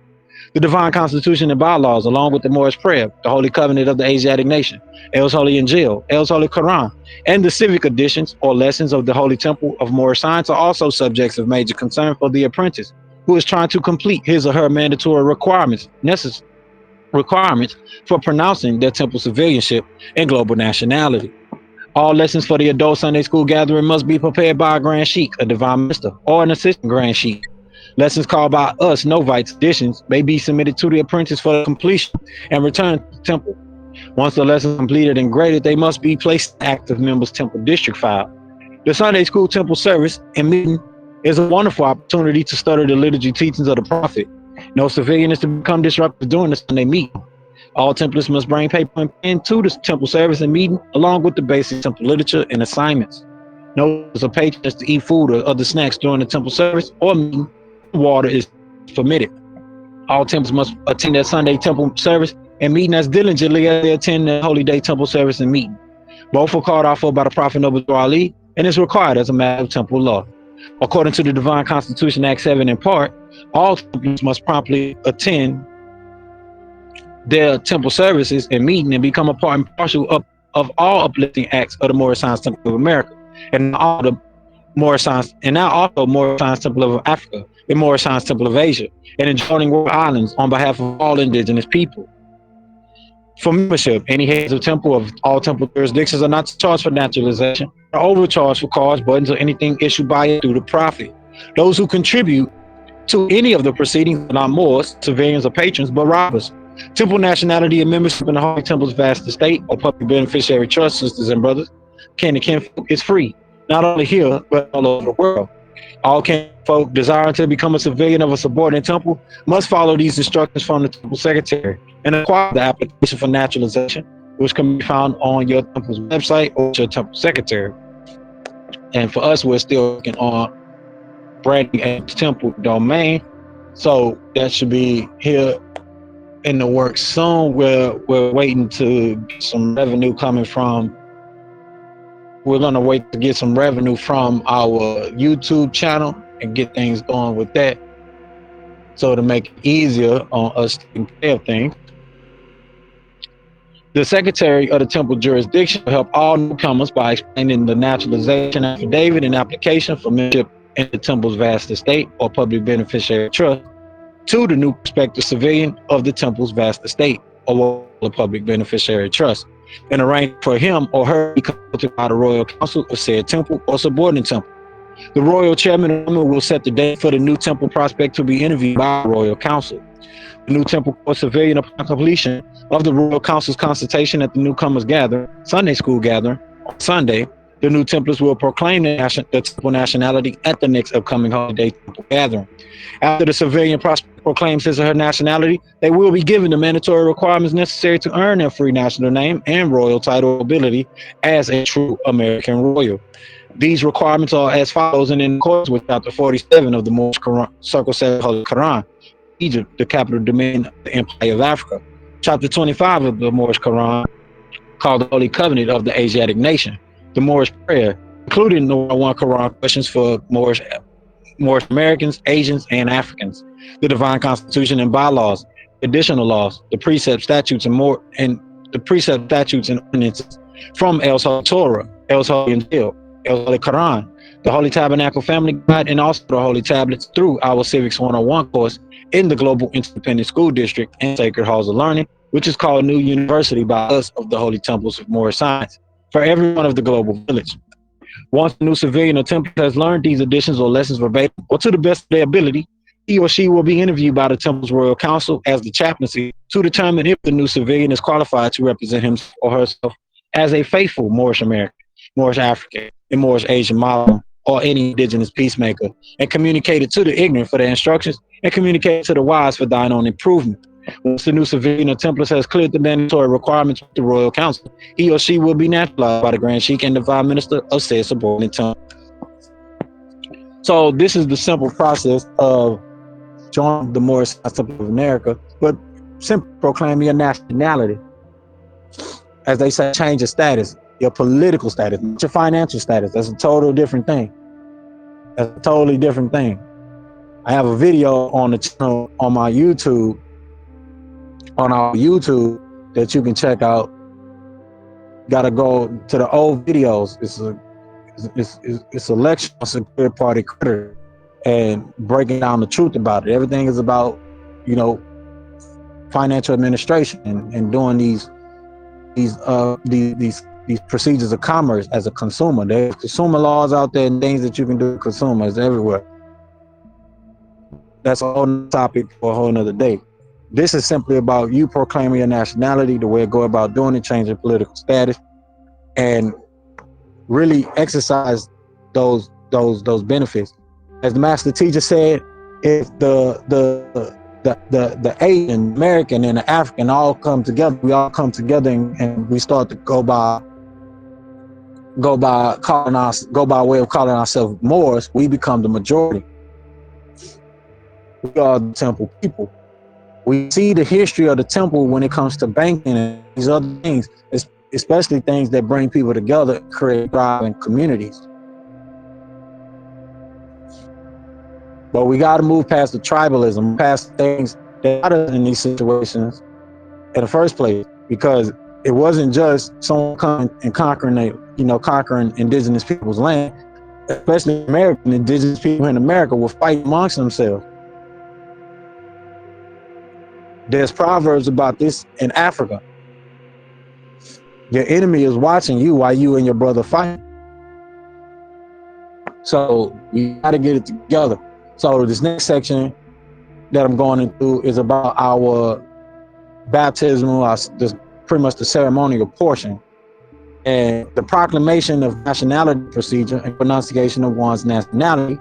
The Divine Constitution and Bylaws, along with the Moorish Prayer, the Holy Covenant of the Asiatic Nation, El's Holy Injiyl, El's Holy Qur'aan, and the civic editions or lessons of the Holy Temple of Moorish Science are also subjects of major concern for the apprentice who is trying to complete his or her mandatory requirements requirements for pronouncing their temple civilianship and global nationality. All lessons for the adult Sunday school gathering must be prepared by a Grand Sheik, a divine minister, or an assistant Grand Sheik. Lessons called by us novites editions may be submitted to the apprentice for completion and returned to the temple. Once the lesson is completed and graded, they must be placed in active members' temple district file. The Sunday school temple service and meeting is a wonderful opportunity to study the liturgy teachings of the prophet. No civilian is to become disruptive during the Sunday meeting. All templars must bring paper and pen to the temple service and meeting, along with the basic temple literature and assignments. No a patron is to eat food or other snacks during the temple service or meeting. Water is permitted. All templars must attend their Sunday temple service and meeting as diligently as they attend the Holy Day temple service and meeting. Both were called out for by the Prophet Noble Ali and is required as a matter of temple law. According to the Divine Constitution, Act 7 in part, all templars must promptly attend their temple services and meeting and become a part and parcel of all uplifting acts of the Moorish Science Temple of America and all the Moorish Science, and now also Moorish Science Temple of Africa, the Moorish Science Temple of Asia, and adjoining world islands on behalf of all indigenous people. For membership, any heads of temple of all temple jurisdictions are not charged for naturalization or overcharged for cards, buttons, or anything issued by it through the prophet. Those who contribute to any of the proceedings are not Moors, civilians, or patrons, but robbers. Temple nationality and membership in the Holy Temple's vast estate or public beneficiary trust, sisters and brothers, kin and kinfolk, is free, not only here, but all over the world. All kinfolk desiring to become a civilian of a subordinate temple must follow these instructions from the temple secretary and acquire the application for naturalization, which can be found on your temple's website or your temple secretary. And for us, we're still working on branding a temple domain, so that should be here in the works soon. We're waiting to get some revenue coming from. We're gonna wait to get some revenue from our YouTube channel and get things going with that, so to make it easier on us taking care of things. The secretary of the temple jurisdiction will help all newcomers by explaining the naturalization affidavit and application for membership in the temple's vast estate or public beneficiary trust to the new prospective civilian of the temple's vast estate or the public beneficiary trust, and arrange for him or her to be consulted by the royal council of said temple or subordinate temple. The royal chairman will set the date for the new temple prospect to be interviewed by the royal council. The new temple court civilian, upon completion of the royal council's consultation at the newcomers gathering, Sunday school gathering, on Sunday, the new templars will proclaim the temple nationality at the next upcoming holiday temple gathering. After the civilian prospect proclaims his or her nationality, they will be given the mandatory requirements necessary to earn their free national name and royal title ability as a true American royal. These requirements are as follows, and in accordance with Chapter 47 of the Moorish Quran, Circle 7 Holy Quran, Egypt, the capital dominion of the Empire of Africa. Chapter 25 of the Moorish Quran, called the Holy Covenant of the Asiatic Nation. The Moorish Prayer, including the 101 Quran questions for Moorish Americans, Asians, and Africans. The Divine Constitution and bylaws, additional laws, the precepts, statutes, and ordinances from El Torah, El Injiyl, El Quran, the Holy Tabernacle Family Guide, and also the Holy Tablets through our Civics 101 course in the Global Independent School District and Sacred Halls of Learning, which is called New University by us of the Holy Temples of Moorish Science, for everyone of the global village. Once a new civilian or temple has learned these additions or lessons verbatim or to the best of their ability, he or she will be interviewed by the temple's royal council as the chaplaincy to determine if the new civilian is qualified to represent himself or herself as a faithful Moorish American, Moorish African, and Moorish Asian Muslim, or any indigenous peacemaker, and communicate it to the ignorant for their instructions and communicate it to the wise for thine own improvement. Once the new civilian or templars has cleared the mandatory requirements with the royal council, he or she will be naturalized by the Grand Sheik and divine minister of said subordinate temple. So this is the simple process of joining the Moorish Science Temple of America, but simply proclaim your nationality. As they say, change your status, your political status, not your financial status. That's a total different thing. That's a totally different thing. I have a video on the channel on our YouTube that you can check out. Gotta go to the old videos. It's a lecture on security party criticism and breaking down the truth about it. Everything is about, financial administration and doing these procedures of commerce as a consumer. There's consumer laws out there and things that you can do with consumers everywhere. That's a whole topic for a whole nother day. This is simply about you proclaiming your nationality, the way to go about doing it, changing political status, and really exercise those benefits. As the master teacher said, if the Asian, American, and the African all come together, we all come together and we start to go by way of calling ourselves Moors, we become the majority. We are the temple people. We see the history of the temple when it comes to banking and these other things, especially things that bring people together and create thriving communities. But we got to move past the tribalism, past things that got us in these situations in the first place, because it wasn't just someone coming and conquering indigenous people's land, especially American indigenous people in America will fight amongst themselves. There's proverbs about this in Africa. Your enemy is watching you while you and your brother fight. So we got to get it together. So this next section that I'm going into is about our baptismal, pretty much the ceremonial portion, and the proclamation of nationality procedure and pronunciation of one's nationality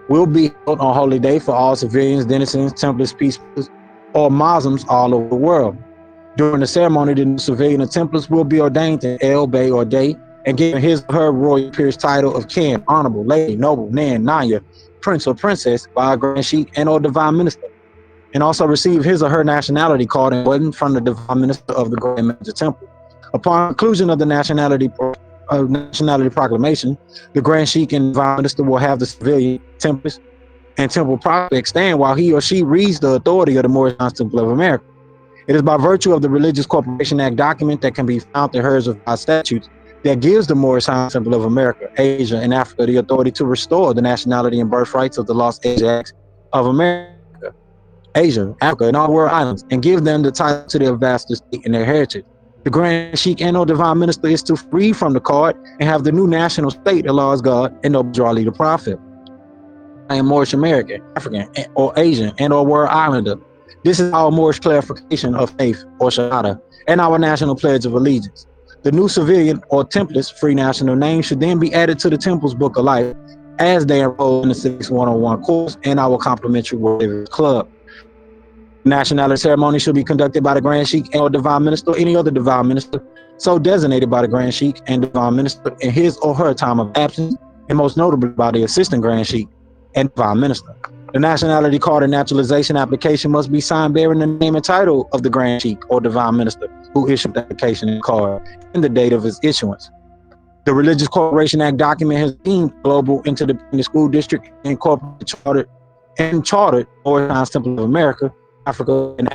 will be held on Holy Day for all civilians, denizens, templars, peacemakers, or Muslims all over the world. During the ceremony, the new civilian and templars will be ordained to El, Bey, or Day, and given his or her royal peer's title of King, Honorable, Lady, Noble, Nan, Naya, Prince or Princess by a Grand Sheik and or Divine Minister, and also receive his or her nationality card and button from the Divine Minister of the Grand Major Temple. Upon conclusion of the nationality proclamation, the Grand Sheik and Divine Minister will have the civilian, templars, and temple prospect stand while he or she reads the authority of the Moorish Temple of America. It is by virtue of the Religious Corporation Act document that can be found in Herds of God statutes that gives the Moorish Temple of America, Asia, and Africa the authority to restore the nationality and birthrights of the lost Asiatics of America, Asia, Africa, and all world islands, and give them the title to their vast estate and their heritage. The Grand Sheik and or Divine Minister is to free from the card and have the new national state, the laws God, and Noble Ali the Prophet. I am Moorish American, African, or Asian, and or world islander. This is our Moorish clarification of faith, or Shahada, and our national pledge of allegiance. The new civilian or template's free national name should then be added to the Temple's Book of Life as they enroll in the Civics 101 course and our complimentary World Club. Nationality ceremony should be conducted by the Grand Sheik or Divine Minister or any other Divine Minister so designated by the Grand Sheik and Divine Minister in his or her time of absence, and most notably by the Assistant Grand Sheik and Divine Minister. The nationality card and naturalization application must be signed bearing the name and title of the Grand Sheik or Divine Minister who issued the application and card and the date of its issuance. The Religious Corporation Act document has deemed global interdependent school district incorporated chartered Moorish Temple of America, Africa, and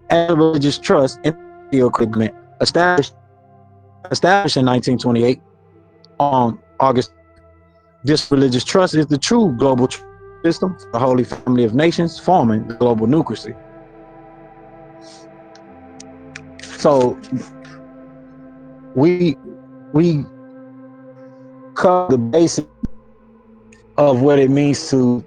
as a religious trust and agreement established in 1928 on August. This religious trust is the true global system for the Holy Family of Nations, forming the global nucleus. So we cover the basics of what it means to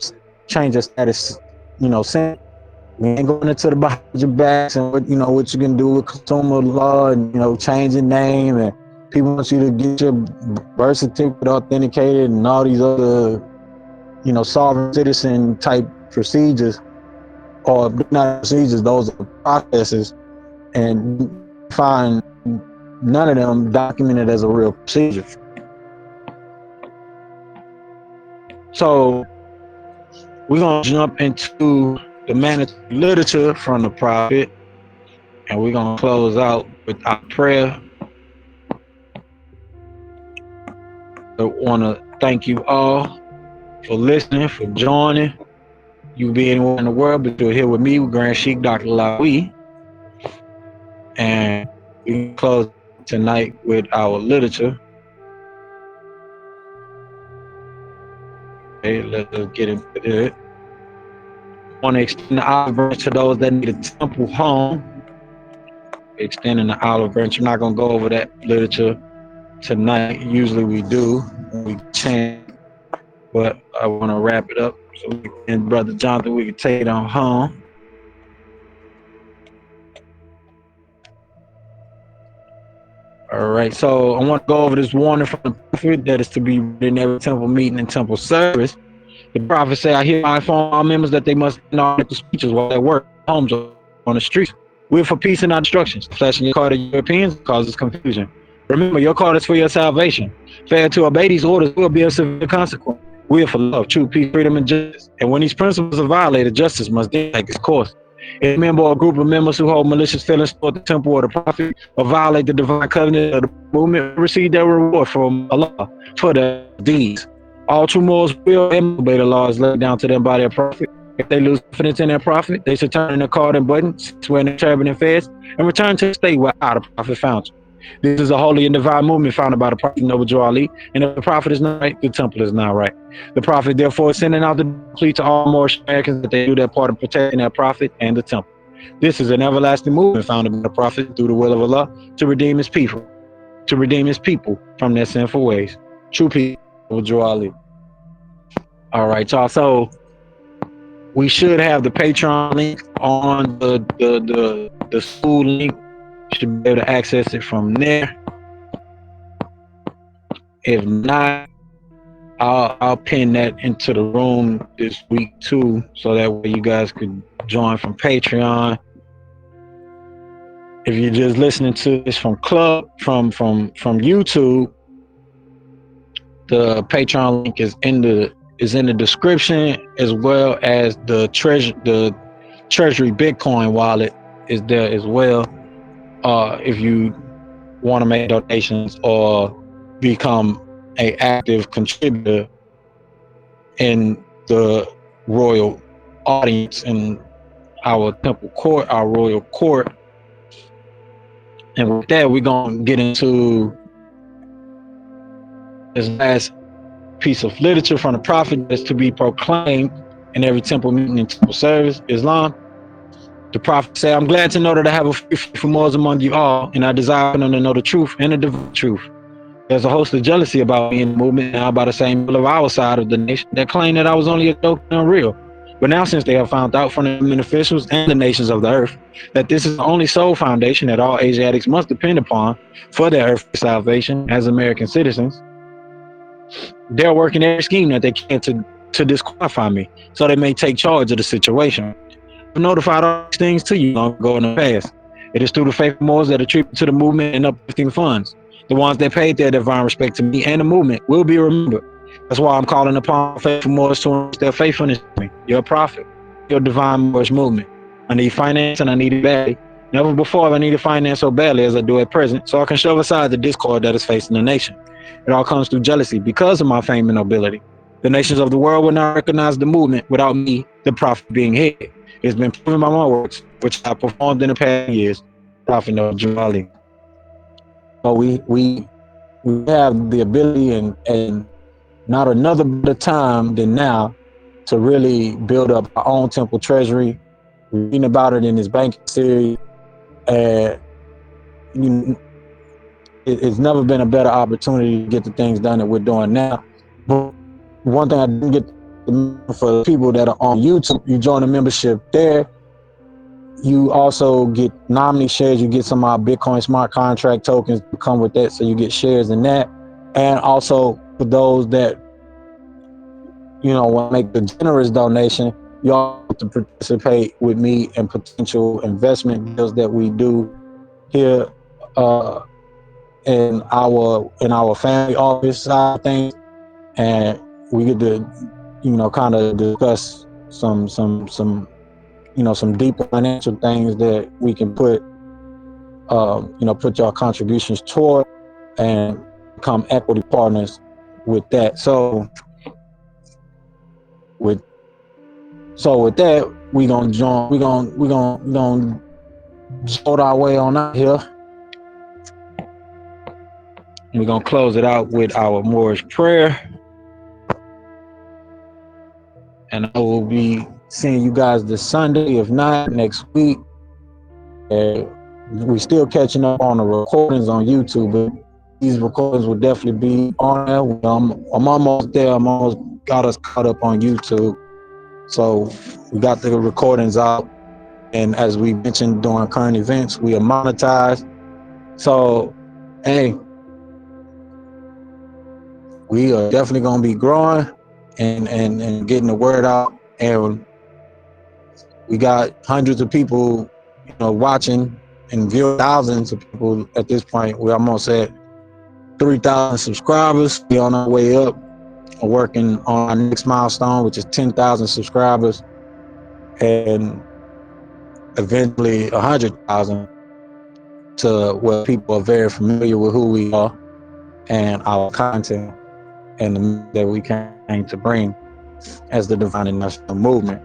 change a status. We ain't going into the behind your backs and what you can do with consumer law and changing name, and people want you to get your birth certificate authenticated and all these other sovereign citizen type procedures, or not procedures, those are processes, and find none of them documented as a real procedure. So we're gonna jump into the mandatory literature from the prophet, and we're gonna close out with our prayer. I want to thank you all for listening, for joining. You be anywhere in the world, but you're here with me, with Grand Sheik Dr. Lawiy, and we can close tonight with our literature. Okay, let's get into it. Want to extend the olive branch to those that need a temple home. Extending the olive branch. I'm not gonna go over that literature tonight. Usually we do when we chant, but I want to wrap it up so we can, Brother Jonathan, we can take it on home. All right, so I want to go over this warning from the prophet that is to be read in every temple meeting and temple service. The prophet said, I hereby inform all members that they must not make the speeches while they work, homes, or on the streets. We're for peace and not destructions. Flashing your card to Europeans causes confusion. Remember, your card is for your salvation. Fail to obey these orders will be a severe consequence. We are for love, truth, peace, freedom, and justice. And when these principles are violated, justice must then take its course. If a member or a group of members who hold malicious feelings toward the temple or the prophet or violate the divine covenant of the movement will receive their reward from Allah for their deeds. All true Moors will obey the laws laid down to them by their prophet. If they lose confidence in their prophet, they should turn in their card and button, swear in their turban and fez, and return to the state where the prophet found you. This is a holy and divine movement founded by the prophet Noble Ali, and if the prophet is not right, the temple is not right. The prophet therefore is sending out the plea to all Moorish Americans that they do their part in protecting their prophet and the temple. This is an everlasting movement founded by the prophet through the will of Allah to redeem his people from their sinful ways. True people, Noble Ali. All right, y'all. So we should have the Patreon link on the school link. You should be able to access it from there. If not, I'll pin that into the room this week too, so that way you guys could join from Patreon. If you're just listening to this from YouTube, the Patreon link is in the description, as well as the Treasury Bitcoin wallet is there as well. If you want to make donations or become an active contributor in the royal audience in our temple court, our royal court. And with that, we're going to get into this last piece of literature from the prophet that's to be proclaimed in every temple meeting and temple service, Islam. The prophet said, I'm glad to know that I have a few faithful Moors among you all, and I desire for them to know the truth and the divine truth. There's a host of jealousy about me in the movement now by the same people of our side of the nation that claim that I was only a joke and unreal. But now, since they have found out from the government officials and the nations of the earth that this is the only sole foundation that all Asiatics must depend upon for their earthly salvation as American citizens, they're working every scheme that they can to disqualify me so they may take charge of the situation. I've notified all these things to you long ago in the past. It is through the faithful Moors that attribute to the movement and uplifting funds. The ones that paid their divine respect to me and the movement will be remembered. That's why I'm calling upon faithful Moors to enrich their faithfulness to me, your prophet, your divine Moorish movement. I need finance and I need it badly. Never before have I needed finance so badly as I do at present, so I can shove aside the discord that is facing the nation. It all comes through jealousy because of my fame and nobility. The nations of the world will not recognize the movement without me, the prophet, being head. It's been proven by my works, which I performed in the past years. Prophet Noble Ali. So we have the ability and not another better time than now to really build up our own temple treasury. We're reading about it in this banking series, and it's never been a better opportunity to get the things done that we're doing now. But one thing I didn't get for people that are on YouTube, you join a membership there. You also get nominee shares. You get some of our Bitcoin smart contract tokens to come with that, so you get shares in that. And also for those that want to make the generous donation, you all have to participate with me in potential investment deals that we do here in our family office side of things, and we get to kind of discuss some deeper financial things that we can put your contributions toward and become equity partners with that. So with that, we're gonna jolt our way on out here. And we're gonna close it out with our Moorish prayer. And I will be seeing you guys this Sunday, if not next week. And we still catching up on the recordings on YouTube, but these recordings will definitely be on there. I'm almost there. I'm almost got us caught up on YouTube. So we got the recordings out. And as we mentioned during current events, we are monetized. So, hey, we are definitely going to be growing and getting the word out. And we got hundreds of people, watching and viewing, thousands of people at this point. We're almost at 3,000 subscribers. We're on our way up. We're working on our next milestone, which is 10,000 subscribers, and eventually 100,000, to where people are very familiar with who we are and our content and the that we came to bring as the Divine and National Movement.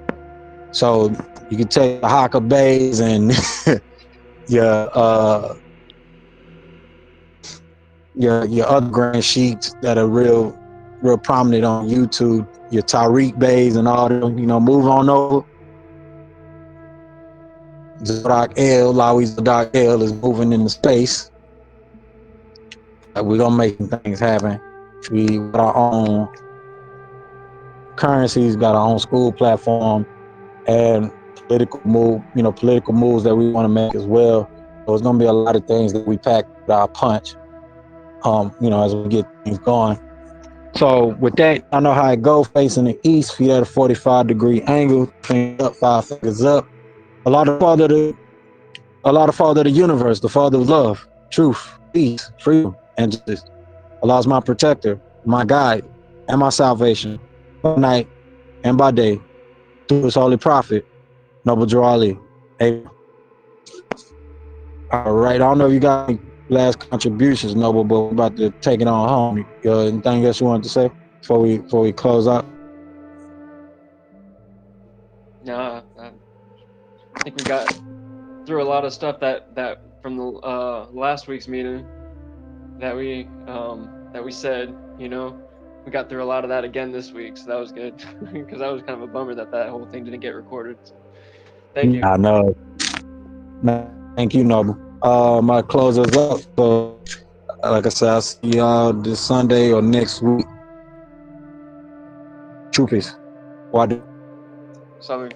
So you can take the Haka Bays and your your other grand sheiks that are real prominent on YouTube, your Tariq Bays and all them, move on over. Zodok L, Lawiy Zodok L is moving into space. We're gonna make things happen. We got our own currencies, got our own school platform, and political moves that we want to make as well. So it's gonna be a lot of things that we pack with our punch, as we get things going. So with that, I know how it go. Facing the east, feet at a 45-degree angle, fingers up, 5 fingers up. A lot of father of the universe, the father of love, truth, peace, freedom, and justice. Allah is my protector, my guide, and my salvation, by night and by day, through his holy prophet, Noble Drew Ali. Amen. All right, I don't know if you got any last contributions, Noble, but we're about to take it on home. Anything else you wanted to say before we close out? Nah, I think we got through a lot of stuff that from the last week's meeting that we said. We got through a lot of that again this week, so that was good because that was kind of a bummer that whole thing didn't get recorded. So, thank you. I know. Thank you, Noble. My close us up. So, like I said, I'll see y'all this Sunday or next week. True peace. Why do? Summer.